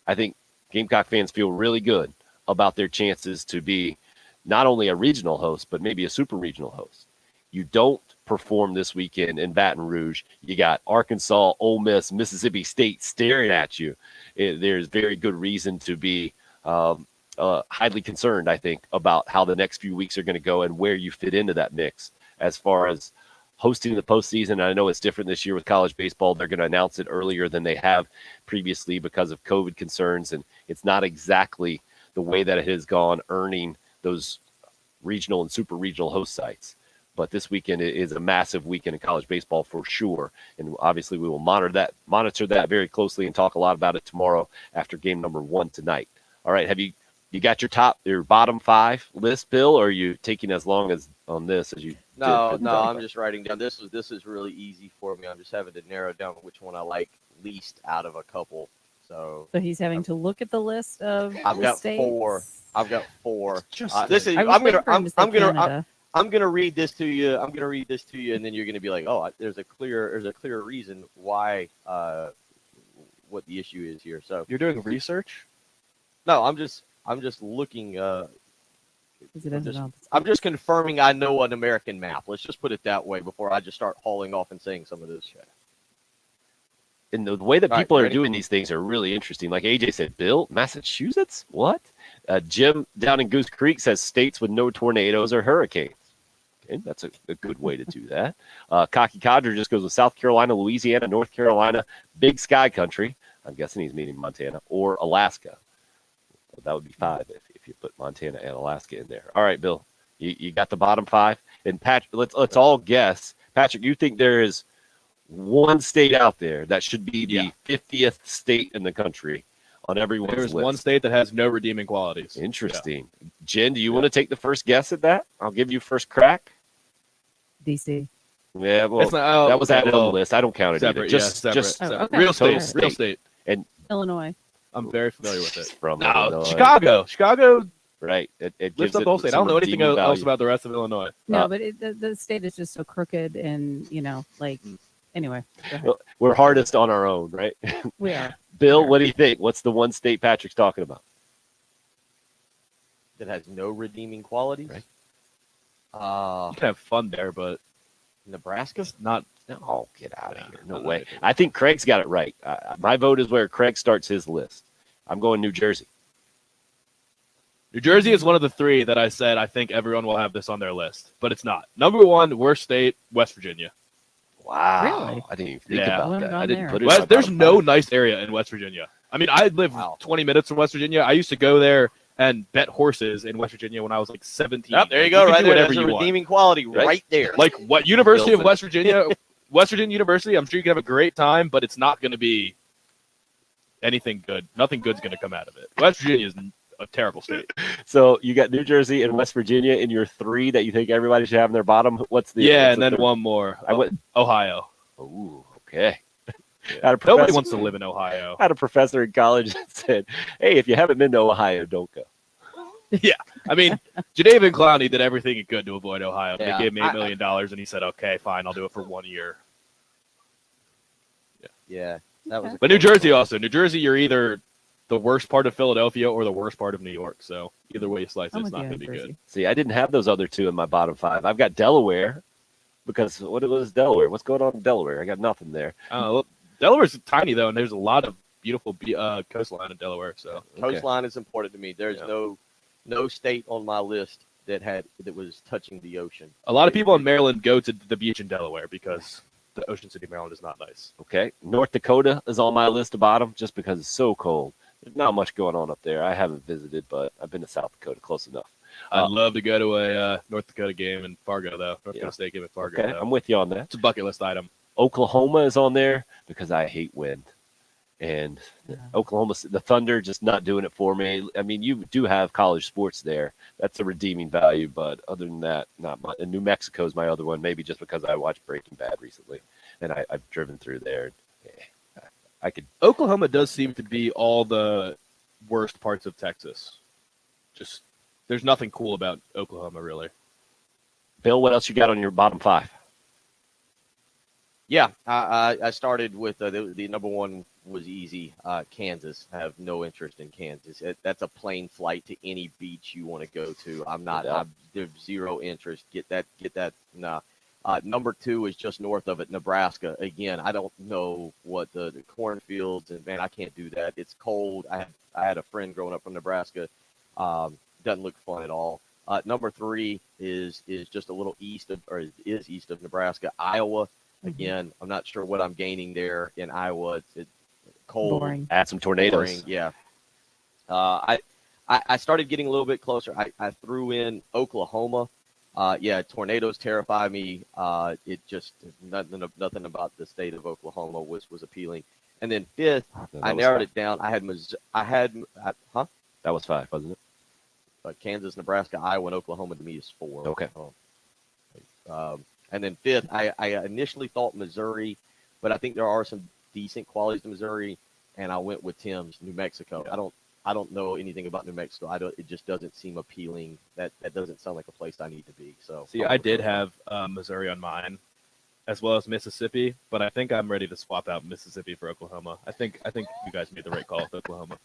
I think Gamecock fans feel really good about their chances to be not only a regional host, but maybe a super regional host. You don't perform this weekend in Baton Rouge, you got Arkansas, Ole Miss, Mississippi State staring at you. There's very good reason to be highly concerned, I think, about how the next few weeks are going to go and where you fit into that mix as far as hosting the postseason. I know it's different this year with college baseball. They're going to announce it earlier than they have previously because of COVID concerns, and it's not exactly the way that it has gone, earning those regional and super regional host sites. But this weekend is a massive weekend in college baseball for sure. And obviously we will monitor that very closely and talk a lot about it tomorrow after game number 1 tonight. All right. Have you got your bottom 5 list, Bill, or are you taking as long as on this as you No, did? I'm just writing down. This is really easy for me. I'm just having to narrow down which one I like least out of a couple. So he's having to look at the list of I've the got states. 4. I've got 4. This is. I'm gonna read this to you. And then you're gonna be like, oh, there's a clear reason why what the issue is here. So You're doing research? no, I'm just looking. I'm I'm just confirming I know an American map. Let's just put it that way before I just start hauling off and saying some of this shit. And the way that All right, people are ready? doing these things are really interesting. Like AJ said, Bill, Massachusetts? What? Jim down in Goose Creek says states with no tornadoes or hurricanes. Okay, that's a good way to do that. Cocky Codger just goes with South Carolina, Louisiana, North Carolina, Big Sky Country. I'm guessing he's meaning Montana or Alaska. Well, that would be 5 if you put Montana and Alaska in there. All right, Bill, you got the bottom 5. And Patrick, let's all guess. Patrick, you think there is one state out there that should be the 50th state in the country on everyone's There's list? one state that has no redeeming qualities. Interesting. Jen, do you want to take the first guess at that? I'll give you first crack. DC. Yeah, well, It's not- that was added on well, the list. I don't count it separate, either. yeah, separate. Oh, okay. Real total state. Real state. And Illinois. I'm very familiar with it. from No, Illinois. Chicago Right. It lifts gives up it the whole state. I some don't know anything redeeming else value. about the rest of Illinois. No, but the state is just so crooked, and anyway. Go ahead. Well, we're hardest on our own, right? We are. Bill, what do you think? What's the one state Patrick's talking about? That has no redeeming qualities. Right. You can have fun there, but Nebraska? Not. Oh, get out of here. No not way. really. I think Craig's got it right. My vote is where Craig starts his list. I'm going New Jersey. New Jersey is one of the 3 that I said I think everyone will have this on their list, but it's not. Number 1, worst state, West Virginia. Wow. Really? I didn't even think Yeah. about Wouldn't that. have I gone didn't there. put it in my There's bottom no 5. nice area in West Virginia. I mean, I live 20 minutes from West Virginia. I used to go there and bet horses in West Virginia when I was like 17. Yep, there you Like, go, can right do there. whatever There's a you want. redeeming quality Right. right there. Like what University of Built it. West Virginia, West Virginia University. I'm sure you can have a great time, but it's not going to be anything good. Nothing good's going to come out of it. West Virginia is a terrible state. So you got New Jersey and West Virginia in your 3 that you think everybody should have in their bottom. What's the Yeah, what's and the then third? one more. I went. Ohio. Ooh, okay. Yeah. Had a Nobody professor- wants to live in Ohio. I had a professor in college that said, "Hey, if you haven't been to Ohio, don't go." Yeah, I mean, Jadavion Clowney did everything he could to avoid Ohio. Yeah, They gave me $8 million, and he said, "Okay, fine, I'll do it for 1 year." Yeah, that was. But New Jersey also. New Jersey, you're either the worst part of Philadelphia or the worst part of New York. So either way you slice it, I'm it's with not you going on to be Jersey. good. See, I didn't have those other 2 in my bottom 5. I've got Delaware because what was Delaware? What's going on in Delaware? I got nothing there. Delaware's tiny though, and there's a lot of beautiful coastline in Delaware. So Coastline is important to me. There's no state on my list that was touching the ocean. a lot of people in Maryland go to the beach in Delaware because the Ocean City, Maryland, is not nice. Okay, North Dakota is on my list of bottom just because it's so cold. There's not much going on up there. I haven't visited, but I've been to South Dakota close enough. I'd love to go to a North Dakota game in Fargo, though. North Dakota State game in Fargo. Okay, though. I'm with you on that. It's a bucket list item. Oklahoma is on there because I hate wind. And Oklahoma, the Thunder, just not doing it for me. I mean, you do have college sports there. That's a redeeming value. But other than that, not much. And New Mexico is my other one, maybe just because I watched Breaking Bad recently. And I've driven through there. I could. Oklahoma does seem to be all the worst parts of Texas. just there's nothing cool about Oklahoma really. Bill, what else you got on your bottom five? Yeah, I started with the number one was easy. Kansas. I have no interest in Kansas. That's a plane flight to any beach you want to go to. I'm not. There's zero interest. Get that. Nah. Number two is just north of it, Nebraska. Again, I don't know what the cornfields and man, I can't do that. It's cold. I had a friend growing up from Nebraska. Doesn't look fun at all. Number three is just a little east of Nebraska, Iowa. Again, I'm not sure what I'm gaining there in Iowa. It's cold. Boring. Add some tornadoes. Boring, yeah. I started getting a little bit closer. I threw in Oklahoma. Tornadoes terrify me. It just nothing about the state of Oklahoma was appealing. And then fifth, I narrowed it down. I had That was five, wasn't it? Kansas, Nebraska, Iowa, and Oklahoma to me is four. Okay. And then fifth, I initially thought Missouri, but I think there are some decent qualities to Missouri, and I went with Tim's New Mexico. Yeah. I don't know anything about New Mexico. It just doesn't seem appealing. That doesn't sound like a place I need to be. So See, I did have Missouri on mine, as well as Mississippi, but I think I'm ready to swap out Mississippi for Oklahoma. I think you guys made the right call with Oklahoma.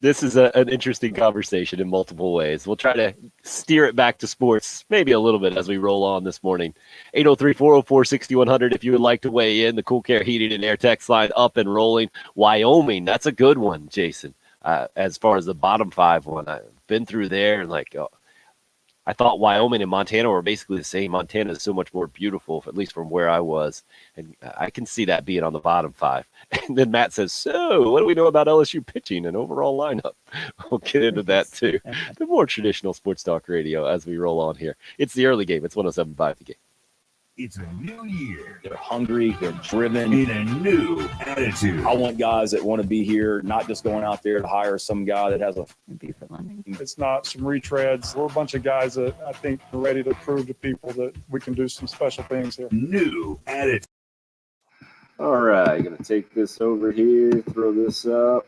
This is an interesting conversation in multiple ways. We'll try to steer it back to sports maybe a little bit as we roll on this morning. 803-404-6100 if you would like to weigh in. The Cool Care Heating and Air text line up and rolling. Wyoming, that's a good one, Jason. As far as the bottom five one, I've been through there and I thought Wyoming and Montana were basically the same. Montana is so much more beautiful, at least from where I was. And I can see that being on the bottom five. And then Matt says, so what do we know about LSU pitching and overall lineup? We'll get into that too. The more traditional sports talk radio as we roll on here. It's the early game. It's 107.5 The Game. It's a new year. They're hungry. They're driven. In a new attitude. I want guys that want to be here, not just going out there to hire some guy that has a Beaufort Lending. It's not some retreads. We're a bunch of guys that I think are ready to prove to people that we can do some special things here. New attitude. All right, going to take this over here, throw this up.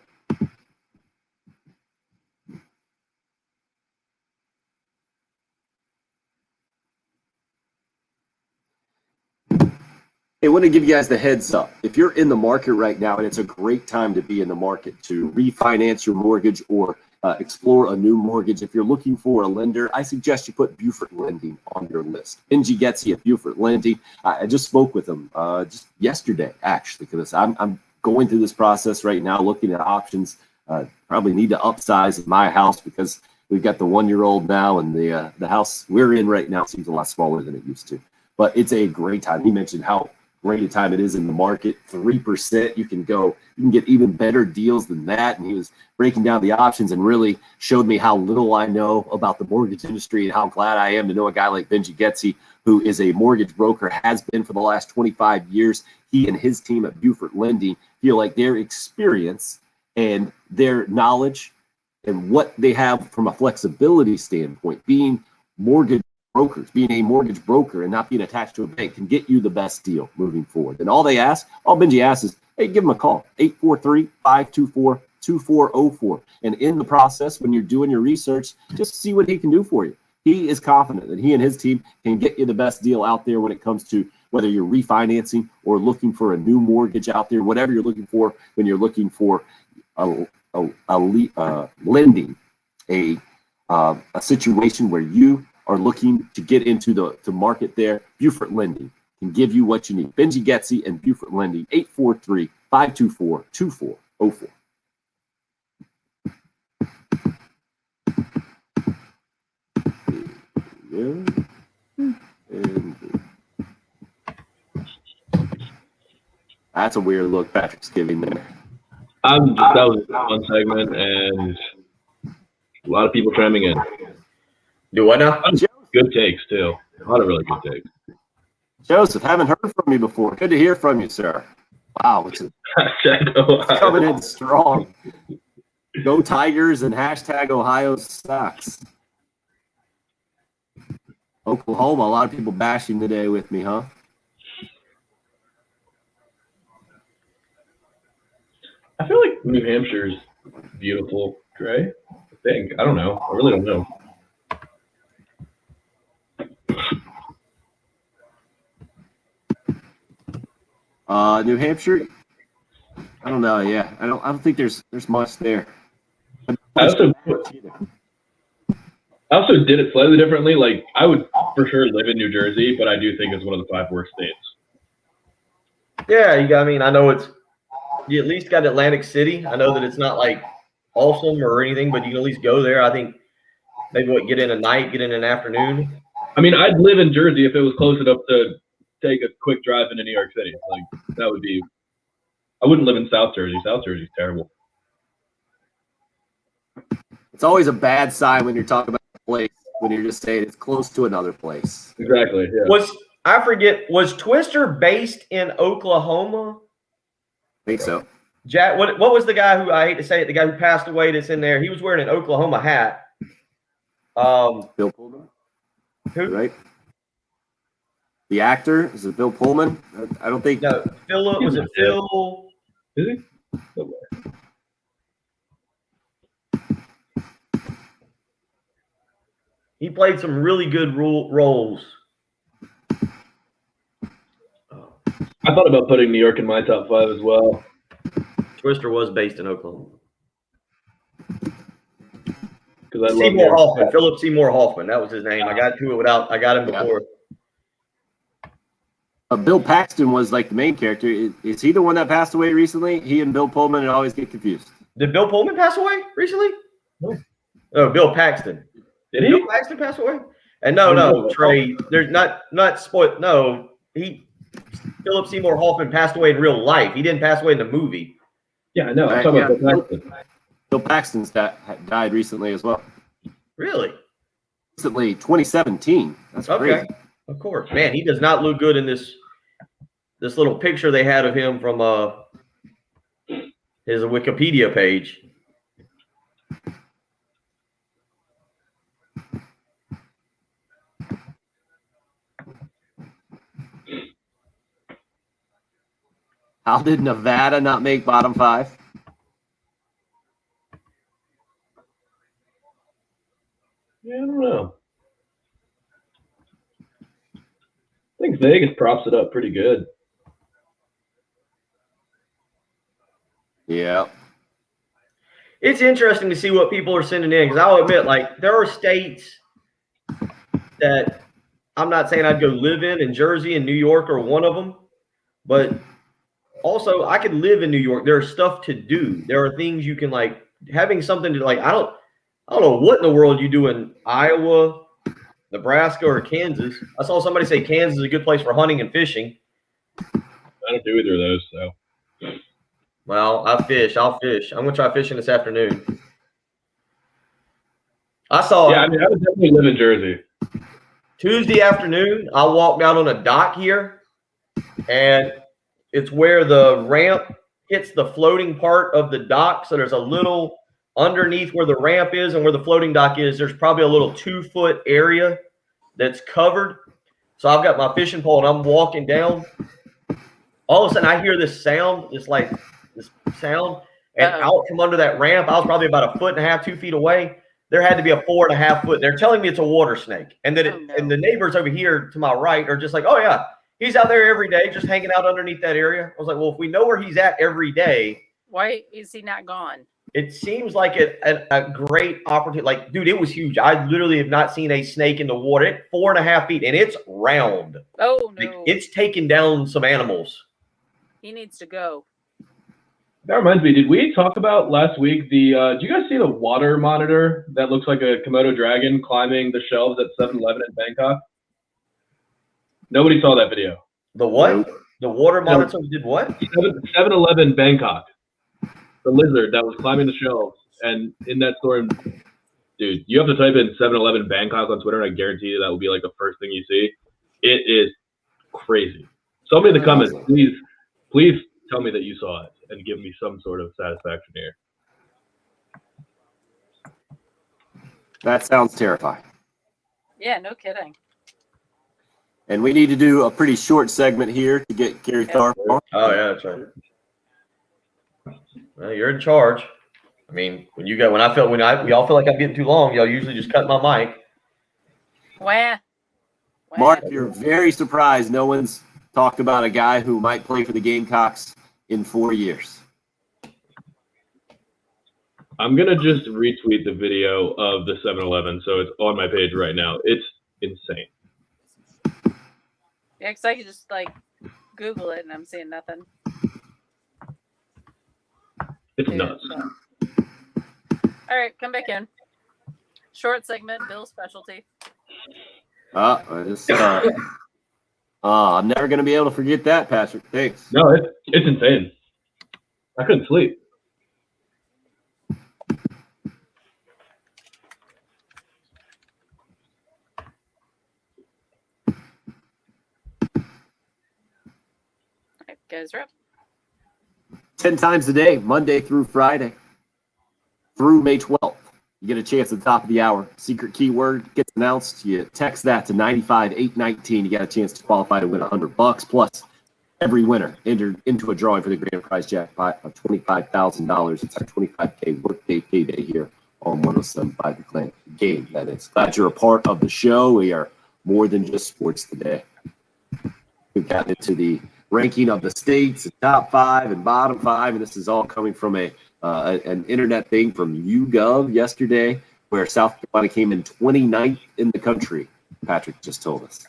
Hey, I want to give you guys the heads up. If you're in the market right now, and it's a great time to be in the market to refinance your mortgage or explore a new mortgage. If you're looking for a lender, I suggest you put Beaufort Lending on your list. Benji Getzy at Beaufort Lending. I just spoke with him just yesterday, actually, because I'm going through this process right now, looking at options. Probably need to upsize my house because we've got the 1-year-old now, and the house we're in right now seems a lot smaller than it used to. But it's a great time. He mentioned how great a time it is in the market. 3%, you can get even better deals than that. And he was breaking down the options and really showed me how little I know about the mortgage industry and how glad I am to know a guy like Benji Getzy, who is a mortgage broker, has been for the last 25 years. He and his team at Beaufort Lending feel like their experience and their knowledge and what they have from a flexibility standpoint, being mortgage brokers, being a mortgage broker and not being attached to a bank, can get you the best deal moving forward. And all Benji asks is, hey, give him a call, 843-524-2404. And in the process, when you're doing your research, just see what he can do for you. He is confident that he and his team can get you the best deal out there when it comes to whether you're refinancing or looking for a new mortgage out there, whatever you're looking for when you're looking for lending, a situation where you are looking to get into the market there. Beaufort Lending can give you what you need. Benji Getzy and Beaufort Lending, 843-524-2404. That's a weird look Patrick's giving there. That was a fun segment, and a lot of people chiming in. Do what now? Good takes, too. A lot of really good takes. Joseph, haven't heard from you before. Good to hear from you, sir. Wow, it's coming in strong. Go Tigers and hashtag Ohio sucks. Oklahoma, a lot of people bashing today with me, huh? I feel like New Hampshire's beautiful gray. I think. I don't know. I really don't know. New Hampshire. I don't know. Yeah, I don't think there's much there. I also did it slightly differently. Like, I would for sure live in New Jersey, but I do think it's one of the 5 worst states. Yeah, I know you at least got Atlantic City. I know that it's not like awesome or anything, but you can at least go there. I think maybe get in a night, get in an afternoon. I mean, I'd live in Jersey if it was close enough to take a quick drive into New York City. Like, that would be. I wouldn't live in South Jersey. South Jersey's terrible. It's always a bad sign when you're talking about a place when you're just saying it's close to another place. Exactly. Yeah. Was Twister based in Oklahoma? I think so. Jack, what was the guy who, I hate to say it, the guy who passed away that's in there? He was wearing an Oklahoma hat. Bill Pullman. Who? Right. The actor, is it Bill Pullman? I don't think. No, Philip. Was it Phil? Is he? No way. He played some really good roles. I thought about putting New York in my top 5 as well. Twister was based in Oklahoma. Because I Seymour Hoffman, Philip Seymour Hoffman. That was his name. I got to it I got him before. Bill Paxton was like the main character. Is he the one that passed away recently? He and Bill Pullman always get confused. Did Bill Pullman pass away recently? No. Oh, Bill Paxton. Did he? Bill Paxton pass away? And no, Trey. There's not spoiled. No, Philip Seymour Hoffman passed away in real life. He didn't pass away in the movie. Yeah, I know. I'm talking about Bill Paxton. Bill Paxton's died recently as well. Really? Recently, 2017. That's crazy. Of course, man. He does not look good in this little picture they had of him from his Wikipedia page. How did Nevada not make bottom 5? Yeah, I don't know. I think Vegas props it up pretty good. Yeah. It's interesting to see what people are sending in, because I'll admit, like, there are states that I'm not saying I'd go live in Jersey and New York are one of them, but also I could live in New York. There's stuff to do. There are things you can, like, having something to, like, I don't know what in the world you do in Iowa, Nebraska, or Kansas. I saw somebody say Kansas is a good place for hunting and fishing. I don't do either of those, so. Well, I'll fish. I'm going to try fishing this afternoon. I saw. Yeah, I mean, I would definitely live in Jersey. Tuesday afternoon, I walked out on a dock here, and it's where the ramp hits the floating part of the dock. So there's a little underneath where the ramp is and where the floating dock is, there's probably a little 2-foot area that's covered. So I've got my fishing pole and I'm walking down. All of a sudden I hear this sound, this sound, and out from under that ramp, I was probably about 1.5 feet, 2 feet away. There had to be a 4.5 foot. They're telling me it's a water snake. And that and the neighbors over here to my right are just like, oh yeah, he's out there every day, just hanging out underneath that area. I was like, well, if we know where he's at every day, why is he not gone? It seems like a great opportunity. Like, dude, it was huge. I literally have not seen a snake in the water. It's 4.5 feet, and it's round. Oh, no. Like, it's taken down some animals. He needs to go. That reminds me, did we talk about last week did you guys see the water monitor that looks like a Komodo dragon climbing the shelves at 7-Eleven in Bangkok? Nobody saw that video. The what? The water monitor did what? 7-Eleven Bangkok. The lizard that was climbing the shelves. And in that story, dude, you have to type in 7-Eleven Bangkok on Twitter, and I guarantee you that will be like the first thing you see. It is crazy. Somebody in the comments, please tell me that you saw it and give me some sort of satisfaction here. That sounds terrifying. Yeah, no kidding. And we need to do a pretty short segment here to get Gary Tharp on. Oh, yeah, that's right. Well, you're in charge. I mean, when y'all feel like I'm getting too long, y'all usually just cut my mic. Wah. Mark, you're very surprised no one's talked about a guy who might play for the Gamecocks in 4 years. I'm going to just retweet the video of the 7-Eleven, so it's on my page right now. It's insane. Yeah, because I could just like Google it and I'm seeing nothing. It's nuts. All right, come back in. Short segment, Bill's specialty. I'm never going to be able to forget that, Patrick. Thanks. No, it's insane. I couldn't sleep. All right, guys, are up. 10 times a day, Monday through Friday, through May 12th. You get a chance at the top of the hour. Secret keyword gets announced. You text that to 95819. You got a chance to qualify to win $100. Plus, every winner entered into a drawing for the grand prize jackpot of $25,000. It's our 25K workday payday here on 107.5 The Clan Game. That is. Glad you're a part of the show. We are more than just sports today. We've gotten into the ranking of the states, the top 5 and bottom 5, and this is all coming from an internet thing from YouGov yesterday, where South Carolina came in 29th in the country. Patrick just told us.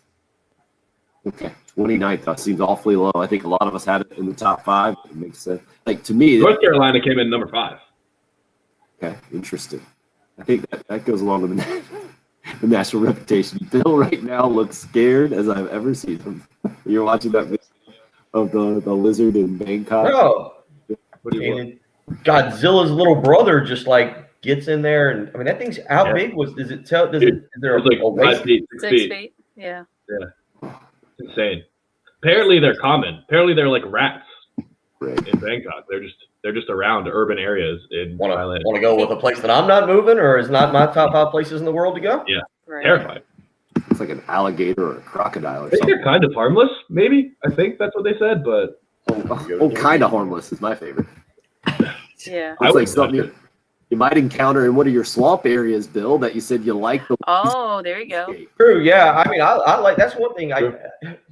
Okay, 29th. That seems awfully low. I think a lot of us had it in the top 5. It makes sense. Like, to me, North Carolina came in number 5. Okay, interesting. I think that goes along with the national reputation. Bill right now looks scared as I've ever seen him. You're watching that video of the lizard in Bangkok. No. And Godzilla's little brother just like gets in there, and I mean that thing's how big was? Does it tell? Is there It's like a waist? 5 feet, 6 feet. Yeah. Yeah, it's insane. Apparently they're common. Apparently they're like rats in Bangkok. They're just around urban areas in Thailand. Want to go with a place that I'm not moving, or is not my top 5 places in the world to go? Yeah, Right. terrifying. It's like an alligator or a crocodile or I think something. they're kind of harmless, maybe. I think that's what they said, but Kind of harmless is my favorite. Yeah. It's like something you might encounter in one of your swamp areas, Bill, that you said you like. The Oh, there you go. True. Yeah. I mean, I like that's one thing.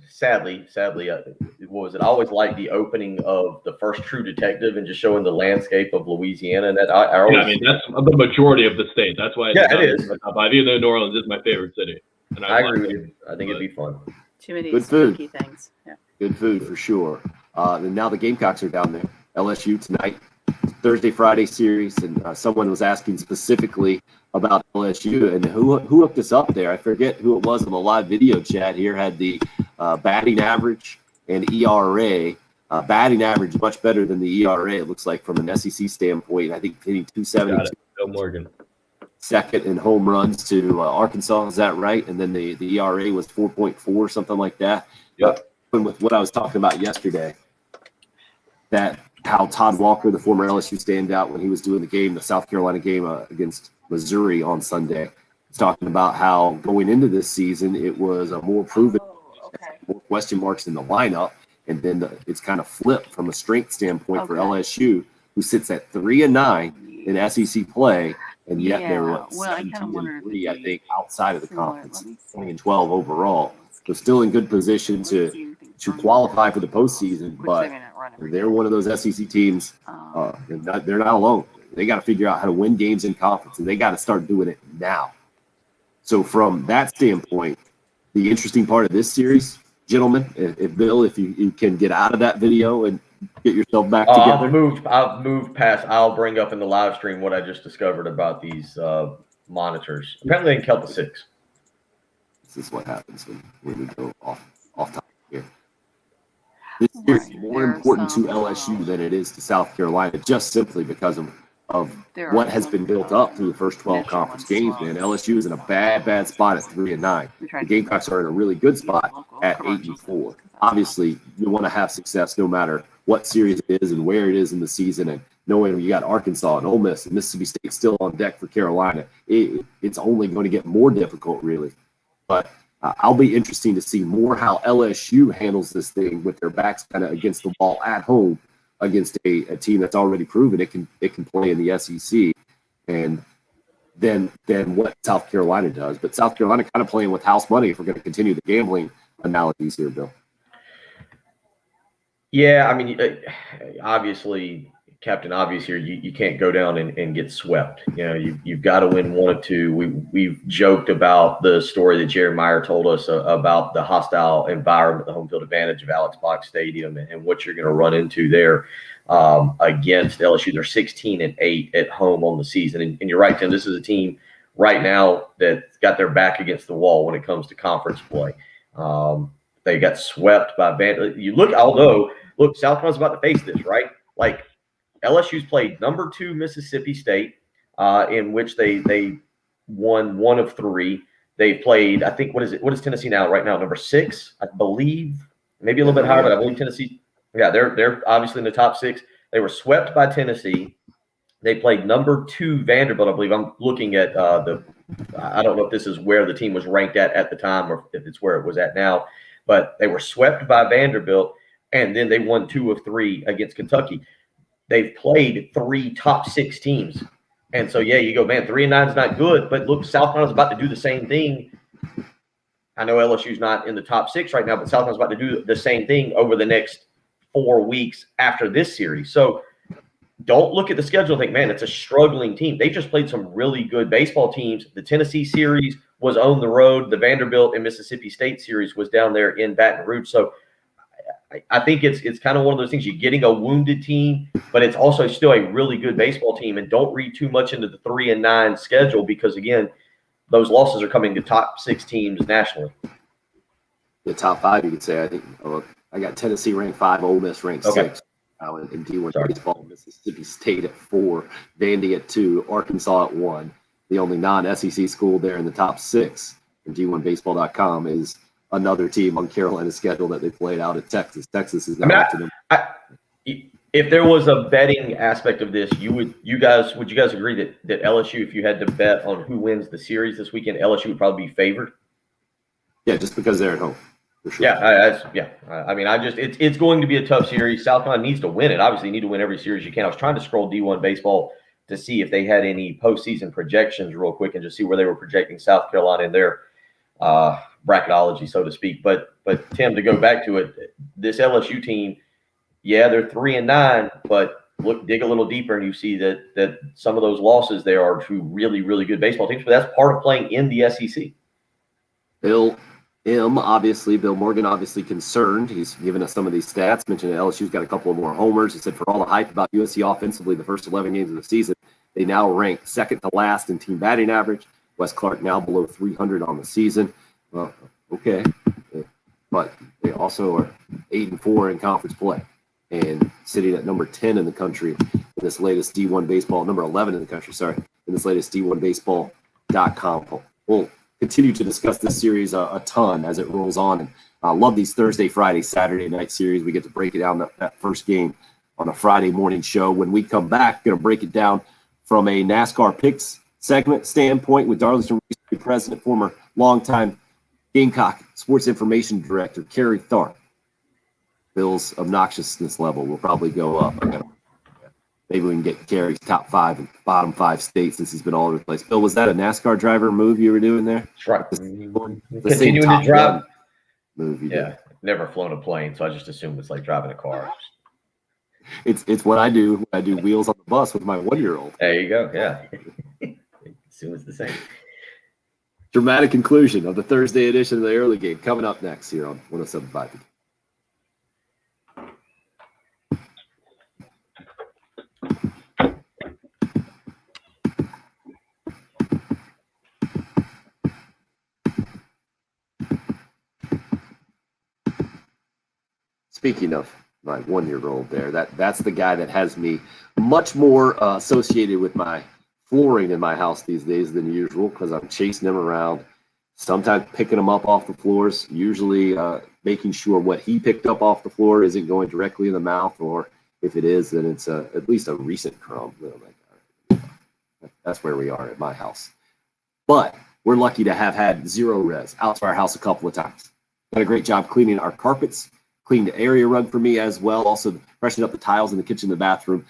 Sadly, what was it? I always liked the opening of the first True Detective and just showing the landscape of Louisiana. And that I always, yeah, I mean that's the majority of the state. That's why. Yeah, it is. Even though New Orleans is my favorite city, and I agree with you. I think it'd be fun. Too many Good food. spooky things. Yeah. Good food for sure. And now the Gamecocks are down there. LSU tonight, Thursday, Friday series, and someone was asking specifically about LSU and who hooked us up there. I forget who it was on the live video chat here. Had the batting average and ERA. Batting average much better than the ERA. It looks like from an SEC standpoint. I think hitting 272. Bill Morgan. Second in home runs to Arkansas. Is that right? And then the ERA was 4.4, something like that. Yep. With what I was talking about yesterday, that how Todd Walker, the former LSU standout, when he was doing the game, the South Carolina game against Missouri on Sunday, was talking about how going into this season, it was a more proven, more question marks in the lineup. And then it's kind of flipped from a strength standpoint for LSU, who sits at 3-9 in SEC play. And yet they're 17-3, I think, outside of the conference, 20-12 overall. So still in good position to qualify for the postseason, but they're one of those SEC teams. They're not alone. They got to figure out how to win games in conference, and they got to start doing it now. So from that standpoint, the interesting part of this series, gentlemen, if Bill, if you can get out of that video and get yourself back together. I've moved past. I'll bring up in the live stream what I just discovered about these monitors. Apparently, they can count to 6. This is what happens when we go off topic here. This series is more important to LSU than it is to South Carolina, just simply because of what has been built up through the first 12 conference games. Man, LSU is in a bad spot at 3-9. The Gamecocks are in a really good spot at 8-4. Obviously, you want to have success no matter what series it is and where it is in the season, and knowing you got Arkansas and Ole Miss and Mississippi State still on deck for Carolina, it's only going to get more difficult, really. But I'll be interesting to see more how LSU handles this thing with their backs kind of against the wall at home against a team that's already proven it can play in the SEC, and than what South Carolina does. But South Carolina kind of playing with house money if we're going to continue the gambling analogies here, Bill. Yeah, I mean, obviously, Captain Obvious here, you can't go down and get swept. You know, you've got to win one of two. We've joked about the story that Jerry Meyer told us about the hostile environment, the home field advantage of Alex Box Stadium, and what you're going to run into there against LSU. They're 16-8 at home on the season. And you're right, Tim, this is a team right now that's got their back against the wall when it comes to conference play. They got swept by Vanderbilt. Look, South Carolina's about to face this, right? Like, LSU's played number 2 Mississippi State, in which they won 1 of 3. They played, I think, what is Tennessee now? Right now, number 6, I believe, maybe a little bit higher, but I believe Tennessee. Yeah, they're obviously in the top 6. They were swept by Tennessee. They played number 2 Vanderbilt, I believe. I'm looking at I don't know if this is where the team was ranked at the time or if it's where it was at now, but they were swept by Vanderbilt, and then they won 2 of 3 against Kentucky. They've played 3 top 6 teams. And so, yeah, you go, man, 3-9 is not good. But look, South Carolina's about to do the same thing. I know LSU's not in the top 6 right now, but South Carolina's about to do the same thing over the next 4 weeks after this series. So don't look at the schedule and think, man, it's a struggling team. They just played some really good baseball teams. The Tennessee series was on the road. The Vanderbilt and Mississippi State series was down there in Baton Rouge. So I think it's kind of one of those things. You're getting a wounded team, but it's also still a really good baseball team. And don't read too much into the 3-9 schedule because, again, those losses are coming to top 6 teams nationally. The top 5, you could say. I think I got Tennessee ranked 5, Ole Miss ranked 6. In D1 baseball, Mississippi State at 4, Vandy at 2, Arkansas at 1. The only non-SEC school there in the top 6. And D1Baseball.com is another team on Carolina's schedule that they played out at Texas. Texas is now to them. If there was a betting aspect of this, would you guys agree that LSU, if you had to bet on who wins the series this weekend, LSU would probably be favored? Yeah, just because they're at home. For sure. Yeah, I mean, it's going to be a tough series. South Carolina needs to win it. Obviously, you need to win every series you can. I was trying to scroll D1 baseball to see if they had any postseason projections real quick and just see where they were projecting South Carolina in their bracketology, so to speak. But Tim, to go back to it, this LSU team, yeah, they're 3-9, but dig a little deeper and you see that some of those losses there are to really, really good baseball teams. But that's part of playing in the SEC. Bill Morgan, obviously concerned. He's given us some of these stats, mentioned that LSU's got a couple of more homers. He said for all the hype about USC offensively the first 11 games of the season, they now rank second to last in team batting average. Wes Clark now below 300 on the season. Okay. But they also are 8-4 in conference play and sitting at number 10 in the country in this latest D1 baseball, number 11 in the country, in this latest D1Baseball.com poll. We'll continue to discuss this series a ton as it rolls on. And I love these Thursday, Friday, Saturday night series. We get to break it down that first game on a Friday morning show. When we come back, going to break it down from a NASCAR picks segment standpoint with Darlington president, former longtime Gamecock Sports Information Director, Kerry Tharp. Bill's obnoxiousness level will probably go up. Maybe we can get Kerry's top 5 and bottom 5 states since he's been all over the place. Bill, was that a NASCAR driver move you were doing there? That's right. Continuing to drive. Move you did. Never flown a plane, so I just assume it's like driving a car. It's what I do when I do wheels on the bus with my 1-year-old. There you go. Yeah. Assume it's the same. Dramatic conclusion of the Thursday edition of the early game coming up next here on 107.5. Speaking of my 1-year-old there, that's the guy that has me much more associated with my flooring in my house these days than usual because I'm chasing him around, sometimes picking him up off the floors, usually making sure what he picked up off the floor isn't going directly in the mouth, or if it is, then it's at least a recent crumb. That's where we are at my house. But we're lucky to have had Zero Res out to our house a couple of times. Done a great job cleaning our carpets, cleaned the area rug for me as well. Also freshened up the tiles in the kitchen and the bathroom.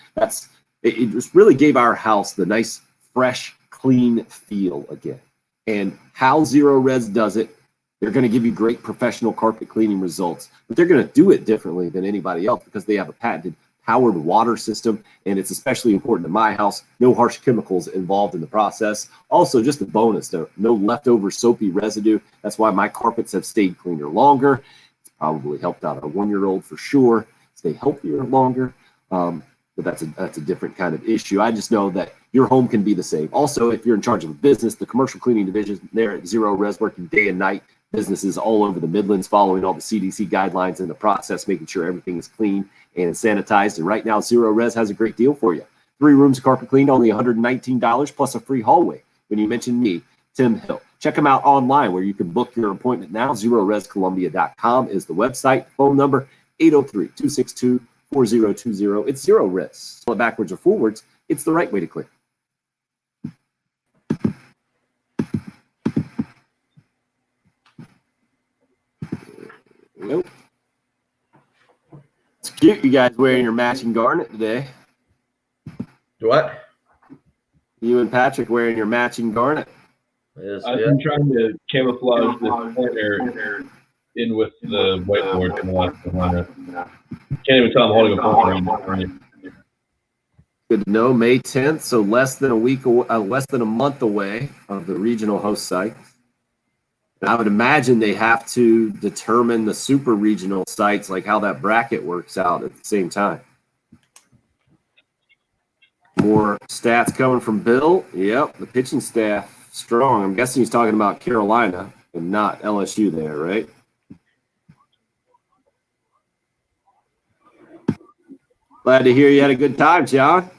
It just really gave our house the nice, fresh, clean feel again. And how Zero Res does it, they're going to give you great professional carpet cleaning results, but they're going to do it differently than anybody else because they have a patented powered water system, and it's especially important in my house. No harsh chemicals involved in the process. Also, just a bonus, though, no leftover soapy residue. That's why my carpets have stayed cleaner longer. It's probably helped out a 1-year-old for sure stay healthier longer. But that's a different kind of issue. I just know that your home can be the same. Also, if you're in charge of a business, the commercial cleaning division there at Zero Res working day and night, businesses all over the Midlands following all the CDC guidelines in the process, making sure everything is clean and sanitized. And right now, Zero Res has a great deal for you. 3 rooms of carpet cleaned, only $119 plus a free hallway when you mention me, Tim Hill. Check them out online where you can book your appointment now. ZeroResColumbia.com is the website. Phone number 803-262-4020. It's Zero Res. Spell it backwards or forwards, it's the right way to clean. Nope. It's cute you guys wearing your matching garnet today. What? You and Patrick wearing your matching garnet. I've been trying to camouflage this pointer in with the whiteboard from the last one. Can't even tell I'm holding a pointer. Good to know. May 10th, so less than a month away of the regional host site. And I would imagine they have to determine the super regional sites, like how that bracket works out at the same time. More stats coming from Bill. Yep, the pitching staff strong. I'm guessing he's talking about Carolina and not LSU there, right? Glad to hear you had a good time, John.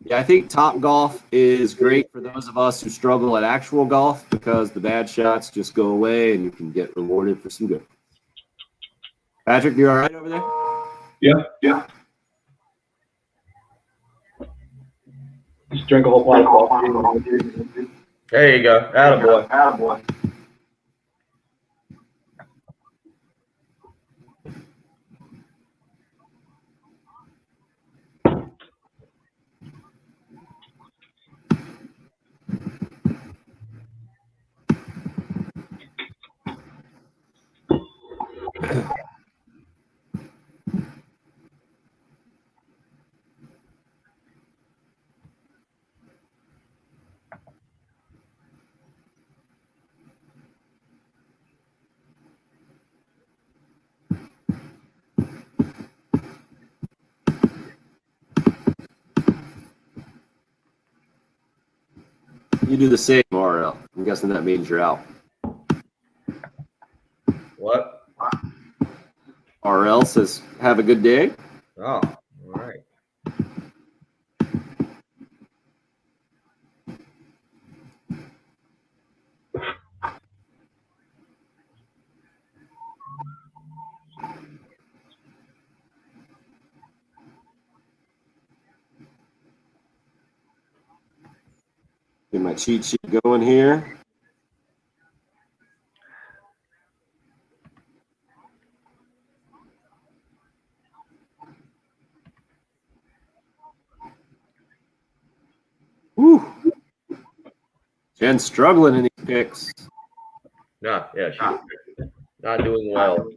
Yeah, I think Top Golf is great for those of us who struggle at actual golf because the bad shots just go away and you can get rewarded for some good. Patrick, you all right over there? Yeah. Just drink a whole pot of coffee. There you go. Attaboy. You do the same, RL. I'm guessing that means you're out. What? RL says, have a good day. Oh, all right. Get my cheat sheet going here. Woo. Jen's struggling in these picks. Yeah, she's not doing well.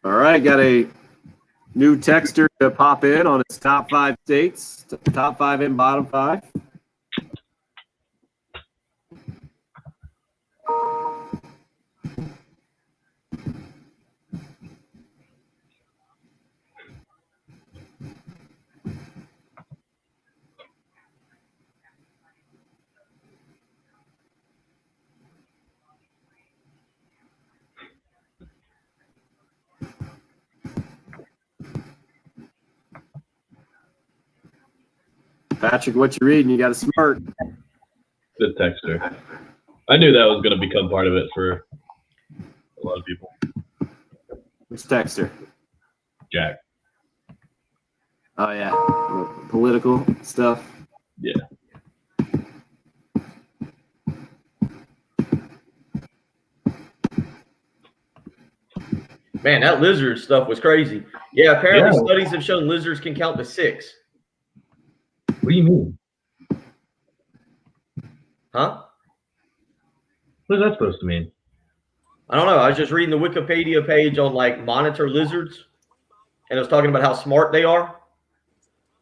All right, got a new texter to pop in on its top 5 states, top 5 and bottom 5. Patrick, what you reading? You got a smart. The texter. I knew that was going to become part of it for a lot of people. Which texter? Jack. Oh yeah, political stuff. Yeah. Man, that lizard stuff was crazy. Yeah, apparently Yeah. studies have shown lizards can count to 6. What do you mean? Huh? What is that supposed to mean? I don't know. I was just reading the Wikipedia page on like monitor lizards, and it was talking about how smart they are.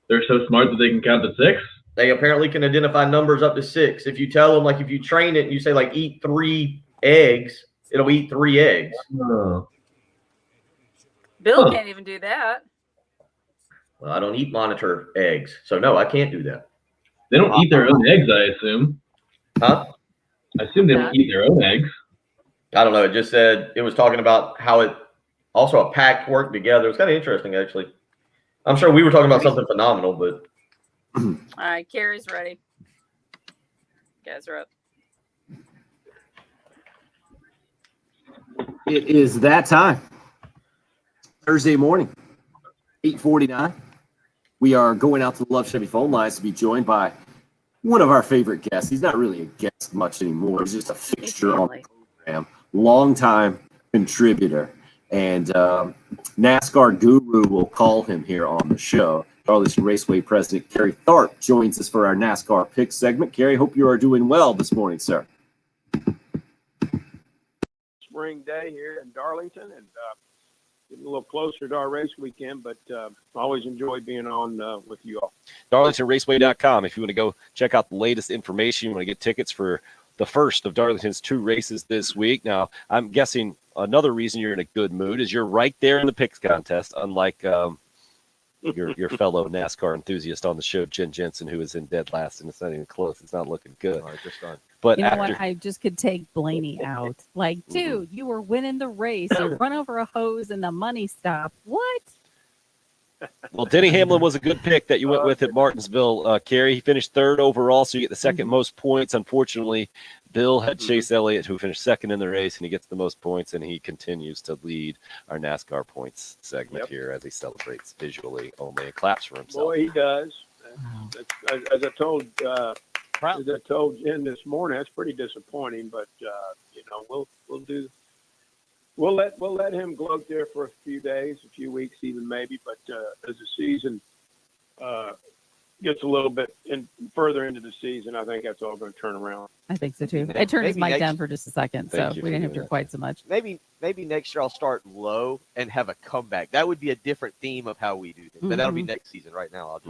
They're so smart that they can count to 6? They apparently can identify numbers up to 6. If you tell them, like, if you train it and you say, like, eat 3 eggs, it'll eat 3 eggs. Oh. Bill can't even do that. Well, I don't eat monitor eggs, so no, I can't do that. They don't eat their own eggs, I assume. Huh? I assume they don't eat their own eggs. I don't know. It just said it was talking about how it also a pack worked together. It's kind of interesting, actually. I'm sure we were talking about something phenomenal, but All right, Carrie's ready. You guys are up. It is that time. Thursday morning, 8:49. We are going out to the Love Chevy phone lines to be joined by one of our favorite guests. He's not really a guest much anymore. He's just a fixture on the program, longtime contributor, and NASCAR guru, we'll call him here on the show. Darlington Raceway President Kerry Tharp joins us for our NASCAR pick segment. Kerry, hope you are doing well this morning, sir. Spring day here in Darlington, and getting a little closer to our race weekend, but always enjoy being on with you all. DarlingtonRaceway.com. If you want to go check out the latest information, you want to get tickets for the first of Darlington's 2 races this week. Now, I'm guessing another reason you're in a good mood is you're right there in the picks contest, unlike your fellow NASCAR enthusiast on the show, Jen Jensen, who is in dead last, and it's not even close. It's not looking good. But You know after, what? I just could take Blaney out. Like, dude, you were winning the race. You run over a hose and the money stopped. What? well, Denny Hamlin was a good pick that you went with at Martinsville, Kerry. He finished 3rd overall, so you get the second most points. Unfortunately, Bill had Chase Elliott, who finished 2nd in the race, and he gets the most points, and he continues to lead our NASCAR points segment here as he celebrates visually only and claps for himself. Boy, he does. As I told Jen this morning, that's pretty disappointing. But you know, we'll let him gloat there for a few days, a few weeks, even maybe. But as the season gets a little bit further into the season, I think that's all going to turn around. I think so too. I turned his Maybe mic next- down for just a second, so we didn't have to quite so much. Maybe next year I'll start low and have a comeback. That would be a different theme of how we do things. But that'll be next season. Right now, I'll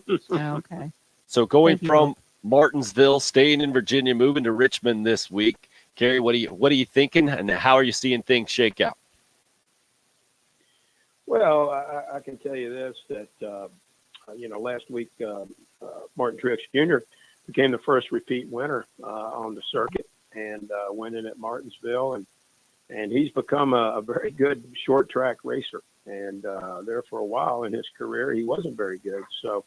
just. Oh, okay. So going Thank you. from Martinsville, staying in Virginia, moving to Richmond this week. Kerry, what are you thinking, and how are you seeing things shake out? Well, I can tell you this, that, last week, Martin Truex Jr. became the first repeat winner on the circuit and winning at Martinsville. And he's become a very good short track racer. And there for a while in his career, he wasn't very good. So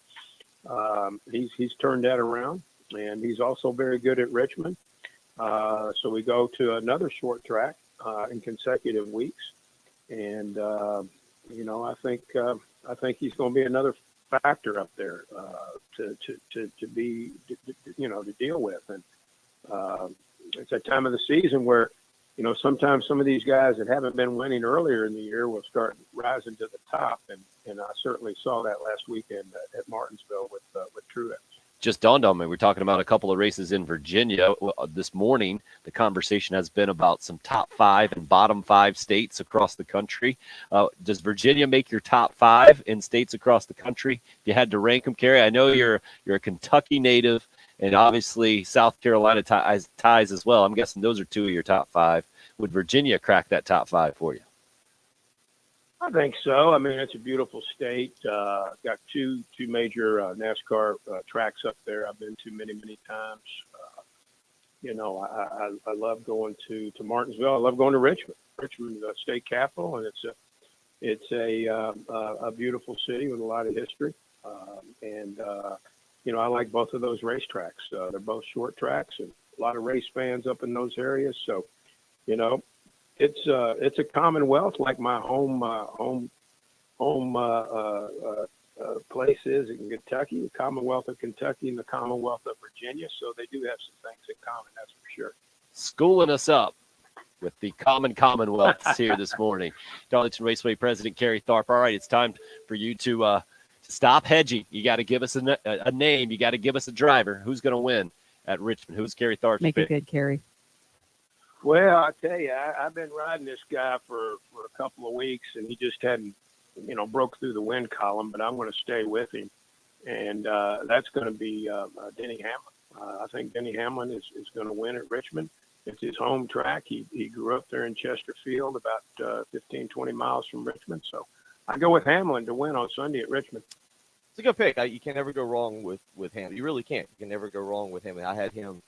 he's turned that around, and he's also very good at Richmond. So we go to another short track in consecutive weeks. And, I think he's going to be another factor up there to deal with. And it's a time of the season where, sometimes some of these guys that haven't been winning earlier in the year will start rising to the top. And I certainly saw that last weekend at Martinsville with Truex. Just dawned on me. We're talking about a couple of races in Virginia. This morning, the conversation has been about some top 5 and bottom 5 states across the country. Does Virginia make your top 5 in states across the country? If you had to rank them, Kerry, I know you're a Kentucky native, and obviously South Carolina ties as well. I'm guessing those are 2 of your top 5. Would Virginia crack that top 5 for you? I think so. I mean, it's a beautiful state. Got two major NASCAR tracks up there. I've been to many times. I love going to Martinsville. I love going to Richmond. Richmond, the state capital, and it's a beautiful city with a lot of history. I like both of those racetracks. They're both short tracks, lot of race fans up in those areas. So, you know, it's a commonwealth like my home place is in Kentucky, the Commonwealth of Kentucky and the Commonwealth of Virginia. So they do have some things in common, that's for sure. Schooling us up with the common commonwealths here this morning. Darlington Raceway President Kerry Tharp. All right, it's time for you to stop hedging. You got to give us a name. You got to give us a driver. Who's going to win at Richmond? Who's Kerry Tharp's Make pick? it good, Kerry. Well, I tell you, I've been riding this guy for a couple of weeks, and he just hadn't, broke through the win column. But I'm going to stay with him, and that's going to be Denny Hamlin. I think Denny Hamlin is going to win at Richmond. It's his home track. He grew up there in Chesterfield, about 15, 20 miles from Richmond. So I go with Hamlin to win on Sunday at Richmond. It's a good pick. You can never go wrong with him. You really can't. You can never go wrong with him. And I had him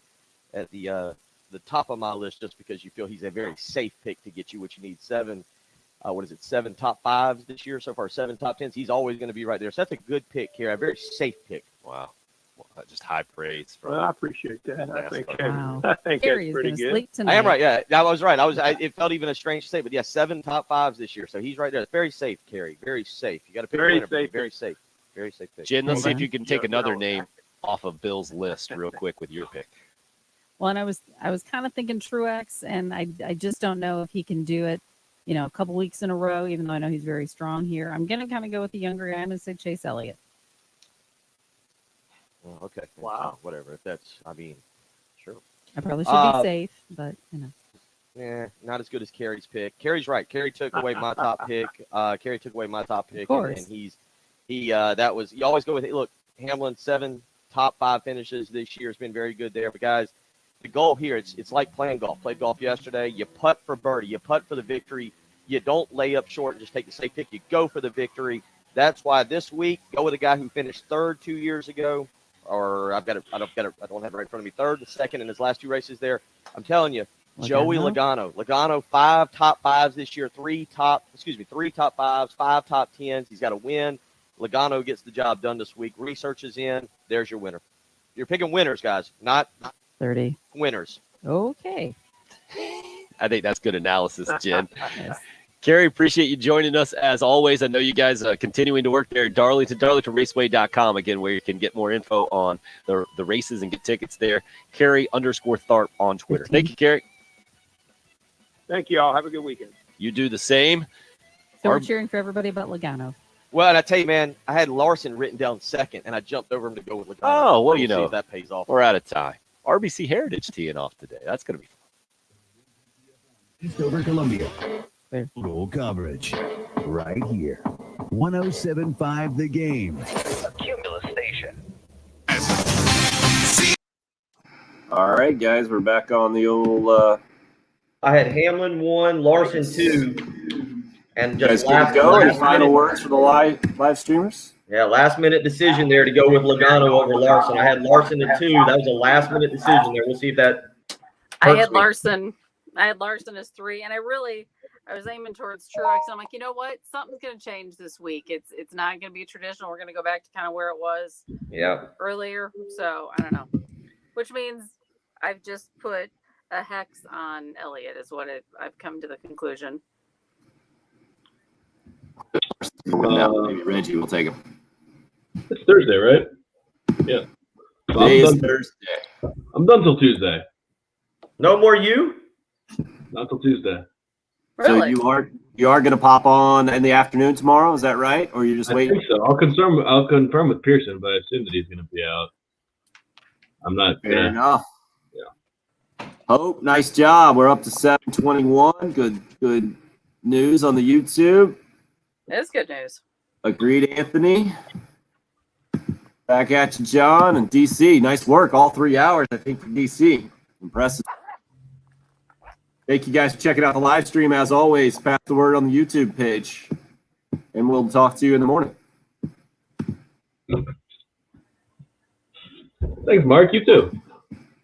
at the top of my list just because you feel he's a very safe pick to get you what you need. 7 top 5s this year so far, 7 top 10s. He's always going to be right there. So that's a good pick here, a very safe pick. Wow. Well, just high praise. Well, I appreciate that. I think Wow. that's Kerry is pretty gonna good. sleep I am tonight. right. Yeah, I was right. It felt even a strange to say, but yeah, 7 top 5s this year. So he's right there. It's very safe, Kerry. Very safe. You got to pick Very a winner, but safe. very safe. Very safe pick. Jen, let's see if you can take Yeah, another no. name off of Bill's list real quick with your pick. Well, and I was kind of thinking Truex, and I just don't know if he can do it, a couple weeks in a row, even though I know he's very strong here. I'm going to kind of go with the younger guy. I'm going to say Chase Elliott. Well, okay. Wow. Whatever. If that's, sure. I probably should be safe, but, Yeah, not as good as Kerry's pick. Kerry's right. Kerry took away my top pick. Kerry took away my top pick. Of course. And you always go with it. Look, Hamlin, 7 top 5 finishes this year has been very good there. But guys, the goal here, it's like playing golf. Played golf yesterday. You putt for birdie. You putt for the victory. You don't lay up short and just take the safe pick. You go for the victory. That's why this week, go with a guy who finished 3rd 2 years ago. Or I don't have it right in front of me. 3rd, the 2nd in his last 2 races there. I'm telling you, Joey Logano. Logano, 5 top 5s this year, 3 top 5s, 5 top 10s. He's got to win. Logano gets the job done this week. Research is in. There's your winner. You're picking winners, guys, not 30 winners. Okay. I think that's good analysis, Jen. Yes. Kerry, appreciate you joining us as always. I know you guys are continuing to work there at DarlingtonRaceway.com, again, where you can get more info on the races and get tickets there. Kerry_Tharp on Twitter. Thank you, Kerry. Thank you all. Have a good weekend. You do the same. So we're cheering for everybody but Logano. Well, and I tell you, man, I had Larson written down 2nd, and I jumped over him to go with Logano. Oh, well, We'll you see know, if that pays off. we're out of time. RBC Heritage teeing off today. That's going to be fun. East over Columbia. Full coverage right here. 107.5 The Game. Cumulus Station. All right, guys, we're back on the old. I had Hamlin 1, Larson 2, and Guys, just good to go. Any last final minute, words for the live streamers? yeah, last minute decision there to go with Logano over Larson. I had Larson at 2. That was a last minute decision there. We'll see if that. I hurts had me. Larson as 3, and I was aiming towards Truex. And I'm like, you know what? Something's going to change this week. It's not going to be traditional. We're going to go back to kind of where it was earlier. So I don't know, which means I've just put a hex on Elliott is what I've come to the conclusion. Maybe Reggie will take him. It's Thursday, right? Yeah. So Today is I'm done. Thursday. I'm done till Tuesday. No more you? Not till Tuesday. So you are going to pop on in the afternoon tomorrow? Is that right, or you're just I waiting? think so. I'll confirm with Pearson, but I assume that he's going to be out. I'm not. Fair enough. Hope, nice job. We're up to 721. Good news on the YouTube. That's good news. Agreed, Anthony. Back at you, John, and DC. Nice work. All 3 hours, I think, for DC. Impressive. Thank you guys for checking out the live stream. As always, pass the word on the YouTube page, and we'll talk to you in the morning. Thanks, Mark. You too.